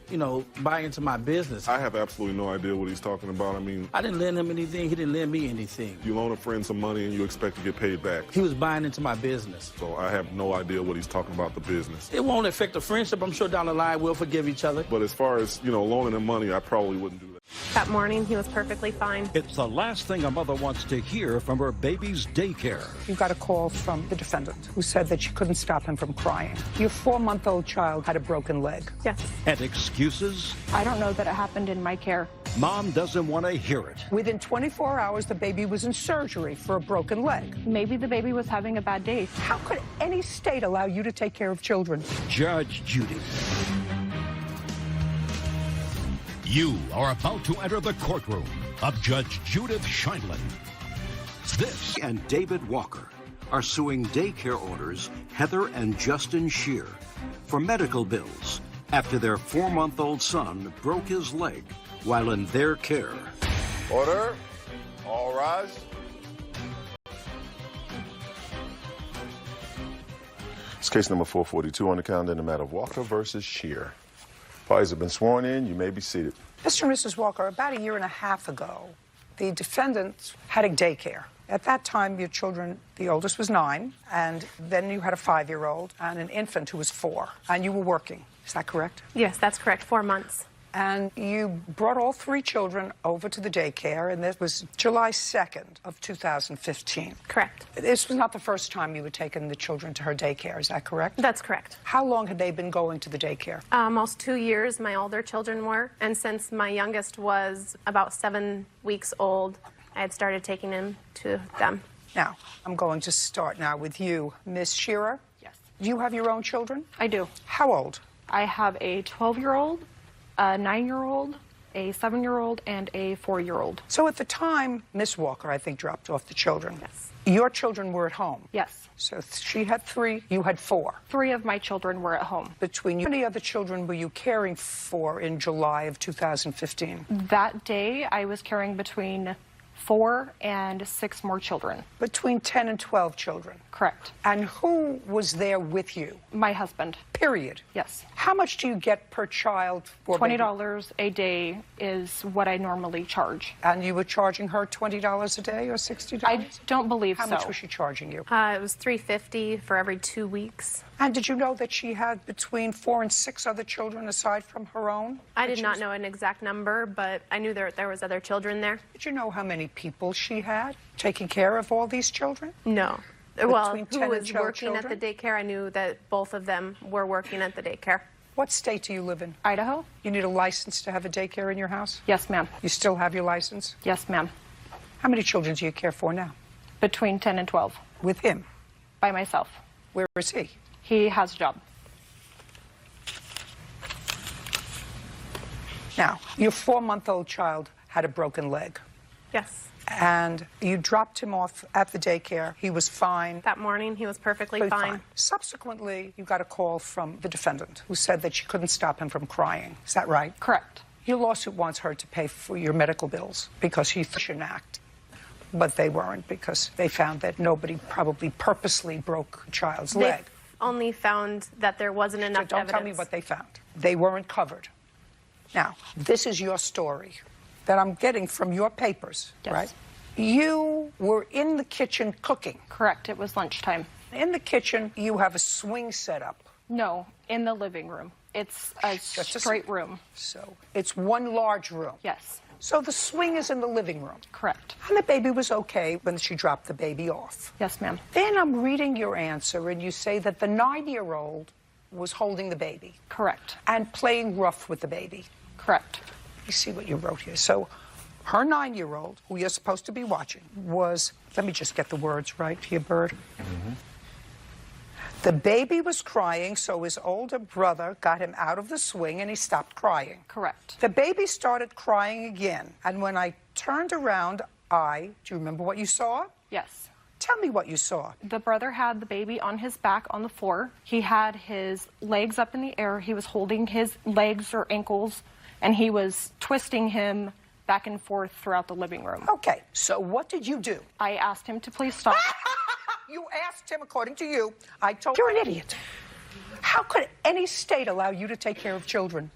buy into my business. I have absolutely no idea what he's talking about. I mean, I didn't lend him anything. He didn't lend me anything. you loan a friend some money and you expect to get paid back. He was buying into my business. So I have no idea what he's talking about the business. It won't affect the friendship. I'm sure down the line we'll forgive each other. But as far as, loaning him money, I probably wouldn't do that. That morning, he was perfectly fine. It's the last thing a mother wants to hear from her baby's daycare. You got a call from the defendant who said that she couldn't stop him from crying. Your 4-month-old child had a broken leg. Yes. And excuses? I don't know that it happened in my care. Mom doesn't want to hear it. Within 24 hours, the baby was in surgery for a broken leg. Maybe the baby was having a bad day. How could any state allow you to take care of children? Judge Judy. You are about to enter the courtroom of Judge Judith Scheindlin. This and David Walker are suing daycare owners Heather and Justin Shear for medical bills after their 4-month-old son broke his leg while in their care. Order. All rise. It's case number 442 on the calendar in the matter of Walker versus Shear. Parties have been sworn in. You may be seated. Mr. and Mrs. Walker, about a year and a half ago, the defendant had a daycare. At that time, your children, the oldest was 9, and then you had a 5-year-old and an infant who was 4, and you were working. Is that correct? Yes, that's correct. 4 months. And you brought all 3 children over to the daycare, and this was July 2nd of 2015. Correct. This was not the first time you had taken the children to her daycare, is that correct? That's correct. How long had they been going to the daycare? Almost 2 years, my older children were. And since my youngest was about 7 weeks old, I had started taking him to them. Now, I'm going to start now with you, Miss Shearer. Yes. Do you have your own children? I do. How old? I have a 12-year-old, a 9-year-old, a 7-year-old, and a 4-year-old. So at the time, Miss Walker, I think, dropped off the children. Yes. Your children were at home? Yes. So she had 3, you had 4. 3 of my children were at home. Between you, how many other children were you caring for in July of 2015? That day, I was caring between 4 and 6 more children. Between 10 and 12 children? Correct. And who was there with you? My husband. Period? Yes. How much do you get per child for $20 a day is what I normally charge. And you were charging her $20 a day or $60? I don't believe How so. much was she charging you? It was $350 for every 2 weeks. And did you know that she had between 4 and 6 other children aside from her own? I did not know an exact number, but I knew there was other children there. Did you know how many people she had taking care of all these children? No. Well, Between who 10 and was 12 working at the daycare? I knew that both of them were working at the daycare. What state do you live in? Idaho. You need a license to have a daycare in your house? Yes, ma'am. You still have your license? Yes, ma'am. How many children do you care for now? Between 10 and 12. With him? By myself. Where is he? He has a job. Now, your 4-month-old child had a broken leg. Yes. And you dropped him off at the daycare. He was fine. That morning, he was perfectly fine. Subsequently, you got a call from the defendant who said that she couldn't stop him from crying. Is that right? Correct. Your lawsuit wants her to pay for your medical bills because he shouldn't act. But they weren't because they found that nobody probably purposely broke a child's leg. Only found that there wasn't enough Don't evidence. tell me what they found. They weren't covered. Now, this is your story that I'm getting from your papers, right? You were in the kitchen cooking. Correct. It was lunchtime. In the kitchen, you have a swing set up. No, in the living room. It's a straight room. So it's one large room. Yes. So the swing is in the living room. Correct. And the baby was okay when she dropped the baby off. Yes, ma'am. Then I'm reading your answer, and you say that the 9-year-old was holding the baby. Correct. And playing rough with the baby. Correct. You see what you wrote here. So her 9-year-old, who you're supposed to be watching, was, let me just get the words right here, Bird. The baby was crying, so his older brother got him out of the swing and he stopped crying. Correct. The baby started crying again, and when I turned around, do you remember what you saw? Yes. Tell me what you saw. The brother had the baby on his back on the floor. He had his legs up in the air. He was holding his legs or ankles, and he was twisting him back and forth throughout the living room. Okay, so what did you do? I asked him to please stop. You asked him, according to you. I told you're an idiot. How could any state allow you to take care of children?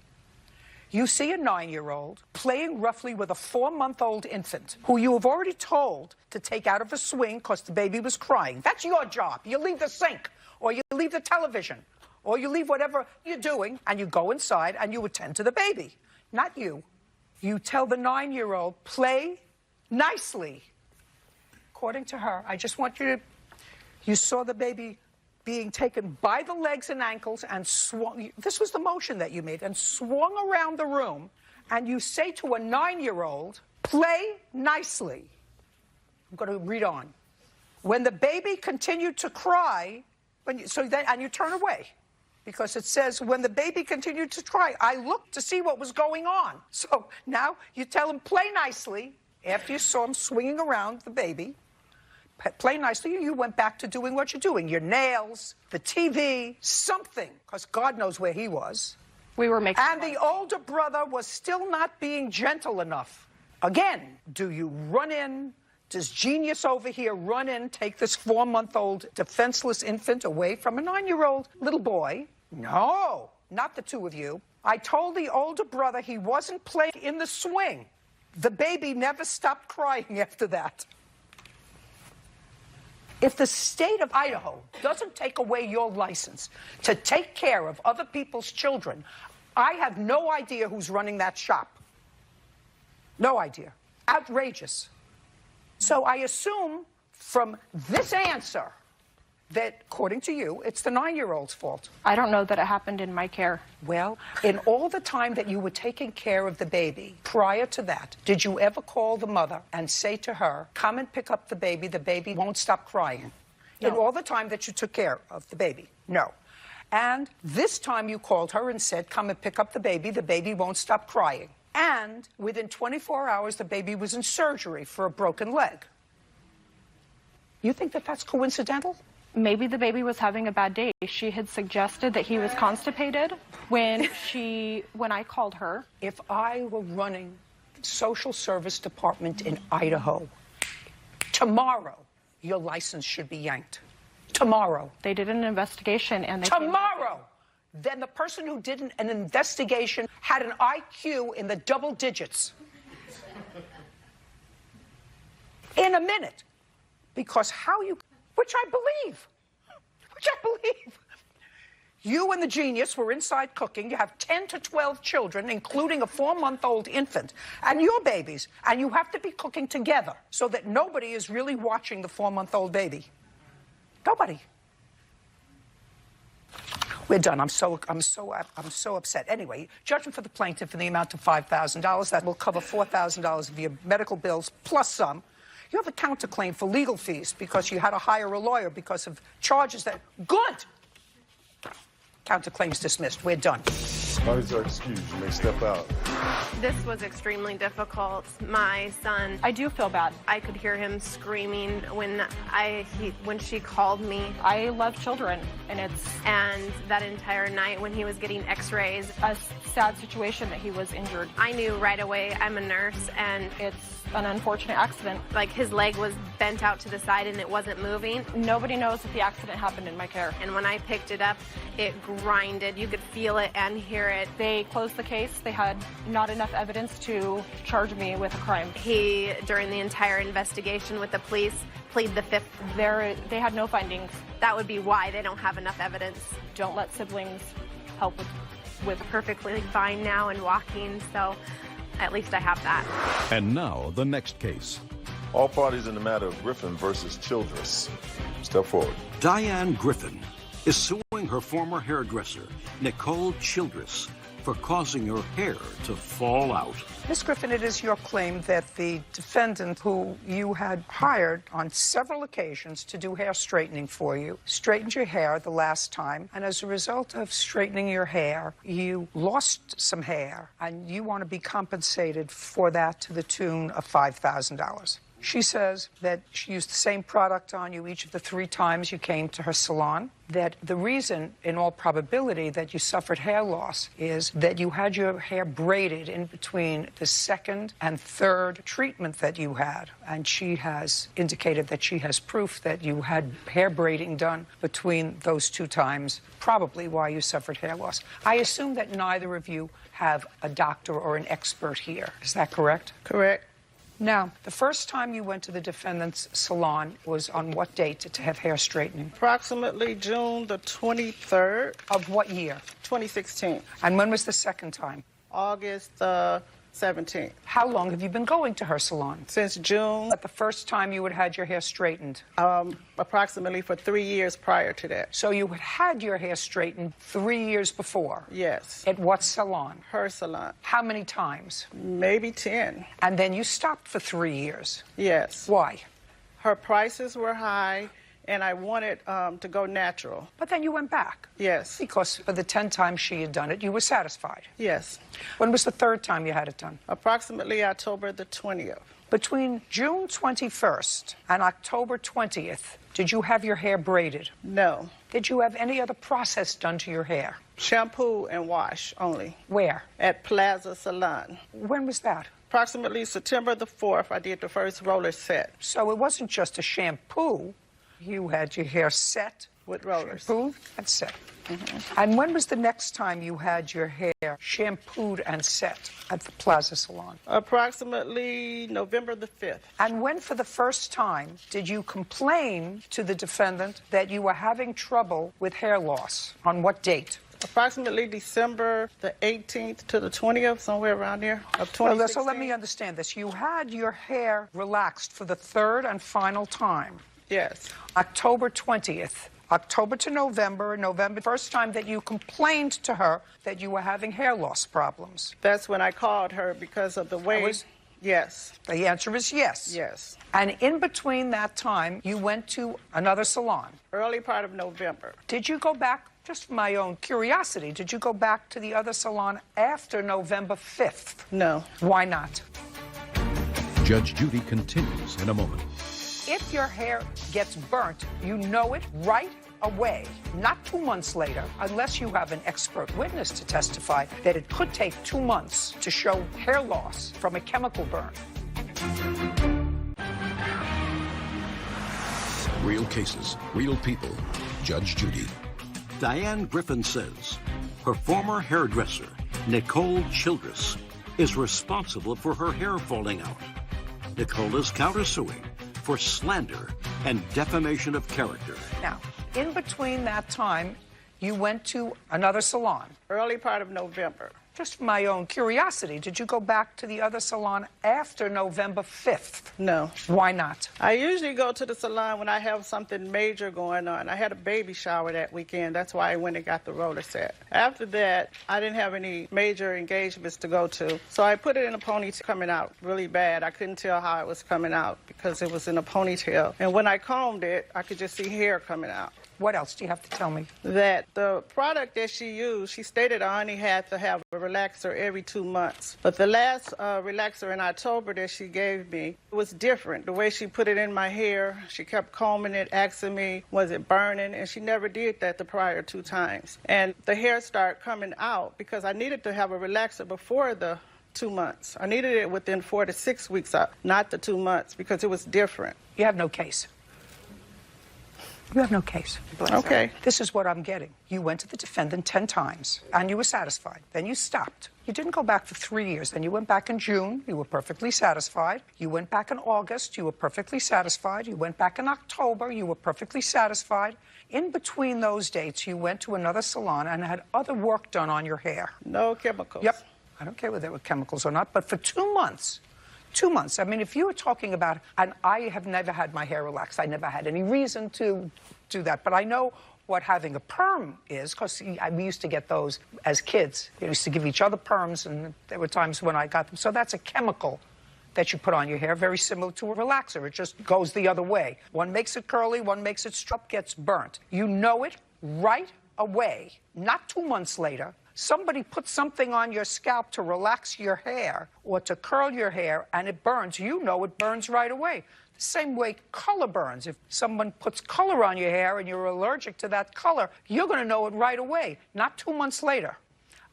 You see a 9-year-old playing roughly with a 4-month-old infant who you have already told to take out of a swing because the baby was crying. That's your job. You leave the sink, or you leave the television, or you leave whatever you're doing, and you go inside and you attend to the baby. Not you. You tell the 9-year-old, play nicely. According to her, I just want you to... You saw the baby being taken by the legs and ankles and swung. This was the motion that you made, and swung around the room. And you say to a 9-year-old, play nicely. I'm going to read on. When the baby continued to cry, and you turn away. Because it says, when the baby continued to cry, I looked to see what was going on. So now you tell him, play nicely. After you saw him swinging around the baby, play nicely, you went back to doing what you're doing. Your nails, the TV, something. Because God knows where he was. We were making And the older brother was still not being gentle enough. Again, do you run in? Does genius over here run in, take this 4-month-old defenseless infant away from a 9-year-old little boy? No, not the two of you. I told the older brother he wasn't playing in the swing. The baby never stopped crying after that. If the state of Idaho doesn't take away your license to take care of other people's children, I have no idea who's running that shop. No idea. Outrageous. So I assume from this answer that, according to you, it's the 9-year-old's fault. I don't know that it happened in my care. Well, in all the time that you were taking care of the baby, prior to that, did you ever call the mother and say to her, come and pick up the baby won't stop crying? No. In all the time that you took care of the baby? No. And this time you called her and said, come and pick up the baby won't stop crying. And within 24 hours, the baby was in surgery for a broken leg. You think that that's coincidental? Maybe the baby was having a bad day. She had suggested that he was constipated when I called her. If I were running social service department in Idaho. Tomorrow, your license should be yanked. Tomorrow. They did an investigation and they Tomorrow! Then the person who did an investigation had an IQ in the double digits. In a minute. Because how you... Which I believe. You and the genius were inside cooking. You have 10 to 12 children, including a 4-month-old infant, and your babies. And you have to be cooking together so that nobody is really watching the 4-month-old baby. Nobody. We're done. I'm so upset. Anyway, judgment for the plaintiff in the amount of $5,000. That will cover $4,000 of your medical bills plus some. You have a counterclaim for legal fees because you had to hire a lawyer because of charges that... Good! Counterclaims dismissed. We're done. Parties are excused. You may step out. This was extremely difficult. My son, I do feel bad. I could hear him screaming when she called me. I love children, and that entire night when he was getting x-rays. A sad situation that he was injured. I knew right away. I'm a nurse, and it's an unfortunate accident. Like, his leg was bent out to the side and it wasn't moving. Nobody knows that the accident happened in my care. And when I picked it up, it grinded. You could feel it and hear it. They closed the case. They had not enough evidence to charge me with a crime. He, during the entire investigation with the police, plead the fifth. They had no findings. That would be why they don't have enough evidence. Don't let siblings help with perfectly fine now and walking, so at least I have that. And now, the next case. All parties in the matter of Griffin versus Childress. Step forward. Diane Griffin is suing her former hairdresser, Nicole Childress, for causing her hair to fall out. Ms. Griffin, it is your claim that the defendant who you had hired on several occasions to do hair straightening for you straightened your hair the last time, and as a result of straightening your hair, you lost some hair, and you want to be compensated for that to the tune of $5,000. She says that she used the same product on you each of the 3 times you came to her salon, that the reason, in all probability, that you suffered hair loss is that you had your hair braided in between the 2nd and 3rd treatment that you had. And she has indicated that she has proof that you had hair braiding done between those 2 times, probably why you suffered hair loss. I assume that neither of you have a doctor or an expert here. Is that correct? Correct. Now, the first time you went to the defendant's salon was on what date to have hair straightening? Approximately June the 23rd. Of what year? 2016. And when was the second time? August the 17th. How long have you been going to her salon? Since June. But the first time you had your hair straightened? Approximately for 3 years prior to that. So you had your hair straightened 3 years before? Yes. At what salon? Her salon. How many times? Maybe 10. And then you stopped for 3 years? Yes. Why? Her prices were high, and I wanted to go natural. But then you went back? Yes. Because for the 10 times she had done it, you were satisfied? Yes. When was the 3rd time you had it done? Approximately October the 20th. Between June 21st and October 20th, did you have your hair braided? No. Did you have any other process done to your hair? Shampoo and wash only. Where? At Plaza Salon. When was that? Approximately September the 4th, I did the first roller set. So it wasn't just a shampoo. You had your hair set. With rollers. Shampooed and set. And when was the next time you had your hair shampooed and set at the Plaza Salon? Approximately November the 5th. And when for the first time did you complain to the defendant that you were having trouble with hair loss? On what date? Approximately December the 18th to the 20th, somewhere around there, of 2016. So let me understand this. You had your hair relaxed for the 3rd and final time. Yes. October 20th. October to November, November, first time that you complained to her that you were having hair loss problems. That's when I called her because of the way. Yes. The answer is yes. Yes. And in between that time, you went to another salon. Early part of November. Did you go back, just for my own curiosity, did you go back to the other salon after November 5th? No. Why not? Judge Judy continues in a moment. If your hair gets burnt, you know it right away, not 2 months later, unless you have an expert witness to testify that it could take 2 months to show hair loss from a chemical burn. Real cases, real people. Judge Judy. Diane Griffin says her former hairdresser, Nicole Childress, is responsible for her hair falling out. Nicole is countersuing for slander and defamation of character. Now, in between that time, you went to another salon. Early part of November. Just for my own curiosity, did you go back to the other salon after November 5th? No. Why not? I usually go to the salon when I have something major going on. I had a baby shower that weekend. That's why I went and got the roller set. After that, I didn't have any major engagements to go to. So I put it in a ponytail coming out really bad. I couldn't tell how it was coming out because it was in a ponytail. And when I combed it, I could just see hair coming out. What else do you have to tell me? That the product that she used, she stated I only had to have a relaxer every 2 months. But the last relaxer in October that she gave me was different. The way she put it in my hair, she kept combing it, asking me, was it burning? And she never did that the prior 2 times. And the hair started coming out because I needed to have a relaxer before the 2 months. I needed it within 4 to 6 weeks, not the 2 months, because it was different. You have no case. You have no case. Okay. This is what I'm getting. You went to the defendant 10 times, and you were satisfied. Then you stopped. You didn't go back for 3 years. Then you went back in June. You were perfectly satisfied. You went back in August. You were perfectly satisfied. You went back in October. You were perfectly satisfied. In between those dates, you went to another salon and had other work done on your hair. No chemicals. Yep. I don't care whether they were chemicals or not, but for 2 months, 2 months. I mean, if you were talking about, and I have never had my hair relaxed. I never had any reason to do that. But I know what having a perm is, because we used to get those as kids. We used to give each other perms, and there were times when I got them. So that's a chemical that you put on your hair, very similar to a relaxer. It just goes the other way. One makes it curly, one makes it straight, gets burnt. You know it right away, not 2 months later. Somebody puts something on your scalp to relax your hair or to curl your hair, and it burns. You know it burns right away. The same way color burns. If someone puts color on your hair and you're allergic to that color, you're going to know it right away, not 2 months later,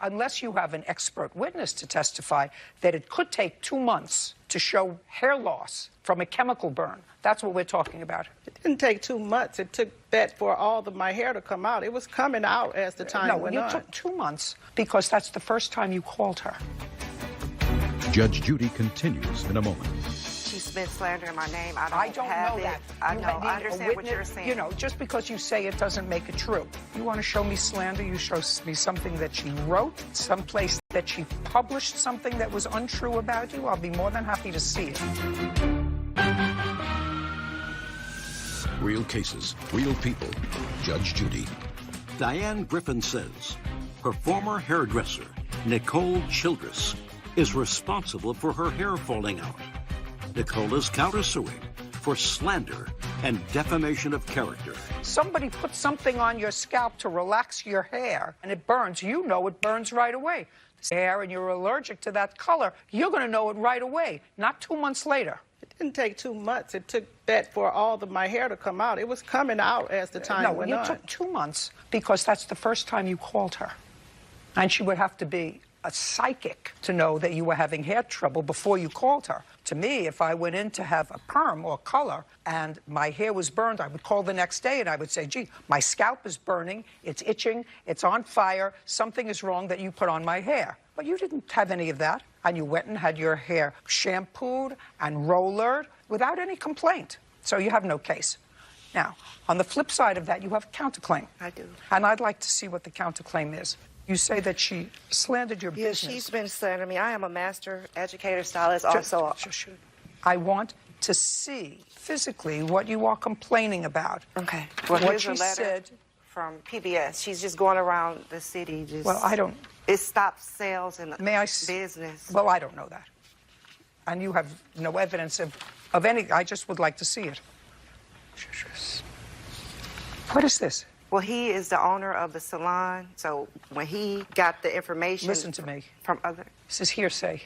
unless you have an expert witness to testify that it could take 2 months to show hair loss from a chemical burn. That's what we're talking about. It didn't take 2 months. It took that for all of my hair to come out. It was coming out as the time went on. No, you took 2 months because that's the first time you called her. Judge Judy continues in a moment. She's been slandering my name. I don't know that. I know. I understand what you're saying. You know, just because you say it doesn't make it true. You want to show me slander, you show me something that she wrote, someplace that she published something that was untrue about you. I'll be more than happy to see it. Real cases, real people. Judge Judy. Diane Griffin says her former hairdresser, Nicole Childress, is responsible for her hair falling out. Nicole is countersuing for slander and defamation of character. Somebody puts something on your scalp to relax your hair, and it burns. You know it burns right away. Hair, and you're allergic to that color, you're going to know it right away, not 2 months later. It didn't take 2 months. It took that for all of my hair to come out. It was coming out as the time went on. No, you took 2 months because that's the first time you called her. And she would have to be a psychic to know that you were having hair trouble before you called her. To me, if I went in to have a perm or color and my hair was burned, I would call the next day and I would say, gee, my scalp is burning, it's itching, it's on fire, something is wrong that you put on my hair. But you didn't have any of that, and you went and had your hair shampooed and rollered without any complaint. So you have no case. Now, on the flip side of that, you have a counterclaim. I do. And I'd like to see what the counterclaim is. You say that she slandered your business. Yes, she's been slandering me. I am a master educator, stylist, also. I want to see physically what you are complaining about. Okay. Well, what here's she a letter said from PBS. She's just going around the city. Just, well, I don't. It stops sales and business. Well, I don't know that. And you have no evidence of any. I just would like to see it. What is this? Well, he is the owner of the salon, so when he got the information... Listen to me. From other... This is hearsay.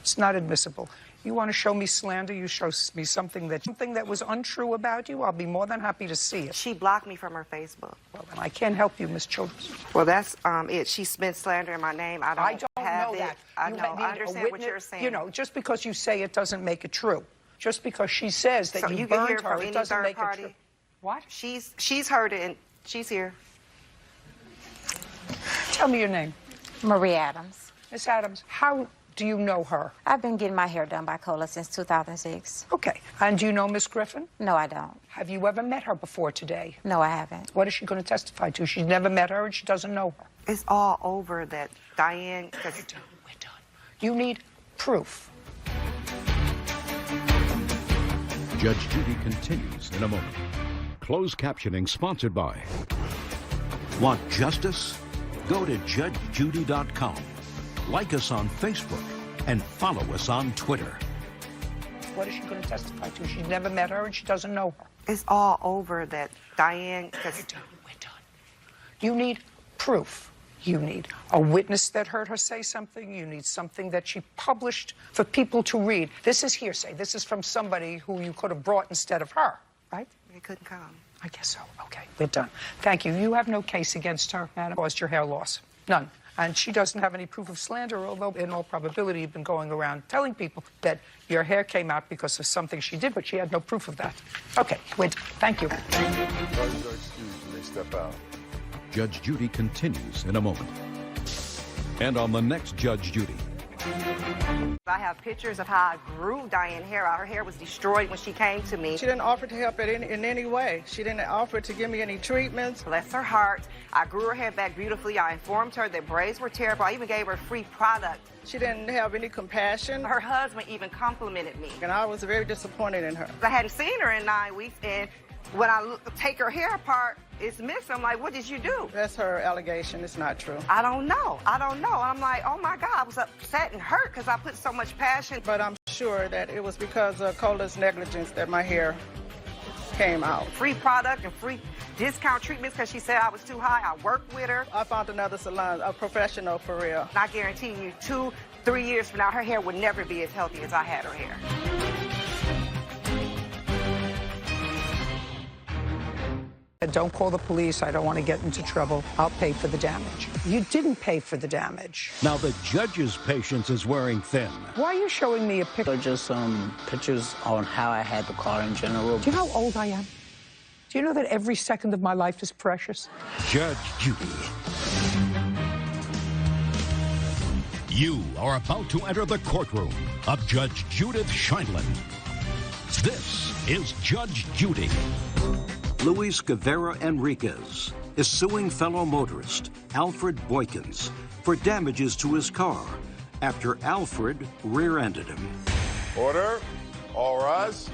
It's not admissible. You want to show me slander? You show me something that was untrue about you? I'll be more than happy to see it. She blocked me from her Facebook. Well, then I can't help you, Miss Childers. Well, that's it. She's been slandering my name. I don't have know it. that. I You know. need I a understand what witness. you're saying. You know, just because you say it doesn't make it true. Just because she says that So you can burned hear her, from it any doesn't third make party? it true. What? She's heard it, and she's here. Tell me your name. Marie Adams. Miss Adams, how do you know her? I've been getting my hair done by Cola since 2006. Okay. And do you know Miss Griffin? No, I don't. Have you ever met her before today? No, I haven't. What is she going to testify to? She's never met her and she doesn't know her. It's all over that Diane. We're done. You need proof. Judge Judy continues in a moment. Closed captioning sponsored by... Want justice? Go to judgejudy.com. Like us on Facebook and follow us on Twitter. What is she going to testify to? She's never met her and she doesn't know her. It's all over that Diane. We're done. You need proof. You need a witness that heard her say something. You need something that she published for people to read. This is hearsay. This is from somebody who you could have brought instead of her, right? They couldn't come. I guess so. Okay, we're done. Thank you. You have no case against her, madam. Caused your hair loss. None. And she doesn't have any proof of slander, although in all probability you've been going around telling people that your hair came out because of something she did, but she had no proof of that. Okay, thank you. Parties are excused when they step out. Judge Judy continues in a moment. And on the next Judge Judy. I have pictures of how I grew Diane's hair out. Her hair was destroyed when she came to me. She didn't offer to help in any way. She didn't offer to give me any treatments. Bless her heart. I grew her hair back beautifully. I informed her that braids were terrible. I even gave her free product. She didn't have any compassion. Her husband even complimented me. And I was very disappointed in her. I hadn't seen her in 9 weeks, and when I take her hair apart, it's missing. I'm like, what did you do? That's her allegation. It's not true. I don't know. I'm like, oh my God, I was upset and hurt because I put so much passion. But I'm sure that it was because of Cola's negligence that my hair came out. Free product and free discount treatments because she said I was too high. I worked with her. I found another salon, a professional for real. And I guarantee you 2-3 years from now, her hair would never be as healthy as I had her hair. Don't call the police. I don't want to get into trouble. I'll pay for the damage. You didn't pay for the damage. Now the judge's patience is wearing thin. Why are you showing me a picture? Just some pictures on how I had the car in general. Do you know how old I am? Do you know that every second of my life is precious? Judge Judy. You are about to enter the courtroom of Judge Judith Scheindlin. This is Judge Judy. Luis Guevara Enriquez is suing fellow motorist Alfred Boykins for damages to his car after Alfred rear-ended him. Order. All rise.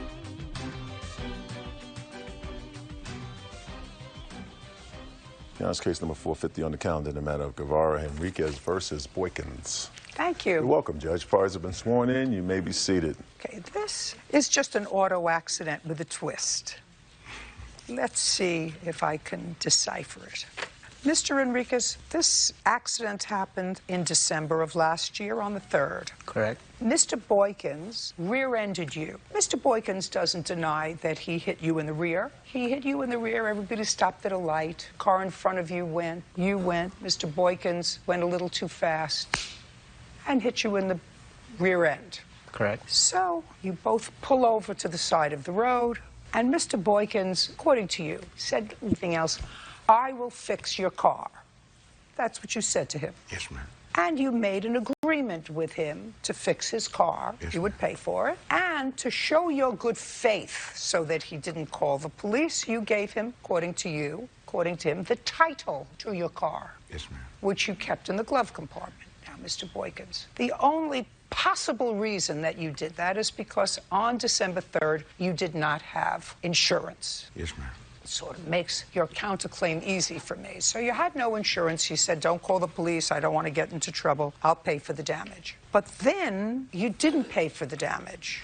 Now it's case number 450 on the calendar in the matter of Guevara Enriquez versus Boykins. Thank you. You're welcome, Judge. Parties have been sworn in. You may be seated. Okay, this is just an auto accident with a twist. Let's see if I can decipher it. Mr. Enriquez, this accident happened in December of last year on the 3rd. Correct. Mr. Boykins rear-ended you. Mr. Boykins doesn't deny that he hit you in the rear. He hit you in the rear. Everybody stopped at a light. Car in front of you went. You went. Mr. Boykins went a little too fast and hit you in the rear end. Correct. So you both pull over to the side of the road. And Mr. Boykins, according to you, said anything else, I will fix your car. That's what you said to him. Yes, ma'am. And you made an agreement with him to fix his car. Yes, you would pay for it. And to show your good faith so that he didn't call the police, you gave him, according to him, the title to your car. Yes, ma'am. Which you kept in the glove compartment. Now, Mr. Boykins, the only possible reason that you did that is because on December 3rd, you did not have insurance. Yes, ma'am. It sort of makes your counterclaim easy for me. So you had no insurance. You said, don't call the police. I don't want to get into trouble. I'll pay for the damage. But then you didn't pay for the damage.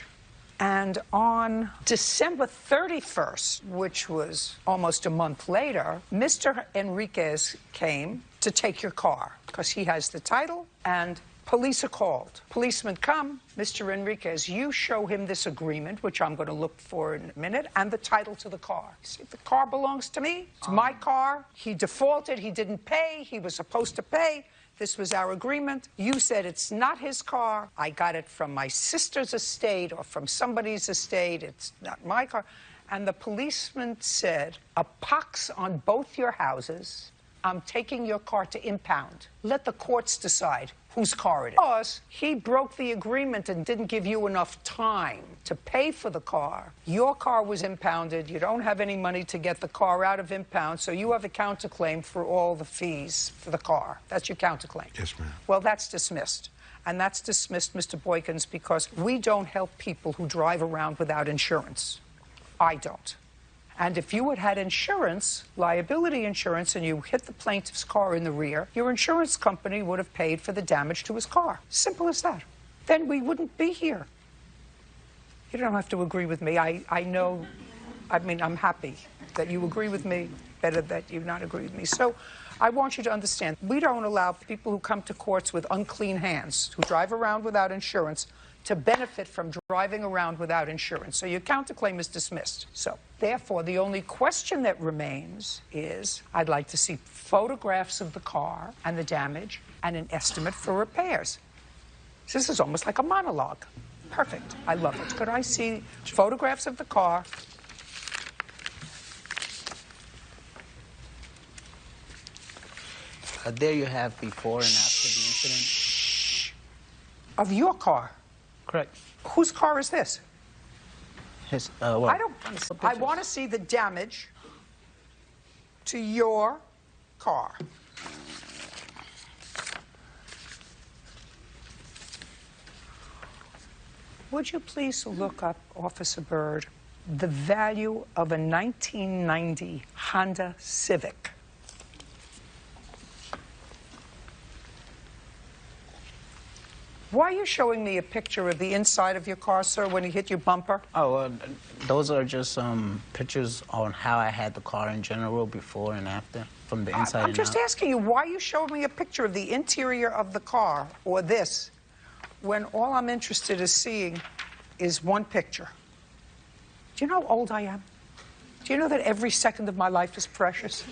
And on December 31st, which was almost a month later, Mr. Enriquez came to take your car because he has the title and Police are called. Policemen come. Mr. Enriquez, you show him this agreement, which I'm going to look for in a minute, and the title to the car. See, the car belongs to me. It's my car. He defaulted. He didn't pay. He was supposed to pay. This was our agreement. You said it's not his car. I got it from my sister's estate or from somebody's estate. It's not my car. And the policeman said, a pox on both your houses. I'm taking your car to impound. Let the courts decide whose car it is. Because he broke the agreement and didn't give you enough time to pay for the car. Your car was impounded. You don't have any money to get the car out of impound, so you have a counterclaim for all the fees for the car. That's your counterclaim. Yes, ma'am. Well, that's dismissed. And that's dismissed, Mr. Boykins, because we don't help people who drive around without insurance. I don't. And if you had had insurance, liability insurance, and you hit the plaintiff's car in the rear, your insurance company would have paid for the damage to his car. Simple as that. Then we wouldn't be here. You don't have to agree with me. I know, I mean, I'm happy that you agree with me, better that you not agree with me. So I want you to understand, we don't allow people who come to courts with unclean hands, who drive around without insurance, to benefit from driving around without insurance. So your counterclaim is dismissed. So therefore, the only question that remains is, I'd like to see photographs of the car and the damage and an estimate for repairs. This is almost like a monologue. Perfect. I love it. Could I see photographs of the car? There you have before and after the incident. Of your car? Correct. Whose car is this? His, well, I want to see the damage to your car. Would you please look up, Officer Byrd, the value of a 1990 Honda Civic? Why are you showing me a picture of the inside of your car, sir, when he hit your bumper? Oh, those are just pictures on how I had the car in general before and after, from the inside I'm just out. asking you, why you showed me a picture of the interior of the car, or this, when all I'm interested in seeing is one picture? Do you know how old I am? Do you know that every second of my life is precious?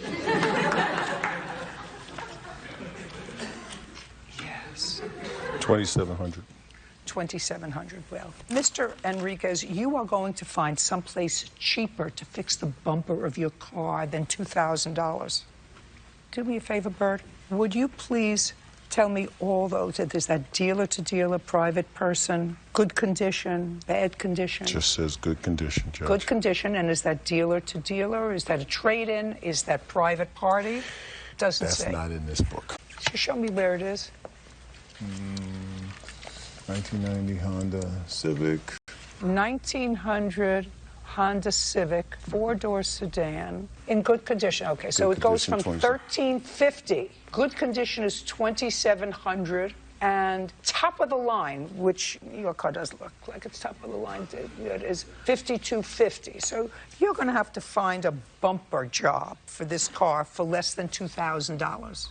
2,700. 2,700. Well, Mr. Enriquez, you are going to find someplace cheaper to fix the bumper of your car than $2,000. Do me a favor, Bert. Would you please tell me all those? Is that dealer-to-dealer, private person, good condition, bad condition? Just says good condition, Judge. Good condition, and is that dealer-to-dealer? Is that a trade-in? Is that private party? Doesn't say. That's not in this book. Just show me where it is. 1990 Honda Civic. 1900 Honda Civic, four-door sedan, in good condition. Okay, so it goes from 1350. Good condition is 2,700, and top of the line, which your car does look like it's top of the line, it is 5,250. So you're going to have to find a bumper job for this car for less than $2,000,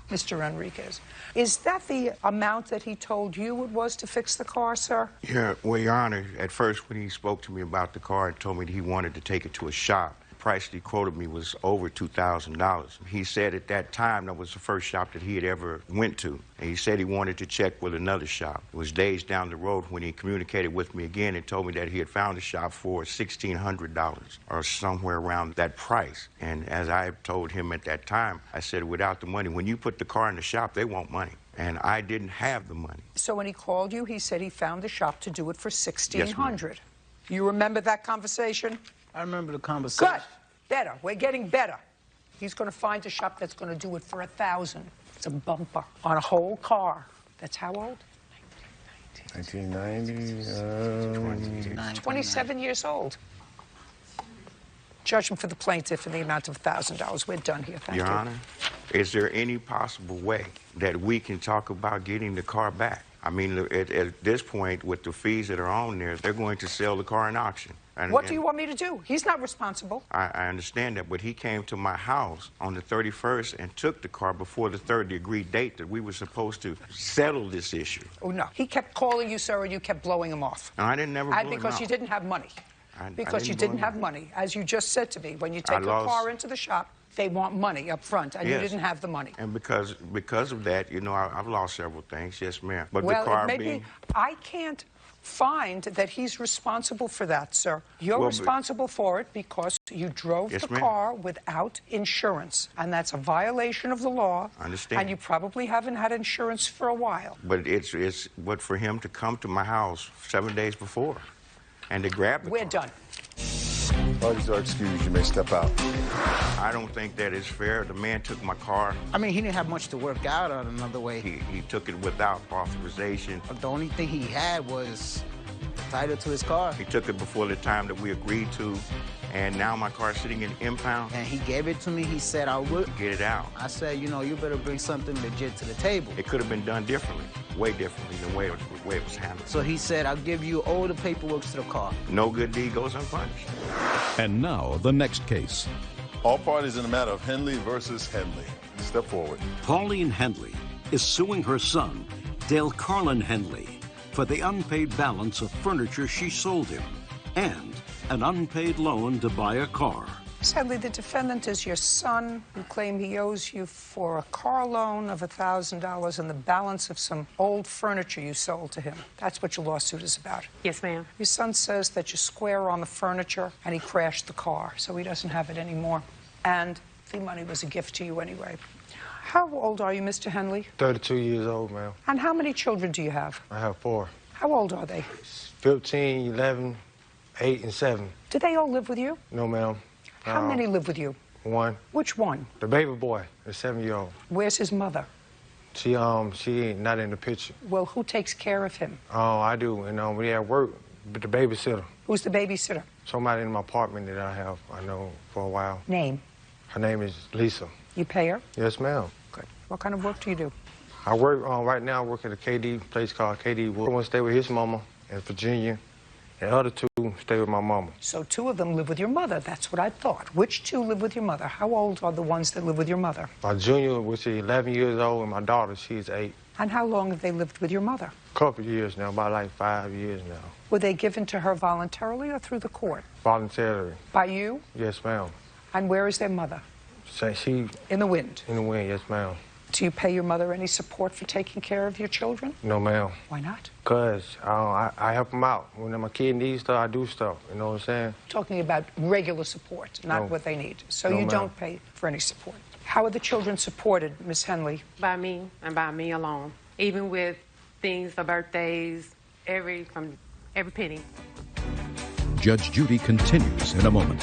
Mr. Enriquez. Is that the amount that he told you it was to fix the car, sir? Yeah, well, Your Honor, at first when he spoke to me about the car and told me that he wanted to take it to a shop, the price that he quoted me was over $2,000. He said at that time that was the first shop that he had ever went to. And he said he wanted to check with another shop. It was days down the road when he communicated with me again and told me that he had found a shop for $1,600 or somewhere around that price. And as I told him at that time, I said, without the money, when you put the car in the shop, they want money. And I didn't have the money. So when he called you, he said he found a shop to do it for $1,600. Yes, you remember that conversation? I remember the conversation. Good. Better. We're getting better. He's going to find a shop that's going to do it for $1,000. It's a bumper on a whole car. That's how old? 1990. 27 years old. Judgment for the plaintiff in the amount of $1,000. We're done here. Thank you. Your Honor, is there any possible way that we can talk about getting the car back? I mean, at this point, with the fees that are on there, they're going to sell the car in auction. What do you want me to do? He's not responsible. I understand that, but he came to my house on the 31st and took the car before the third agreed date that we were supposed to settle this issue. Oh, no. He kept calling you, sir, and you kept blowing him off. And I didn't never blow him Because off. you didn't have money. Because you blow didn't him have off. money. As you just said to me, when you take a car into the shop, they want money up front, and Yes. you didn't have the money. And because of that, you know, I've lost several things, yes, ma'am. But Well, the car maybe being... I can't find that he's responsible for that, sir. You're Well, responsible for it because you drove Yes, the ma'am. car without insurance, and that's a violation of the law. I understand. And you probably haven't had insurance for a while. But but for him to come to my house 7 days before and to grab the We're car. done. Parties are excused. You may step out. I don't think that is fair. The man took my car. I mean, he didn't have much to work out on another way. He took it without authorization. The only thing he had was the title to his car. He took it before the time that we agreed to, and now my car's sitting in impound. And he gave it to me. He said I would. Get it out. I said, you know, you better bring something legit to the table. It could have been done differently, way differently than the way it was handled. So he said, I'll give you all the paperwork to the car. No good deed goes unpunished. And now, the next case. All parties in the matter of Henley versus Henley. Step forward. Pauline Henley is suing her son, Dale Carlin Henley, for the unpaid balance of furniture she sold him and an unpaid loan to buy a car. Sadly, the defendant is your son, who claimed he owes you for a car loan of $1,000 and the balance of some old furniture you sold to him. That's what your lawsuit is about. Yes, ma'am. Your son says that you square on the furniture and he crashed the car, so he doesn't have it anymore. And the money was a gift to you anyway. How old are you, Mr. Henley? 32 years old, ma'am. And how many children do you have? I have 4. How old are they? 15, 11, 8, and 7. Do they all live with you? No, ma'am. How many live with you? 1. Which one? The baby boy, the 7-year-old. Where's his mother? She ain't not in the picture. Well, who takes care of him? Oh, I do. And we at work, but the babysitter. Who's the babysitter? Somebody in my apartment that I have, I know for a while. Name? Her name is Lisa. You pay her? Yes, ma'am. Good. What kind of work do you do? I work, right now I work at a KD place called KD Wood. One stay with his mama in Virginia, and the other 2 stay with my mama. So 2 of them live with your mother. That's what I thought. Which 2 live with your mother? How old are the ones that live with your mother? My junior, which is 11 years old, and my daughter, she's 8. And how long have they lived with your mother? A couple years now, about like 5 years now. Were they given to her voluntarily or through the court? Voluntarily. By you? Yes, ma'am. And where is their mother? So she... In the wind? In the wind, yes, ma'am. Do you pay your mother any support for taking care of your children? No, ma'am. Why not? Because I help them out. When my kid needs stuff, I do stuff. You know what I'm saying? Talking about regular support, not No. what they need. So No, you ma'am. don't pay for any support. How are the children supported, Miss Henley? By me and by me alone. Even with things for birthdays, every penny. Judge Judy continues in a moment.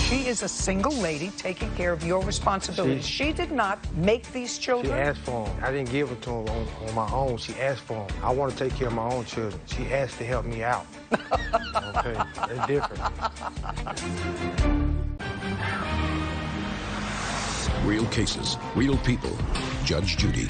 She is a single lady taking care of your responsibilities. She did not make these children. She asked for them. I didn't give it to them on my own. She asked for them. I want to take care of my own children. She asked to help me out. Okay, it's different. Real cases, real people. Judge Judy.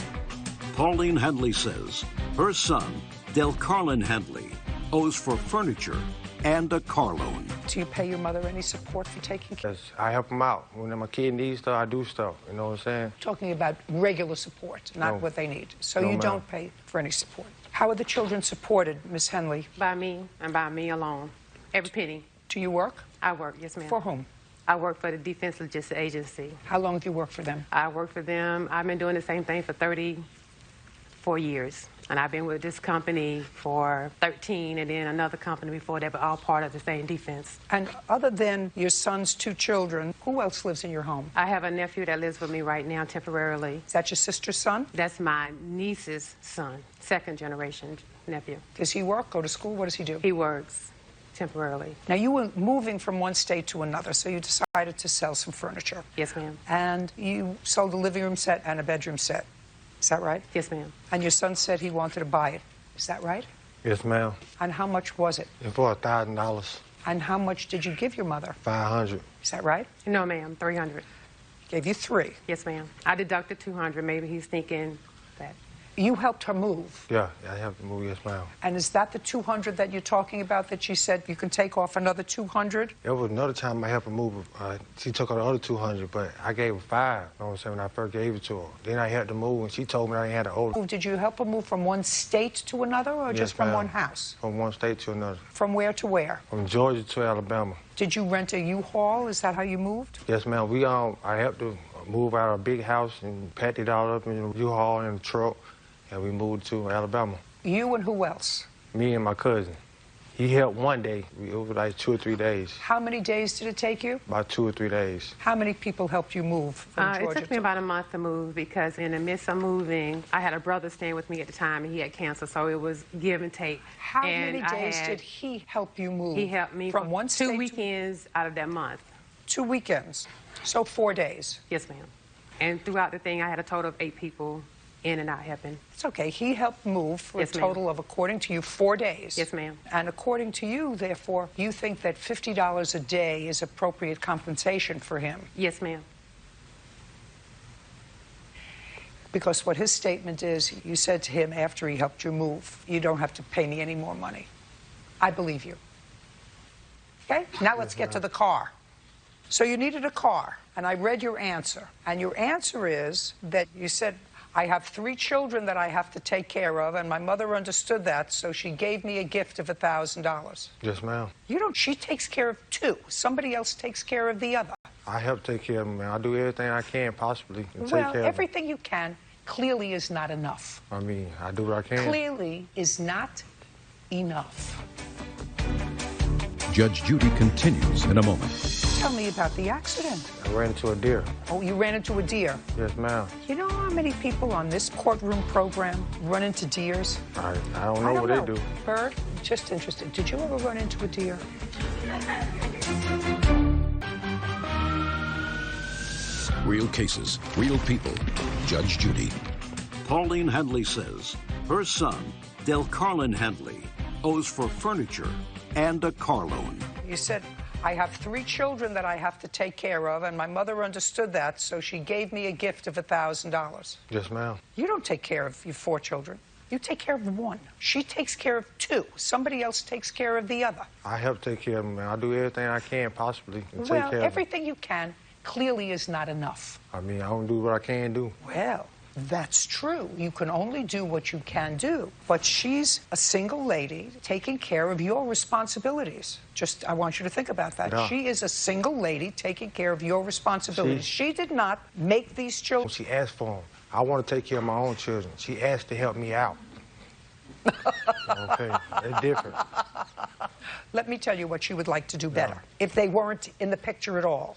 Pauline Henley says her son, Del Carlin Henley, owes for furniture and a car loan. Do you pay your mother any support for taking care? Yes, I help them out. When my kid needs stuff, I do stuff. You know what I'm saying? Talking about regular support, not No. what they need. So No, you ma'am. don't pay for any support. How are the children supported, Miss Henley? By me and by me alone. Every penny. Do you work? I work, yes, ma'am. For whom? I work for the Defense Logistics Agency. How long do you work for them? I work for them. I've been doing the same thing for 34 years. And I've been with this company for 13 and then another company before that, but all part of the same defense. And other than your son's 2 children, who else lives in your home? I have a nephew that lives with me right now temporarily. Is that your sister's son? That's my niece's son, 2nd generation nephew. Does he work, go to school? What does he do? He works temporarily. Now, you were moving from one state to another, so you decided to sell some furniture. Yes, ma'am. And you sold a living room set and a bedroom set. Is that right? Yes, ma'am. And your son said he wanted to buy it. Is that right? Yes, ma'am. And how much was it? And for $1,000. And how much did you give your mother? $500. Is that right? No, ma'am, $300. Gave you $3. Yes, ma'am. I deducted $200. Maybe he's thinking that. You helped her move. Yeah, I have to move, yes, ma'am. And is that the $200 that you're talking about that she said you can take off another $200? There was another time I helped her move. She took her the other $200, but I gave her $5. You know what I'm saying? When I first gave it to her. Then I helped her move, and she told me I had to owe her. Did you help her move from one state to another, or Yes, just from ma'am. one house? From one state to another. From where to where? From Georgia to Alabama. Did you rent a U-Haul? Is that how you moved? Yes, ma'am. I helped her move out of a big house and packed it all up in a U-Haul and a truck, and we moved to Alabama. You and who else? Me and my cousin. He helped one day. It was like 2 or 3 days. How many days did it take you? About 2 or 3 days. How many people helped you move from It Georgia took me about a month to move because in the midst of moving, I had a brother staying with me at the time, and he had cancer, so it was give and take. How many days did he help you move? He helped me from one state 2 weekends out of that month. 2 weekends. So 4 days. Yes, ma'am. And throughout the thing, I had a total of 8 people in and out helping. It's okay. He helped move for Yes, a total of, according to you, 4 days. Yes, ma'am. And according to you, therefore, you think that $50 a day is appropriate compensation for him. Yes, ma'am. Because what his statement is, you said to him after he helped you move, you don't have to pay me any more money. I believe you. Okay? Now let's get to the car. So you needed a car, and I read your answer. And your answer is that you said, I have 3 children that I have to take care of, and my mother understood that, so she gave me a gift of $1,000. Yes, ma'am. You don't, she takes care of 2. Somebody else takes care of the other. I help take care of them, man. I do everything I can possibly to take Well, care of everything you can clearly is not enough. them. I mean, I do what I can. Clearly is not enough. Judge Judy continues in a moment. Tell me about the accident. I ran into a deer. Oh, you ran into a deer. Yes, ma'am. You know how many people on this courtroom program run into deers? I don't know what they do. Bird, just interested. Did you ever run into a deer? Real cases, real people. Judge Judy. Pauline Handley says her son, Delcarlin Handley, owes for furniture and a car loan. You said, I have 3 children that I have to take care of, and my mother understood that, so she gave me a gift of $1,000. Yes, ma'am. You don't take care of your 4 children. You take care of 1. She takes care of 2. Somebody else takes care of the other. I help take care of them, man. I do everything I can possibly to take Well, care of everything you can clearly is not enough. them. I mean, I don't do what I can do. Well, that's true. You can only do what you can do. But she's a single lady taking care of your responsibilities. Just, I want you to think about that. Yeah. She is a single lady taking care of your responsibilities. She did not make these children. She asked for them. I want to take care of my own children. She asked to help me out. Okay, they're different. Let me tell you what she would like to do better. If they weren't in the picture at all.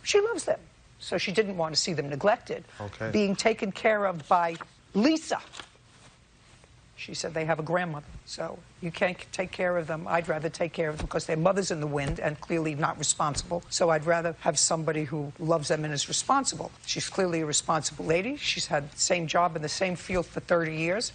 She loves them. So she didn't want to see them neglected. Okay. Being taken care of by Lisa. She said they have a grandmother, so you can't take care of them. I'd rather take care of them because their mother's in the wind and clearly not responsible. So I'd rather have somebody who loves them and is responsible. She's clearly a responsible lady. She's had the same job in the same field for 30 years.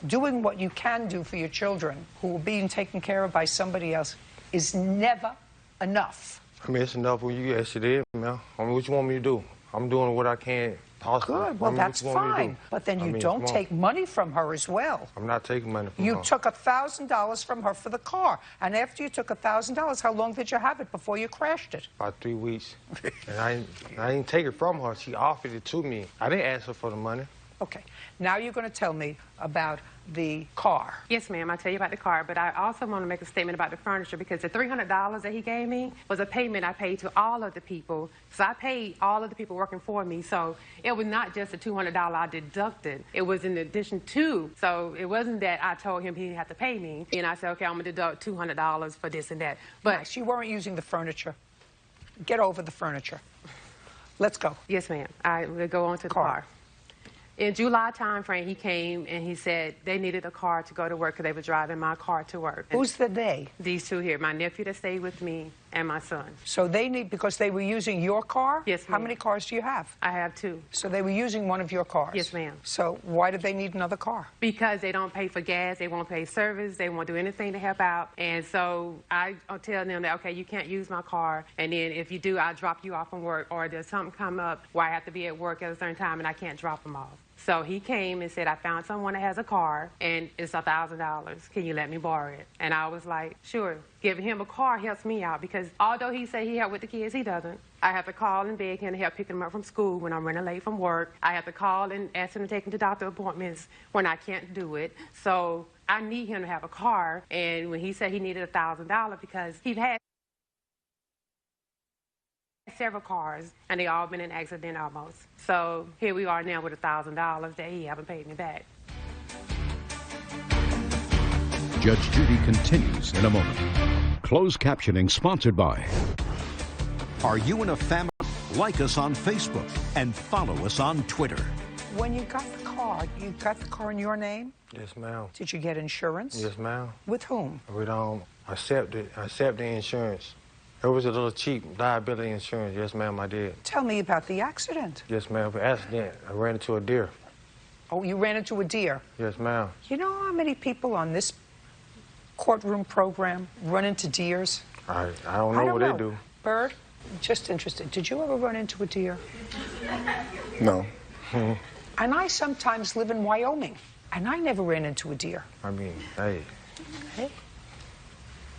Doing what you can do for your children who are being taken care of by somebody else is never enough. I mean, it's enough when you ask it in, man. I mean, what you want me to do? I'm doing what I can possibly. Good, well, I mean, that's what you want me to fine. do? But then I you mean, don't come on. take money from her as well. I'm not taking money from You her. took $1,000 from her for the car. And after you took $1,000, how long did you have it before you crashed it? About 3 weeks. And I didn't take it from her. She offered it to me. I didn't ask her for the money. Okay. Now you're going to tell me about the car. Yes, ma'am. I'll tell you about the car, but I also want to make a statement about the furniture because the $300 that he gave me was a payment I paid to all of the people. So I paid all of the people working for me. So it was not just the $200 I deducted. It was in addition to. So it wasn't that I told him he didn't have to pay me. And I said, okay, I'm going to deduct $200 for this and that. But Nice. You weren't using the furniture. Get over the furniture. Let's go. Yes, ma'am. I will go on to the car. In July time frame, he came and he said they needed a car to go to work because they were driving my car to work. Who's the they? These two here. My nephew that stayed with me and my son. So they need, because they were using your car? Yes, How ma'am. many cars do you have? I have 2. So they were using one of your cars? Yes, ma'am. So why did they need another car? Because they don't pay for gas, they won't pay service, they won't do anything to help out. And so I'll tell them that, okay, you can't use my car, and then if you do, I'll drop you off from work, or there's something come up where I have to be at work at a certain time and I can't drop them off. So he came and said, I found someone that has a car, and it's $1,000. Can you let me borrow it? And I was like, sure. Giving him a car helps me out, because although he said he helped with the kids, he doesn't. I have to call and beg him to help pick them up from school when I'm running late from work. I have to call and ask him to take him to doctor appointments when I can't do it. So I need him to have a car. And when he said he needed $1,000, because he'd had several cars, and they all been in an accident almost. So here we are now with $1,000 that he haven't paid me back. Judge Judy continues in a moment. Closed captioning sponsored by... Are you in a family? Like us on Facebook and follow us on Twitter. When you got the car in your name? Yes, ma'am. Did you get insurance? Yes, ma'am. With whom? We don't accept the insurance. It was a little cheap liability insurance. Yes, ma'am, I did. Tell me about the accident. Yes, ma'am. For accident, I ran into a deer. Oh, you ran into a deer? Yes, ma'am. You know how many people on this courtroom program run into deers? I don't know what they do. Bird, just interested. Did you ever run into a deer? No. And I sometimes live in Wyoming, and I never ran into a deer. I mean, hey. Hey.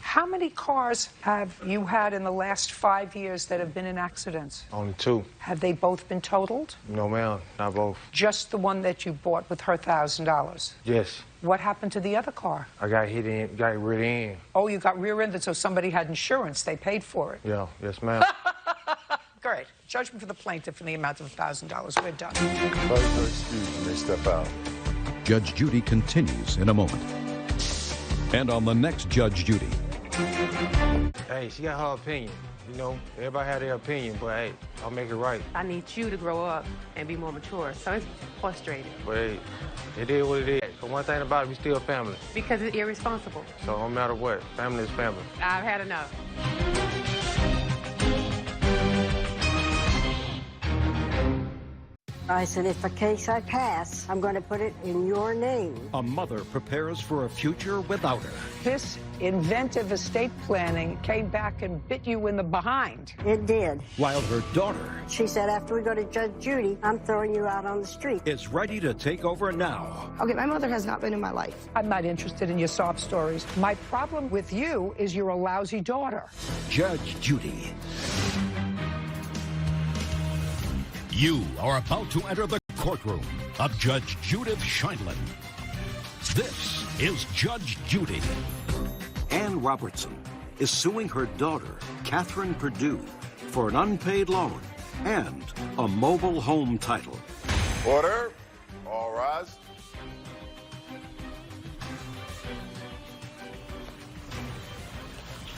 How many cars have you had in the last 5 years that have been in accidents? Only 2. Have they both been totaled? No, ma'am, not both. Just the one that you bought with her $1,000? Yes. What happened to the other car? I got rear end. Oh, you got rear-ended, so somebody had insurance. They paid for it. Yeah, yes, ma'am. Great. Judgment for the plaintiff in the amount of $1,000. We're done. Clerk will excuse when they step out. Judge Judy continues in a moment. And on the next Judge Judy... Hey, she got her opinion. You know, everybody had their opinion, but hey, I'll make it right. I need you to grow up and be more mature. So it's frustrating. But hey, it is what it is. But one thing about it, we still family. Because it's irresponsible. So no matter what, family is family. I've had enough. I said, if a case I pass, I'm going to put it in your name. A mother prepares for a future without her. This inventive estate planning came back and bit you in the behind. It did. While her daughter... She said, after we go to Judge Judy, I'm throwing you out on the street. ...is ready to take over now. Okay, my mother has not been in my life. I'm not interested in your sob stories. My problem with you is you're a lousy daughter. Judge Judy. You are about to enter the courtroom of Judge Judith Scheindlin. This is Judge Judy. Ann Robertson is suing her daughter, Catherine Perdue, for an unpaid loan and a mobile home title. Order. All rise.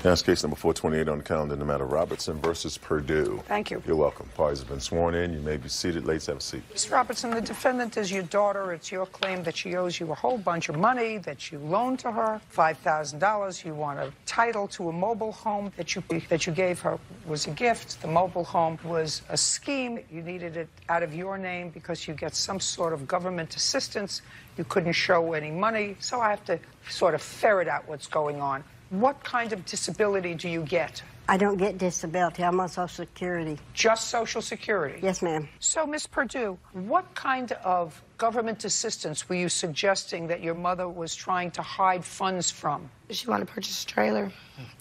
Now it's case number 428 on the calendar in the matter, Robertson versus Perdue. Thank you. You're welcome. Parties have been sworn in. You may be seated. Ladies, have a seat. Ms. Robertson, the defendant is your daughter. It's your claim that she owes you a whole bunch of money that you loaned to her, $5,000. You want a title to a mobile home that you gave her was a gift. The mobile home was a scheme. You needed it out of your name because you get some sort of government assistance. You couldn't show any money, so I have to sort of ferret out what's going on. What kind of disability do you get? I don't get disability. I'm on Social Security. Just Social Security? Yes, ma'am. So, Ms. Perdue, what kind of government assistance were you suggesting that your mother was trying to hide funds from? She wanted to purchase a trailer.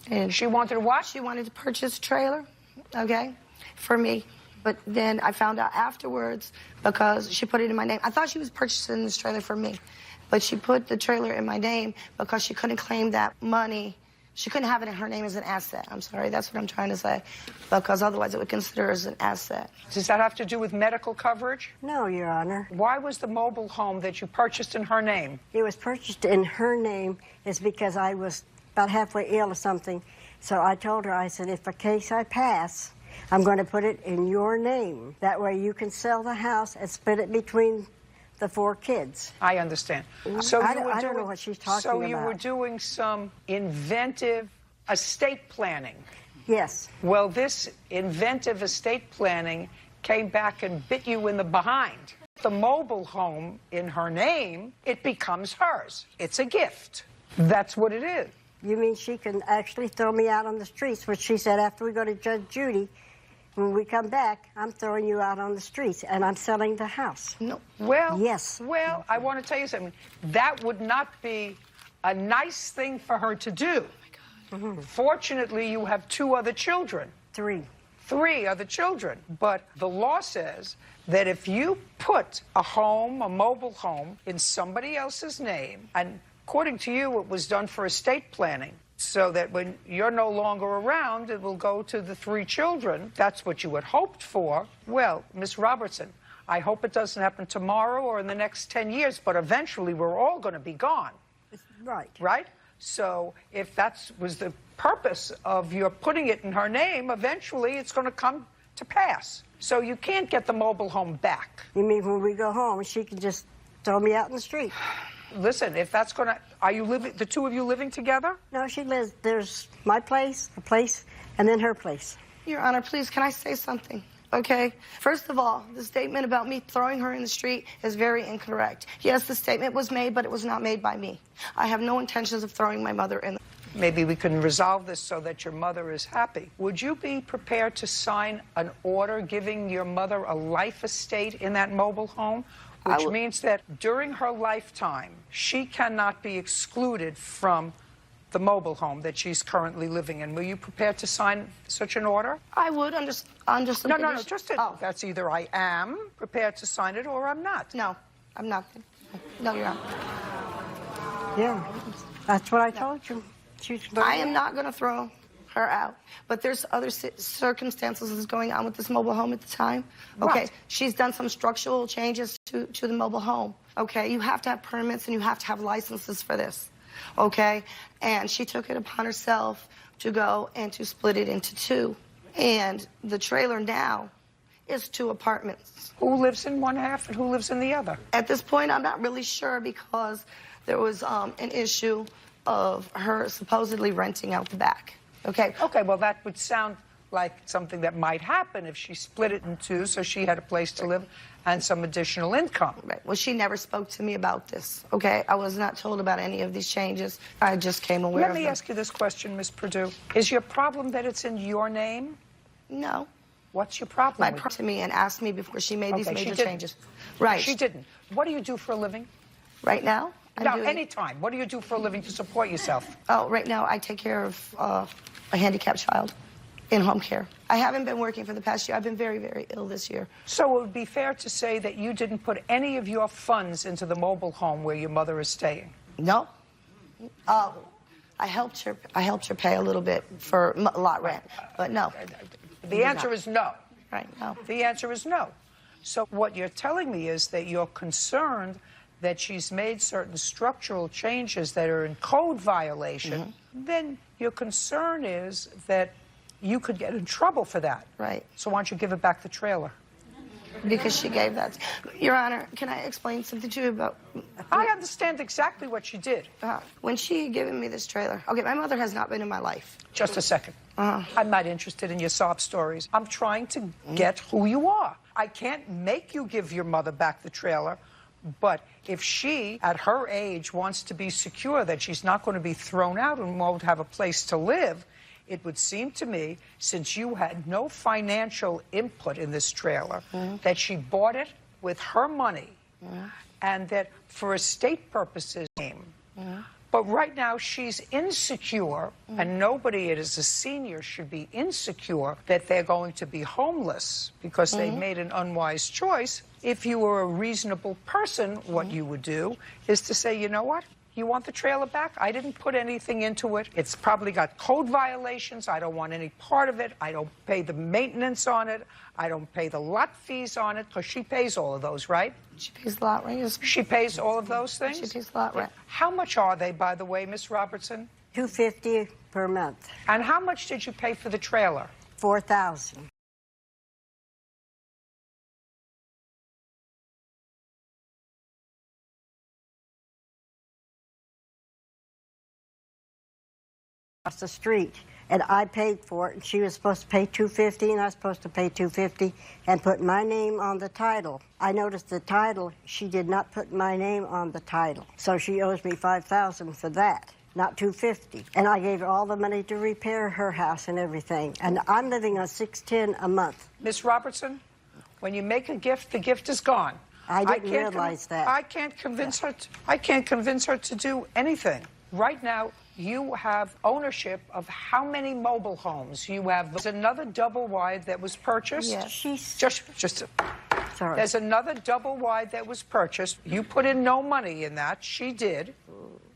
And she wanted what? She wanted to purchase a trailer, okay, for me. But then I found out afterwards because she put it in my name. I thought she was purchasing this trailer for me, but she put the trailer in my name because she couldn't claim that money. She couldn't have it in her name as an asset. I'm sorry, that's what I'm trying to say. Because otherwise it would consider her as an asset. Does that have to do with medical coverage? No, Your Honor. Why was the mobile home that you purchased in her name? It was purchased in her name is because I was about halfway ill or something. So I told her, I said, if a case I pass, I'm going to put it in your name. That way you can sell the house and split it between the 4 kids. I understand. So I don't know what she's talking about. So you were doing some inventive estate planning. Yes. Well, this inventive estate planning came back and bit you in the behind. The mobile home in her name, it becomes hers. It's a gift. That's what it is. You mean she can actually throw me out on the streets, which she said after we go to Judge Judy, when we come back, I'm throwing you out on the streets, and I'm selling the house. No. Well, yes. Well, I want to tell you something. That would not be a nice thing for her to do. Oh, my God. Fortunately, you have 2 other children. 3. 3 other children. But the law says that if you put a home, a mobile home, in somebody else's name, and according to you, it was done for estate planning, so that when you're no longer around, it will go to the 3 children. That's what you had hoped for. Well, Miss Robertson, I hope it doesn't happen tomorrow or in the next 10 years, but eventually we're all going to be gone. Right. Right? So if that was the purpose of your putting it in her name, eventually it's going to come to pass. So you can't get the mobile home back. You mean when we go home, she can just throw me out in the street? Listen, if that's going to... Are you living... The 2 of you living together? No, she lives... There's my place, a place, and then her place. Your Honor, please, can I say something? Okay? First of all, the statement about me throwing her in the street is very incorrect. Yes, the statement was made, but it was not made by me. I have no intentions of throwing my mother in the... Maybe we can resolve this so that your mother is happy. Would you be prepared to sign an order giving your mother a life estate in that mobile home? Which means that during her lifetime, she cannot be excluded from the mobile home that she's currently living in. Were you prepared to sign such an order? I would, under some No, that's either I am prepared to sign it or I'm not. No, I'm not. No, you're not. Yeah, that's what I told you. I am not going to throw her out. But there's other circumstances that's going on with this mobile home at the time. Okay, she's done some structural changes to the mobile home. Okay, you have to have permits and you have to have licenses for this. Okay, and she took it upon herself to go and to split it into 2. And the trailer now is 2 apartments. Who lives in one half and who lives in the other? At this point, I'm not really sure because there was an issue of her supposedly renting out the back. Okay. Okay, well, that would sound like something that might happen if she split it in 2 so she had a place to live and some additional income. Right. Well, she never spoke to me about this, okay? I was not told about any of these changes. I just came aware of them. Let me ask you this question, Ms. Perdue. Is your problem that it's in your name? No. What's your problem? To me and asked me before she made these major changes. Right. She didn't. What do you do for a living? Right now? Anytime. What do you do for a living to support yourself? Oh, right now I take care of a handicapped child in home care. I haven't been working for the past year. I've been very, very ill this year. So it would be fair to say that you didn't put any of your funds into the mobile home where your mother is staying? No. I helped her pay a little bit for lot rent, but no. The answer is no. Right, no. The answer is no. So what you're telling me is that you're concerned that she's made certain structural changes that are in code violation, then your concern is that you could get in trouble for that. Right. So why don't you give her back the trailer? Because she gave that. Your Honor, can I explain something to you about... I understand exactly what she did. When she had given me this trailer... Okay, my mother has not been in my life. Just a second. I'm not interested in your sob stories. I'm trying to get who you are. I can't make you give your mother back the trailer, but if she, at her age, wants to be secure that she's not going to be thrown out and won't have a place to live, it would seem to me, since you had no financial input in this trailer, that she bought it with her money and that for estate purposes, but right now she's insecure, and nobody as a senior should be insecure that they're going to be homeless because they made an unwise choice. If you were a reasonable person, what you would do is to say, you know what? You want the trailer back? I didn't put anything into it. It's probably got code violations. I don't want any part of it. I don't pay the maintenance on it. I don't pay the lot fees on it, because she pays all of those, right? She pays the lot rent. She pays all of those things? She pays the lot rent. How much are they, by the way, Miss Robertson? $250 per month. And how much did you pay for the trailer? $4,000. Across the street, and I paid for it. And she was supposed to pay $250, and I was supposed to pay $250 and put my name on the title. I noticed the title, she did not put my name on the title. So she owes me $5,000 for that, not $250. And I gave her all the money to repair her house and everything. And I'm living on $610 a month. Miss Robertson, when you make a gift, the gift is gone. I didn't realize that. I can't convince her. I can't convince her to do anything. Right now, you have ownership of how many mobile homes you have. There's another double wide that was purchased. Yeah, she's just. Sorry. There's another double wide that was purchased. You put in no money in that. She did.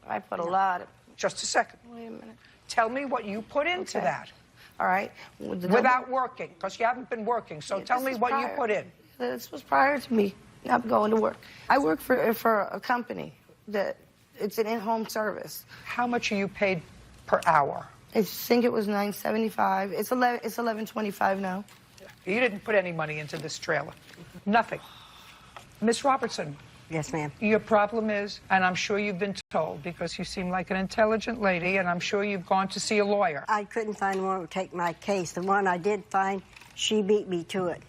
I put a lot. Just a second. Wait a minute. Tell me what you put into that. All right. Without working, because you haven't been working. So tell me what you put in. This was prior to me not going to work. I work for a company that it's an in-home service. How much are you paid per hour? I think it was $9.75. It's $11.25 now. You didn't put any money into this trailer. Nothing. Miss Robertson. Yes, ma'am. Your problem is, and I'm sure you've been told, because you seem like an intelligent lady, and I'm sure you've gone to see a lawyer. I couldn't find one who would take my case. The one I did find, she beat me to it.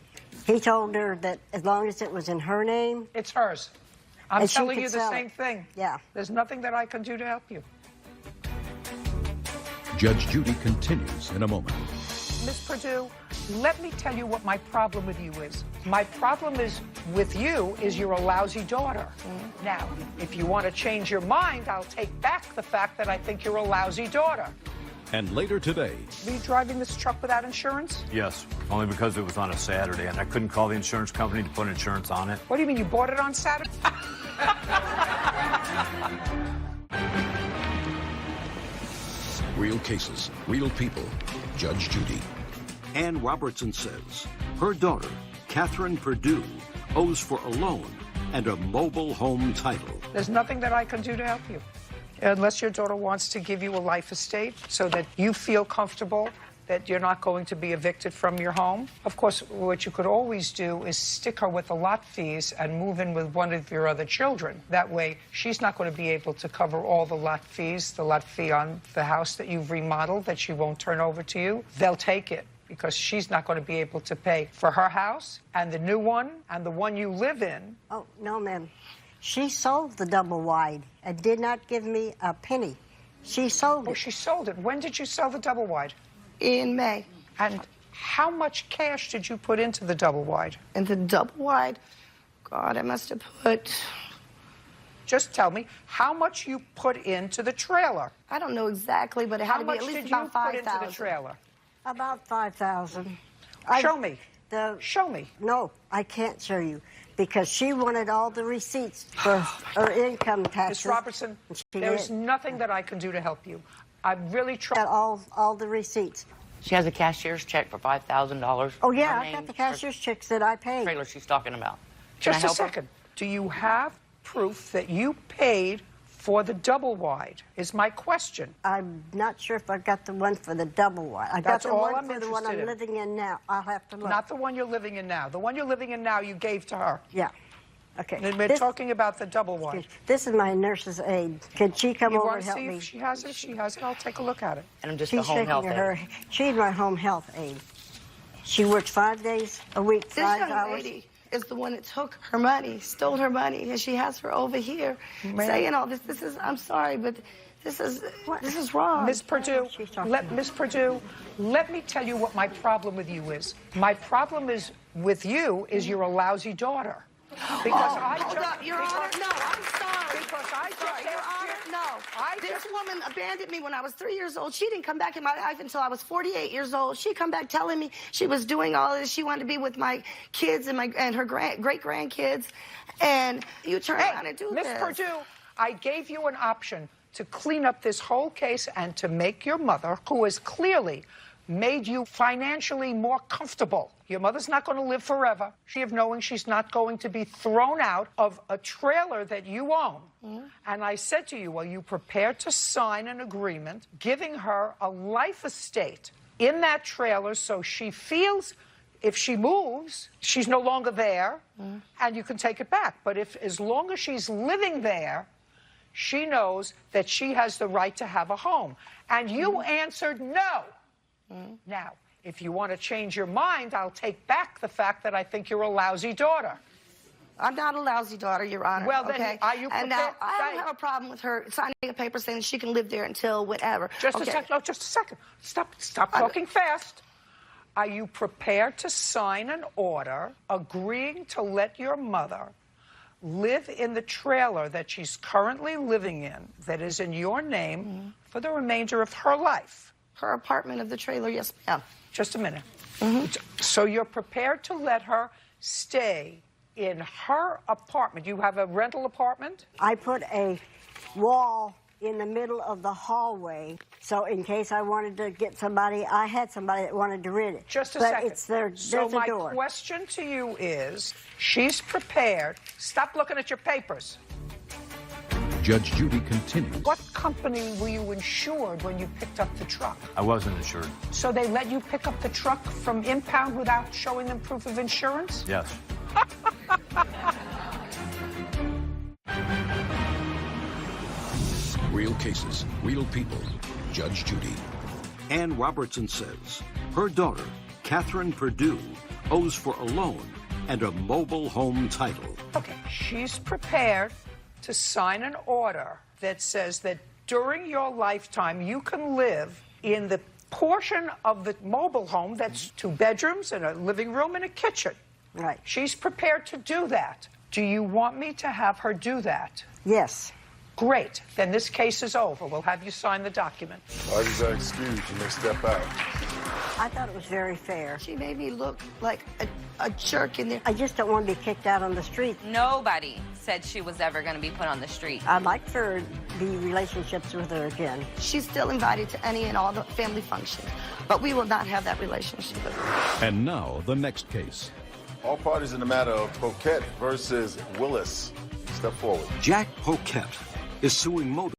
He told her that as long as it was in her name... It's hers. I'm and she telling could you the sell same it. thing. Yeah. There's nothing that I can do to help you. Judge Judy continues in a moment. Miss Perdue, let me tell you what my problem with you is. My problem is with you is you're a lousy daughter. Now, if you want to change your mind, I'll take back the fact that I think you're a lousy daughter. And later today... Were you driving this truck without insurance? Yes, only because it was on a Saturday, and I couldn't call the insurance company to put insurance on it. What do you mean, you bought it on Saturday? Real cases, real people. Judge Judy. Ann Robertson says her daughter, Catherine Perdue, owes for a loan and a mobile home title. There's nothing that I can do to help you. Unless your daughter wants to give you a life estate so that you feel comfortable that you're not going to be evicted from your home. Of course, what you could always do is stick her with the lot fees and move in with one of your other children. That way, she's not going to be able to cover all the lot fees, the lot fee on the house that you've remodeled that she won't turn over to you. They'll take it because she's not going to be able to pay for her house and the new one and the one you live in. Oh, no, ma'am. She sold the double wide and did not give me a penny. She sold it. Oh, she sold it. When did you sell the double wide? In May. And how much cash did you put into the double wide? And the double wide, God, I must have put... Just tell me how much you put into the trailer. I don't know exactly, but it had to be at least about $5,000. How much did you put into the trailer? About $5,000. Show me. Show me. No, I can't show you because she wanted all the receipts for her income taxes. Miss Robertson, there's nothing that I can do to help you. I'm really trying. All the receipts. She has a cashier's check for $5,000. Oh, yeah, I got the cashier's checks that I paid. Trailer she's talking about. Just a second. Do you have proof that you paid for the double wide, is my question. I'm not sure if I got the one for the double wide. I got That's the all one I'm for the one I'm interested in. living in now. I'll have to look. Not the one you're living in now. The one you're living in now you gave to her. Yeah. Okay. And we're talking about the double wide. This is my nurse's aide. Can she come You over want and to help see me? if she has it? If she has it, I'll take a look at it. And I'm just She's a home shaking health her aide. head. She's my home health aide. She works 5 days a week, This 5 young hours. lady is the one that took her money, stole her money, and she has her over here saying all this. This is, I'm sorry, but this is wrong. Miss Perdue, Miss Perdue, let me tell you what my problem with you is. My problem is with you is you're a lousy daughter. Because Hold up, Your Honor. No, I'm sorry. Because I sorry, Your Honor. No. This woman abandoned me when I was 3 years old. She didn't come back in my life until I was 48 years old. She come back telling me she was doing all this. She wanted to be with my kids and her great-grandkids. And you turn around and do this. Miss Perdue, I gave you an option to clean up this whole case and to make your mother, who has clearly made you financially more comfortable. Your mother's not going to live forever. She of knowing she's not going to be thrown out of a trailer that you own. And I said to you, are you prepared to sign an agreement giving her a life estate in that trailer so she feels if she moves, she's no longer there and you can take it back. But if as long as she's living there, she knows that she has the right to have a home. And you answered no. Now, if you want to change your mind, I'll take back the fact that I think you're a lousy daughter. I'm not a lousy daughter, Your Honor. Well, then, okay? are you And prepared? now, I don't have a problem with her signing a paper saying she can live there until whatever. Just a second. No, just a second. Stop talking fast. Are you prepared to sign an order agreeing to let your mother live in the trailer that she's currently living in, that is in your name, for the remainder of her life? Her apartment of the trailer, yes, ma'am. Just a minute. So you're prepared to let her stay in her apartment? You have a rental apartment? I put a wall in the middle of the hallway, so in case I wanted to get somebody, I had somebody that wanted to rent it. Just a but second. It's there, so there's a my door. question to you is, she's prepared. Stop looking at your papers. Judge Judy continues. What company were you insured when you picked up the truck? I wasn't insured. So they let you pick up the truck from impound without showing them proof of insurance? Yes. Real cases, real people. Judge Judy. Ann Robertson says her daughter, Catherine Perdue, owes for a loan and a mobile home title. Okay, she's prepared to sign an order that says that during your lifetime you can live in the portion of the mobile home that's 2 bedrooms and a living room and a kitchen. Right. She's prepared to do that. Do you want me to have her do that? Yes. Great. Then this case is over. We'll have you sign the document. Parties are excused. You may step out. I thought it was very fair. She made me look like a jerk in there. I just don't want to be kicked out on the street. Nobody said she was ever going to be put on the street. I'd like for the relationships with her again. She's still invited to any and all the family functions, but we will not have that relationship with her. And now, the next case. All parties in the matter of Poquette versus Willis. Step forward. Jack Poquette is suing motorist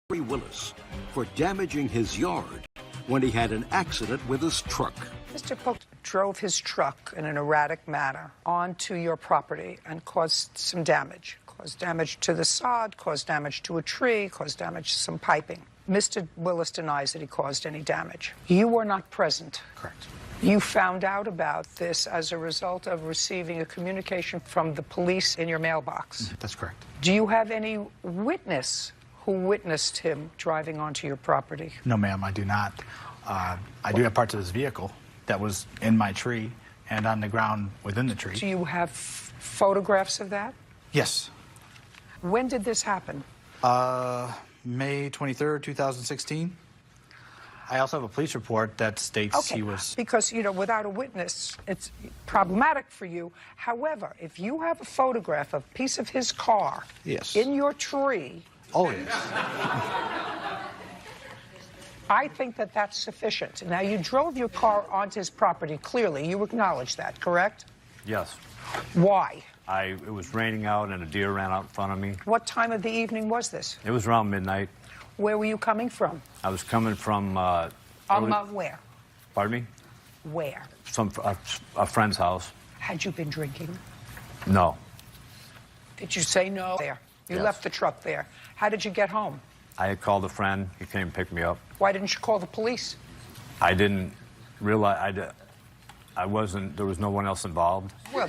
Larry Willis for damaging his yard when he had an accident with his truck. Mr. Polk drove his truck in an erratic manner onto your property and caused some damage. Caused damage to the sod, caused damage to a tree, caused damage to some piping. Mr. Willis denies that he caused any damage. You were not present. Correct. You found out about this as a result of receiving a communication from the police in your mailbox. That's correct. Do you have any witness who witnessed him driving onto your property? No, ma'am, I do not. I do have parts of his vehicle that was in my tree and on the ground within the tree. Do you have photographs of that? Yes. When did this happen? May 23rd, 2016. I also have a police report that states he was... Because, you know, without a witness, it's problematic for you. However, if you have a photograph of a piece of his car in your tree... Oh, yes. I think that that's sufficient. Now, you drove your car onto his property, clearly. You acknowledge that, correct? Yes. Why? It was raining out and a deer ran out in front of me. What time of the evening was this? It was around midnight. Where were you coming from? I was coming from... where? Pardon me? Where? From a friend's house. Had you been drinking? No. Did you say no? There. You Yes. left the truck there. How did you get home? I had called a friend. He came and picked me up. Why didn't you call the police? I didn't realize... I wasn't... There was no one else involved. Well,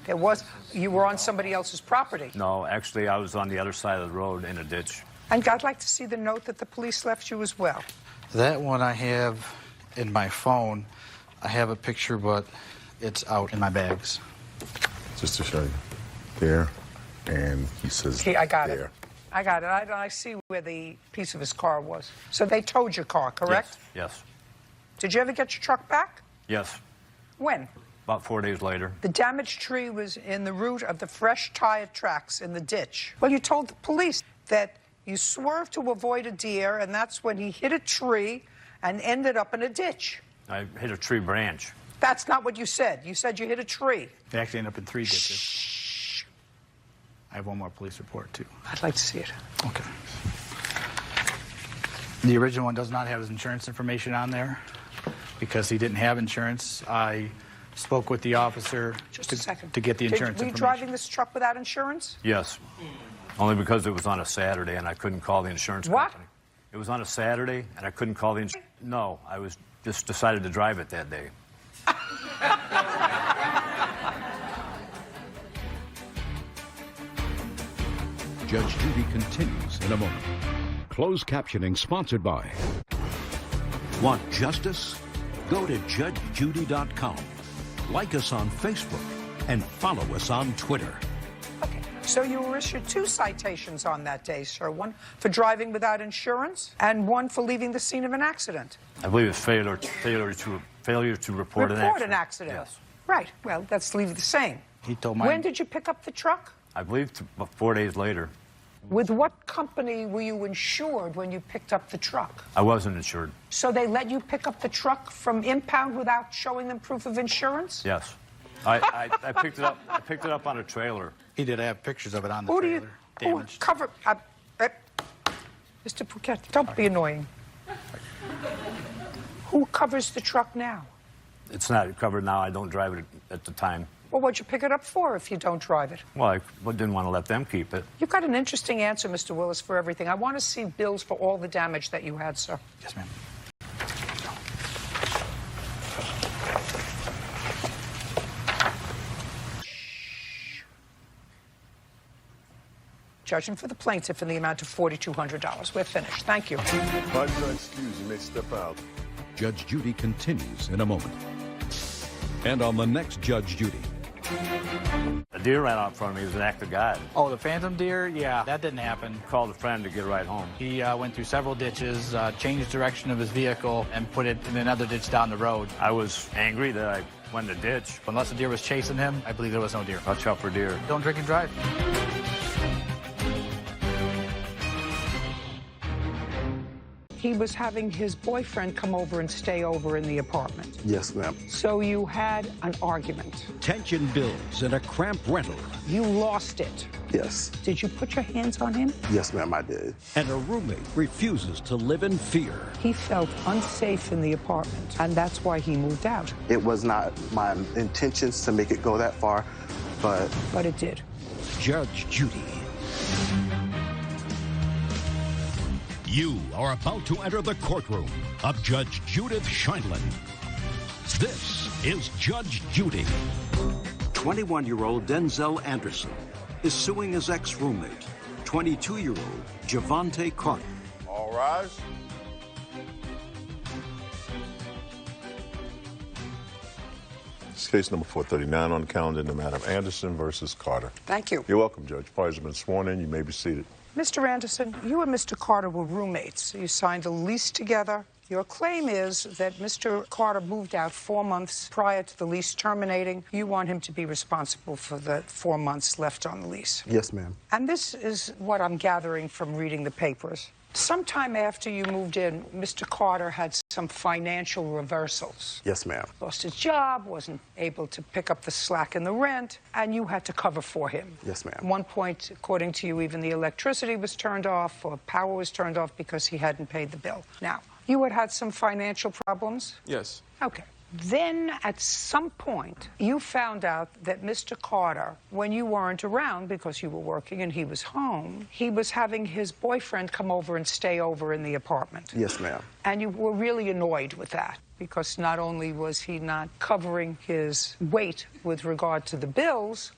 there was. You were on somebody else's property. No, actually, I was on the other side of the road in a ditch. And I'd like to see the note that the police left you as well. That one I have in my phone. I have a picture, but it's out in my bags. Just to show you. There. And he says Okay, I got there. it. I got it. I see where the piece of his car was. So they towed your car, correct? Yes. Did you ever get your truck back? Yes. When? About 4 days later. The damaged tree was in the root of the fresh tire tracks in the ditch. Well, you told the police that you swerved to avoid a deer, and that's when he hit a tree and ended up in a ditch. I hit a tree branch. That's not what you said. You said you hit a tree. They actually ended up in 3 ditches. Shh. I have one more police report, too. I'd like to see it. Okay. The original one does not have his insurance information on there because he didn't have insurance. I spoke with the officer to get the insurance Were you information. driving this truck without insurance? Yes. Only because it was on a Saturday and I couldn't call the insurance What? company. It was on a Saturday, and I couldn't call the No, I was just decided to drive it that day. Judge Judy continues in a moment. Closed captioning sponsored by... Want justice? Go to judgejudy.com. Like us on Facebook and follow us on Twitter. Okay, so you were issued 2 citations on that day, sir. One for driving without insurance and one for leaving the scene of an accident. I believe it's failure to report an accident. Yes. Right, well, let's leave it the same. He told When did you pick up the truck? I believe 4 days later. With what company were you insured when you picked up the truck? I wasn't insured. So they let you pick up the truck from impound without showing them proof of insurance? Yes. I picked it up. I picked it up on a trailer. He did have pictures of it on the trailer. Damaged. Cover... Mr. Pouquet, don't be annoying. Who covers the truck now? It's not covered now. I don't drive it at the time. Well, what'd you pick it up for if you don't drive it? Well, I didn't want to let them keep it. You've got an interesting answer, Mr. Willis, for everything. I want to see bills for all the damage that you had, sir. Yes, ma'am. Judgment for the plaintiff in the amount of $4,200. We're finished. Thank you. Pardon your excuse, you may step out. Judge Judy continues in a moment. And on the next Judge Judy. A deer ran out in front of me. It was an act of God. Oh, the phantom deer? Yeah, that didn't happen. Called a friend to get a ride home. He went through several ditches, changed direction of his vehicle, and put it in another ditch down the road. I was angry that I went in the ditch. Unless the deer was chasing him, I believe there was no deer. Watch out for deer. Don't drink and drive. He was having his boyfriend come over and stay over in the apartment. Yes, ma'am. So you had an argument. Tension builds in a cramped rental. You lost it. Yes. Did you put your hands on him? Yes, ma'am, I did. And a roommate refuses to live in fear. He felt unsafe in the apartment, and that's why he moved out. It was not my intentions to make it go that far, but... But it did. Judge Judy. You are about to enter the courtroom of Judge Judith Scheindlin. This is Judge Judy. 21-year-old Denzel Anderson is suing his ex-roommate, 22-year-old Javante Carter. All rise. It's case number 439 on the calendar in the matter of Anderson versus Carter. Thank you. You're welcome, Judge. Parties have been sworn in. You may be seated. Mr. Anderson, you and Mr. Carter were roommates. You signed a lease together. Your claim is that Mr. Carter moved out 4 months prior to the lease terminating. You want him to be responsible for the 4 months left on the lease. Yes, ma'am. And this is what I'm gathering from reading the papers. Sometime after you moved in, Mr. Carter had some financial reversals. Yes, ma'am. Lost his job, wasn't able to pick up the slack in the rent, and you had to cover for him. Yes, ma'am. At one point, according to you, even the electricity was turned off or power was turned off because he hadn't paid the bill. Now, you had some financial problems? Yes. Okay. Then, at some point, you found out that Mr. Carter, when you weren't around because you were working and he was home, he was having his boyfriend come over and stay over in the apartment. Yes, ma'am. And you were really annoyed with that because not only was he not covering his weight with regard to the bills,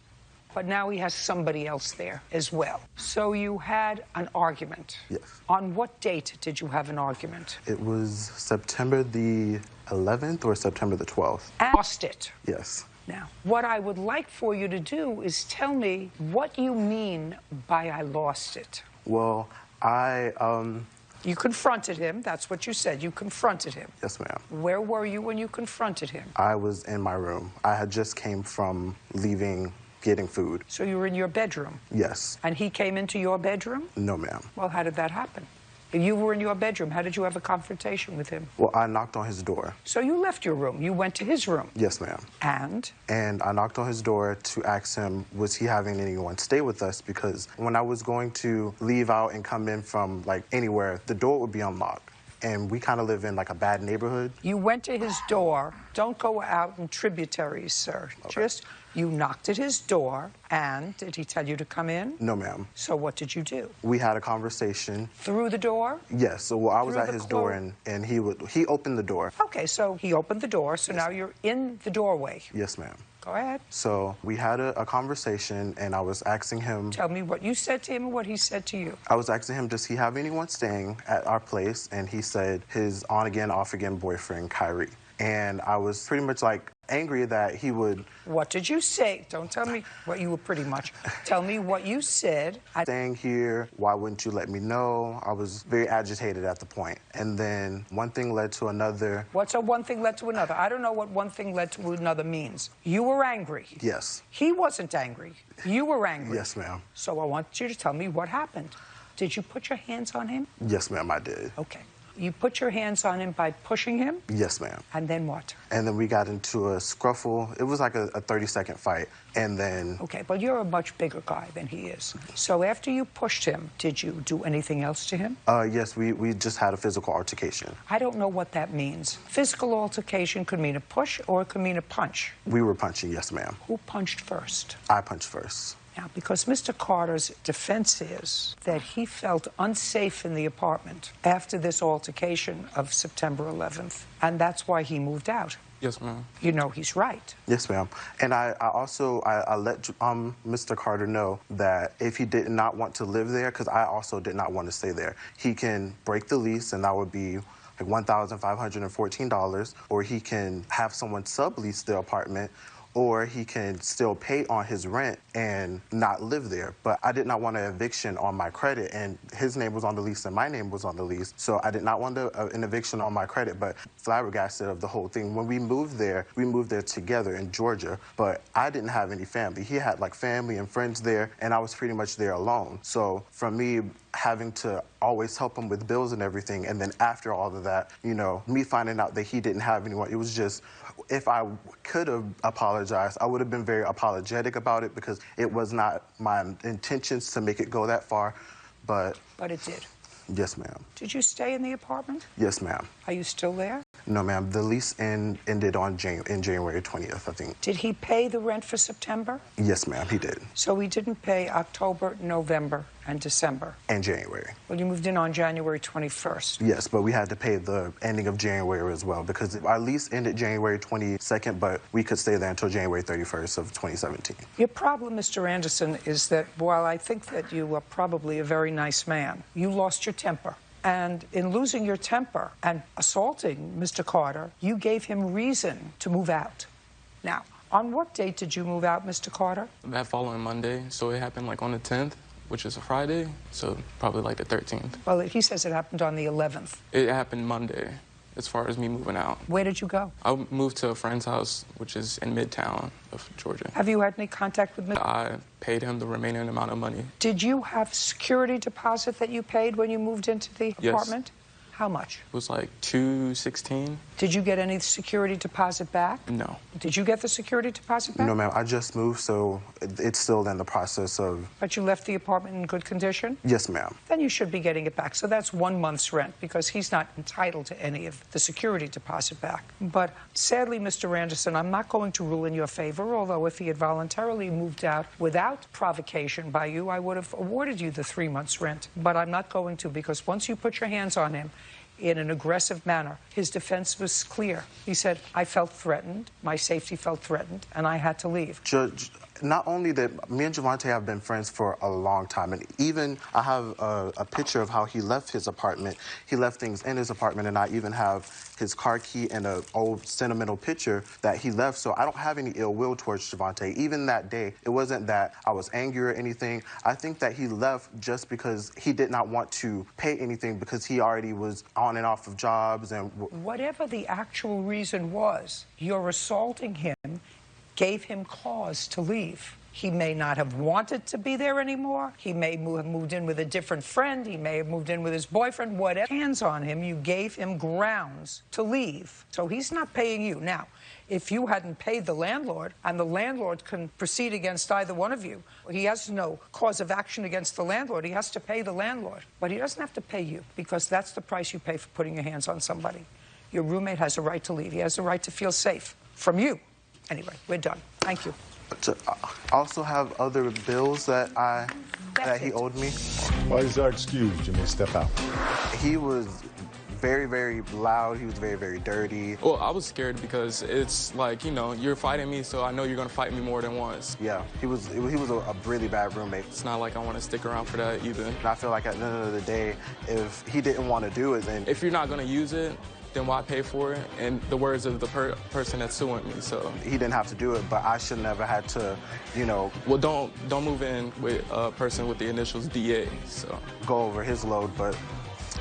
but now he has somebody else there as well. So you had an argument. Yes. On what date did you have an argument? It was September the 11th or September the 12th. And lost it. Yes. Now, what I would like for you to do is tell me what you mean by I lost it. Well, You confronted him. That's what you said. You confronted him. Yes, ma'am. Where were you when you confronted him? I was in my room. I had just came from leaving, getting food. So you were in your bedroom? Yes. And he came into your bedroom? No, ma'am. Well, how did that happen? If you were in your bedroom, how did you have a confrontation with him? Well, I knocked on his door. So you left your room. You went to his room. Yes, ma'am. And? And I knocked on his door to ask him, was he having anyone stay with us? Because when I was going to leave out and come in from, like, anywhere, the door would be unlocked. and we kind of live in like a bad neighborhood. You went to his door. Don't go out in tributaries, sir. Okay. Just, you knocked at his door, and did he tell you to come in? No, ma'am. So what did you do? We had a conversation. Through the door? Yes, so I was Through at the his door, and he opened the door. Okay, so he opened the door, so now you're in the doorway. Yes, ma'am. Go ahead. So we had a conversation, and I was asking him... Tell me what you said to him and what he said to you. I was asking him, does he have anyone staying at our place? And he said his on-again, off-again boyfriend, Kyrie. And I was pretty much like angry that he would... What did you say? Don't tell me what you were pretty much. Tell me what you said. Staying here, why wouldn't you let me know? I was very agitated at the point. And then one thing led to another. What's a one thing led to another? I don't know what one thing led to another means. You were angry. Yes. He wasn't angry. You were angry. Yes, ma'am. So I want you to tell me what happened. Did you put your hands on him? Yes, ma'am, I did. Okay. You put your hands on him by pushing him? Yes, ma'am. And then what? And then we got into a scruffle. It was like a 30-second fight. And then... Okay, but you're a much bigger guy than he is. So after you pushed him, did you do anything else to him? Yes, we just had a physical altercation. I don't know what that means. Physical altercation could mean a push or it could mean a punch. We were punching, yes, ma'am. Who punched first? I punched first. Now, because Mr. Carter's defense is that he felt unsafe in the apartment after this altercation of September 11th, and that's why he moved out. Yes, ma'am. You know he's right. Yes, ma'am. And I also let Mr. Carter know that if he did not want to live there, because I also did not want to stay there, he can break the lease, and that would be like $1,514, or he can have someone sublease the apartment, or he can still pay on his rent and not live there. But I did not want an eviction on my credit, and his name was on the lease and my name was on the lease, so I did not want an eviction on my credit. But flabbergasted of the whole thing, when we moved there together in Georgia, but I didn't have any family. He had like family and friends there, and I was pretty much there alone. So from me having to always help him with bills and everything, and then after all of that, you know, me finding out that he didn't have anyone, it was just, if I could have apologized, I would have been very apologetic about it, because it was not my intentions to make it go that far, but... But it did. Yes, ma'am. Did you stay in the apartment? Yes, ma'am. Are you still there? No, ma'am. The lease ended on January 20th, I think. Did he pay the rent for September? Yes, ma'am, he did. So he didn't pay October, November, and December? And January. Well, you moved in on January 21st. Yes, but we had to pay the ending of January as well, because our lease ended January 22nd, but we could stay there until January 31st of 2017. Your problem, Mr. Anderson, is that while I think that you are probably a very nice man, you lost your temper. And in losing your temper and assaulting Mr. Carter, you gave him reason to move out. Now, on what date did you move out, Mr. Carter? That following Monday, so it happened like on the 10th, which is a Friday, so probably like the 13th. Well, he says it happened on the 11th. It happened Monday, as far as me moving out. Where did you go? I moved to a friend's house, which is in Midtown of Georgia. Have you had any contact with Mr. I paid him the remaining amount of money. Did you have security deposit that you paid when you moved into the apartment? Yes. How much? It was like $216. Did you get any security deposit back? No. Did you get the security deposit back? No, ma'am. I just moved, so it's still in the process of... But you left the apartment in good condition? Yes, ma'am. Then you should be getting it back. So that's 1 month's rent, because he's not entitled to any of the security deposit back. But sadly, Mr. Anderson, I'm not going to rule in your favor, although if he had voluntarily moved out without provocation by you, I would have awarded you the 3 months' rent. But I'm not going to, because once you put your hands on him in an aggressive manner, his defense was clear. He said, I felt threatened, my safety felt threatened, and I had to leave. Judge, not only that, me and Javante have been friends for a long time, and even I have a picture of how he left his apartment. He left things in his apartment, and I even have his car key and an old sentimental picture that he left, so I don't have any ill will towards Javante. Even that day, it wasn't that I was angry or anything. I think that he left just because he did not want to pay anything, because he already was on and off of jobs. And whatever the actual reason was, your assaulting him gave him cause to leave. He may not have wanted to be there anymore. He may have moved in with a different friend. He may have moved in with his boyfriend. Whatever. Hands on him, you gave him grounds to leave. So he's not paying you. Now, if you hadn't paid the landlord, and the landlord can proceed against either one of you, he has no cause of action against the landlord. He has to pay the landlord. But he doesn't have to pay you, because that's the price you pay for putting your hands on somebody. Your roommate has a right to leave. He has a right to feel safe from you. Anyway, we're done. Thank you. I also have other bills that he owed me. While he's excused, you may step out. He was very, very loud. He was very, very dirty. Well, I was scared because it's like, you know, you're fighting me, so I know you're going to fight me more than once. Yeah, he was a really bad roommate. It's not like I want to stick around for that either. And I feel like at the end of the day, if he didn't want to do it, then... If you're not going to use it, then why pay for it? And the words of the person that's suing me, so. He didn't have to do it, but I should never had to, you know. Well, don't move in with a person with the initials DA, so. Go over his load, but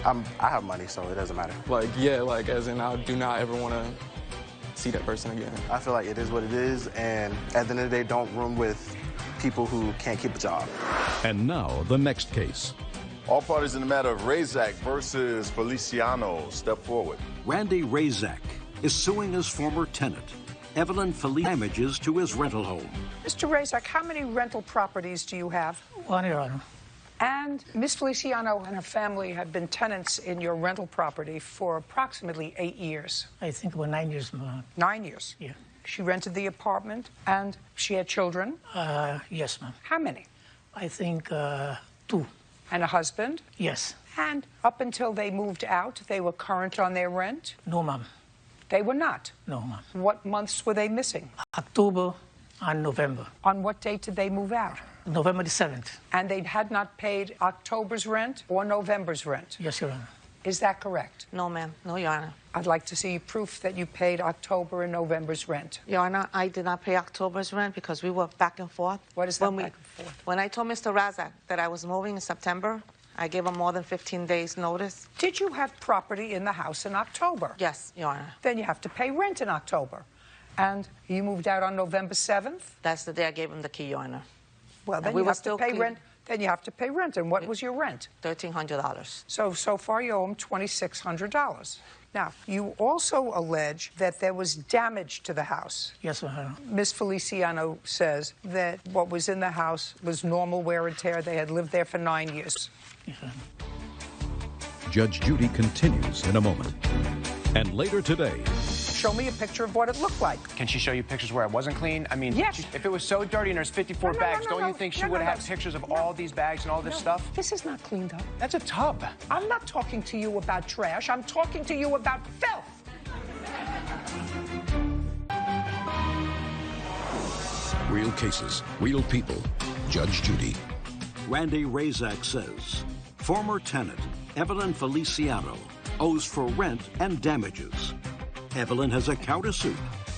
I have money, so it doesn't matter. Like, yeah, like, as in I do not ever want to see that person again. I feel like it is what it is, and at the end of the day, don't room with people who can't keep a job. And now, the next case. All parties in the matter of Razak versus Feliciano step forward. Randy Razak is suing his former tenant, Evelyn Feliciano, damages to his rental home. Mr. Razak, how many rental properties do you have? One, Your Honor. And Miss Feliciano and her family have been tenants in your rental property for approximately 8 years. I think about 9 years, ma'am. 9 years? Yeah. She rented the apartment, and she had children? Yes, ma'am. How many? I think 2. And a husband? Yes. And up until they moved out, they were current on their rent? No, ma'am. They were not? No, ma'am. What months were they missing? October and November. On what date did they move out? November the 7th. And they had not paid October's rent or November's rent? Yes, Your Honor. Is that correct? No, ma'am. No, Your Honor. I'd like to see proof that you paid October and November's rent. Your Honor, I did not pay October's rent because we were back and forth. What is that back and forth? When I told Mr. Razak that I was moving in September, I gave him more than 15 days' notice. Did you have property in the house in October? Yes, Your Honor. Then you have to pay rent in October. And you moved out on November 7th? That's the day I gave him the key, Your Honor. Well, then you have to pay rent. Then you have to pay rent. And what was your rent? $1,300. So far you owe him $2,600. Now, you also allege that there was damage to the house. Yes, Your Honor. Ms. Feliciano says that what was in the house was normal wear and tear. They had lived there for 9 years. Yes, Your Honor. Judge Judy continues in a moment. And later today, show me a picture of what it looked like. Can she show you pictures where it wasn't clean? I mean, yes. If it was so dirty and there's 54 bags, don't you think she would have had pictures of all these bags and all this stuff? This is not cleaned up. That's a tub. I'm not talking to you about trash. I'm talking to you about filth. real cases, real people. Judge Judy. Randy Razak says former tenant Evelyn Feliciano owes for rent and damages. Evelyn has a countersuit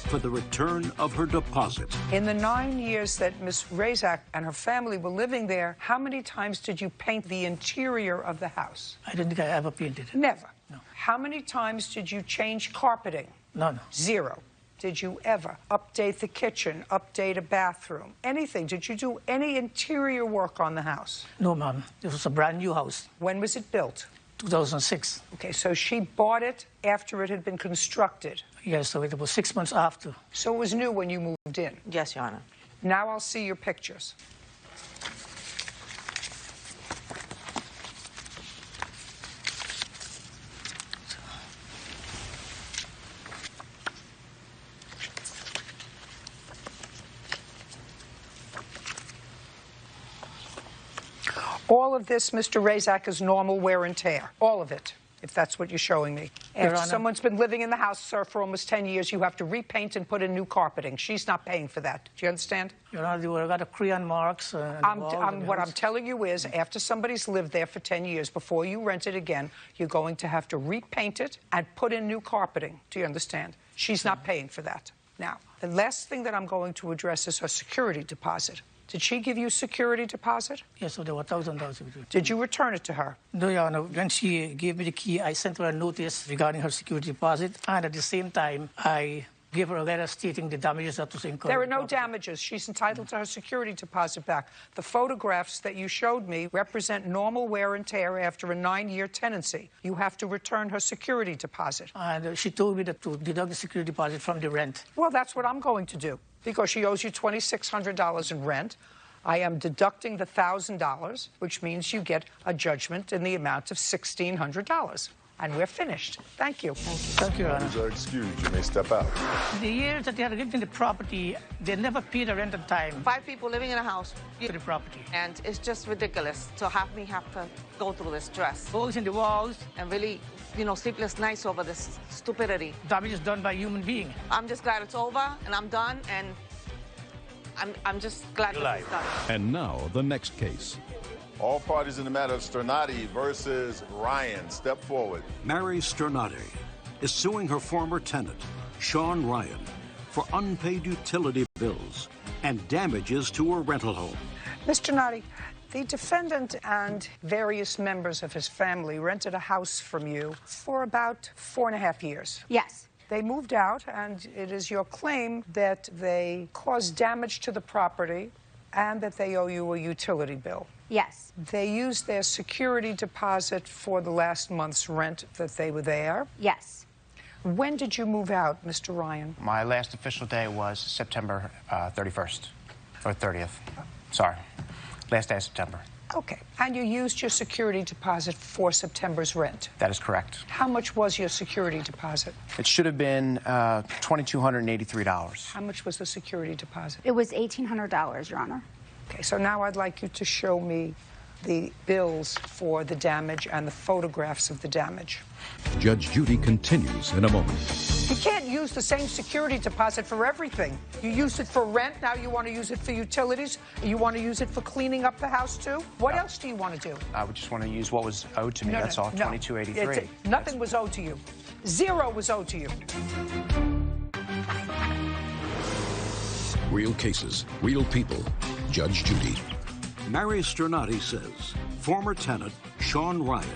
for the return of her deposit. In the 9 years that Ms. Razak and her family were living there, how many times did you paint the interior of the house? I don't think I ever painted it. Never? No. How many times did you change carpeting? None. 0. Did you ever update the kitchen, update a bathroom, anything? Did you do any interior work on the house? No, ma'am. This was a brand new house. When was it built? 2006. Okay, so she bought it after it had been constructed. Yes, so it was 6 months after. So it was new when you moved in? Yes, Your Honor. Now I'll see your pictures. All of this, Mr. Razak, is normal wear and tear. All of it, if that's what you're showing me. After someone's been living in the house, sir, for almost 10 years, you have to repaint and put in new carpeting. She's not paying for that. Do you understand? Your Honor, I got a crayon marks. What I'm telling you is, after somebody's lived there for 10 years, before you rent it again, you're going to have to repaint it and put in new carpeting. Do you understand? She's not paying for that. Now, the last thing that I'm going to address is her security deposit. Did she give you security deposit? Yes, so there were $1,000. Did you return it to her? No, Your Honor. When she gave me the key, I sent her a notice regarding her security deposit, and at the same time, I give her a letter stating the damages that was incurred. There are no damages. She's entitled to her security deposit back. The photographs that you showed me represent normal wear and tear after a 9-year tenancy. You have to return her security deposit. And she told me that to deduct the security deposit from the rent. Well, that's what I'm going to do. Because she owes you $2,600 in rent, I am deducting the $1,000, which means you get a judgment in the amount of $1,600. And we're finished. Thank you. Thank you, Your Honor. Parties are excused. You may step out. The years that they had lived in the property, they never paid the rent on time. 5 people living in a house. To the property. And it's just ridiculous to have to go through this stress. Holes in the walls. And really, you know, sleepless nights over this stupidity. Damage is done by a human being. I'm just glad it's over and I'm done, and I'm just glad that it's done. And now, the next case. All parties in the matter of Sternati versus Ryan. Step forward. Mary Sternati is suing her former tenant, Sean Ryan, for unpaid utility bills and damages to her rental home. Mr. Nadi, the defendant and various members of his family rented a house from you for about 4.5 years. Yes. They moved out, and it is your claim that they caused damage to the property and that they owe you a utility bill. Yes. They used their security deposit for the last month's rent that they were there. Yes. When did you move out, Mr. Ryan? My last official day was September 31st, or 30th. Sorry, last day of September. Okay. And you used your security deposit for September's rent? That is correct. How much was your security deposit? It should have been $2,283. How much was the security deposit? It was $1,800, Your Honor. Okay, so now I'd like you to show me the bills for the damage and the photographs of the damage. Judge Judy continues in a moment. You can't use the same security deposit for everything. You used it for rent, now you want to use it for utilities? You want to use it for cleaning up the house, too? What else do you want to do? I would just want to use what was owed to me. That's all, $2,283. Nothing was owed to you. Zero was owed to you. Real cases, real people. Judge Judy. Mary Sternati says former tenant Sean Ryan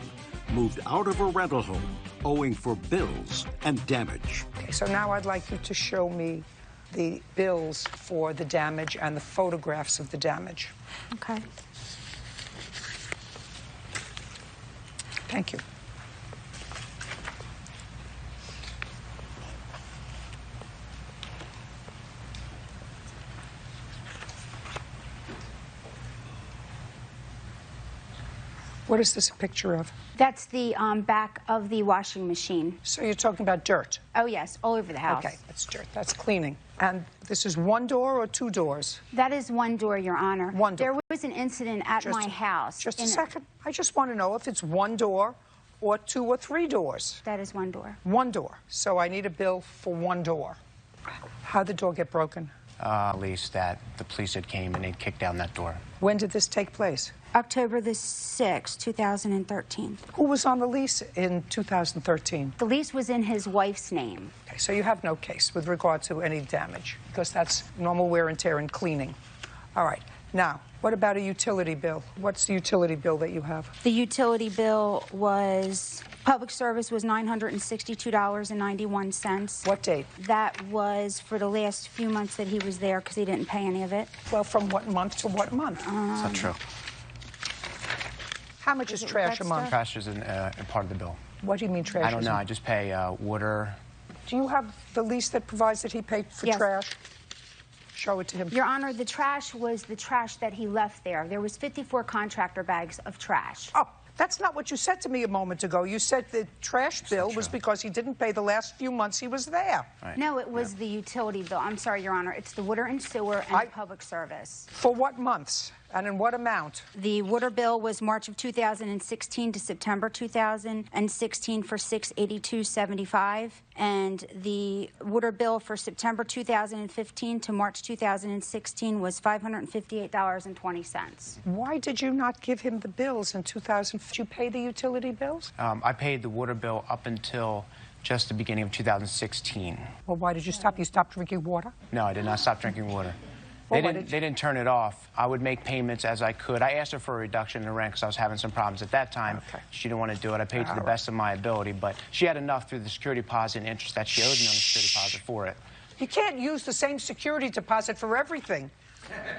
moved out of a rental home owing for bills and damage. Okay, so now I'd like you to show me the bills for the damage and the photographs of the damage. Okay. Thank you. What is this a picture of? That's the back of the washing machine. So you're talking about dirt? Oh, yes, all over the house. Okay, that's dirt. That's cleaning. And this is one door or two doors? That is one door, Your Honor. One door. There was an incident at my house. Just a second. I just want to know if it's one door or 2 or 3 doors. That is one door. One door. So I need a bill for one door. How'd the door get broken? At least that the police had came and they kicked down that door. When did this take place? October the 6th, 2013. Who was on the lease in 2013? The lease was in his wife's name. Okay, so you have no case with regard to any damage, because that's normal wear and tear and cleaning. All right. Now, what about a utility bill? What's the utility bill that you have? The utility bill was, public service was $962.91. What date? That was for the last few months that he was there, because he didn't pay any of it. Well, from what month to what month? That's not true. How much is trash a month? Trash is in part of the bill. What do you mean trash? I don't know. I just pay water. Do you have the lease that provides that he paid for trash? Show it to him. Your Honor, the trash was the trash that he left there. There was 54 contractor bags of trash. Oh, that's not what you said to me a moment ago. You said the trash bill was because he didn't pay the last few months he was there. Right. No, it was the utility bill. I'm sorry, Your Honor. It's the water and sewer and public service. For what months and in what amount? The water bill was March of 2016 to September 2016 for $682.75, and the water bill for September 2015 to March 2016 was $558.20. Why did you not give him the bills in 2000? Did you pay the utility bills? I paid the water bill up until just the beginning of 2016. Well, why did you stop? You stopped drinking water? No, I did not stop drinking water. Well, they didn't turn it off. I would make payments as I could. I asked her for a reduction in rent because I was having some problems at that time. Okay. She didn't want to do it. I paid to the best of my ability, but she had enough through the security deposit and interest that she owed me on the security deposit for it. You can't use the same security deposit for everything.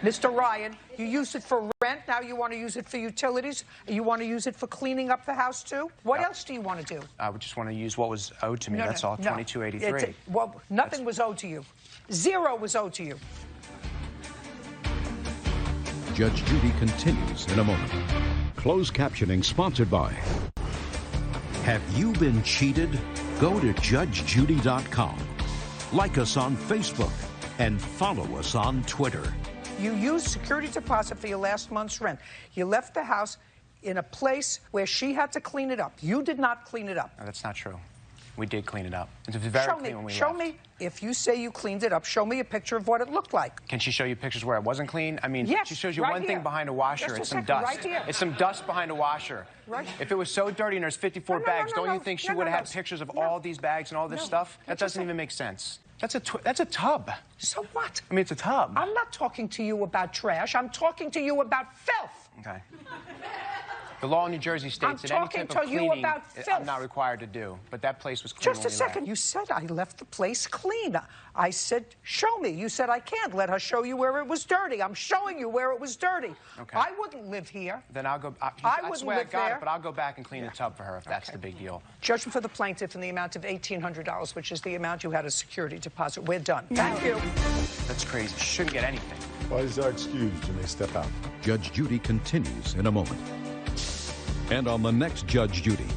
Mr. Ryan, you used it for rent, now you want to use it for utilities? You want to use it for cleaning up the house, too? What else do you want to do? I would just want to use what was owed to me. That's all, $22.83. Well, nothing was owed to you. Zero was owed to you. Judge Judy continues in a moment. Closed captioning sponsored by... Have you been cheated? Go to judgejudy.com. Like us on Facebook and follow us on Twitter. You used security deposit for your last month's rent. You left the house in a place where she had to clean it up. You did not clean it up. No, that's not true. We did clean it up. It was very clean when we left. Show me, if you say you cleaned it up, show me a picture of what it looked like. Can she show you pictures where it wasn't clean? I mean, yes, she shows you right one here. thing behind a washer. Just It's a some second, dust. right here. It's some dust behind a washer. Right. If it was so dirty and there's 54 bags, don't you think she would have had pictures of all these bags and all this stuff? That doesn't even make sense. That's a tub. So what? I mean, it's a tub. I'm not talking to you about trash. I'm talking to you about filth. Okay. The law in New Jersey states that any type of cleaning I'm not required to do, but that place was clean. Just a second. You said I left the place clean. I said, show me. You said I can't let her show you where it was dirty. I'm showing you where it was dirty. Okay. I wouldn't live here. Then I'll go. I wouldn't swear live I got there. it, but I'll go back and clean the tub for her if that's the big deal. Judgment for the plaintiff in the amount of $1,800, which is the amount you had as security deposit. We're done. Thank you. That's crazy. She shouldn't get anything. Parties are excused. You may step out. Judge Judy continues in a moment. And on the next Judge Judy,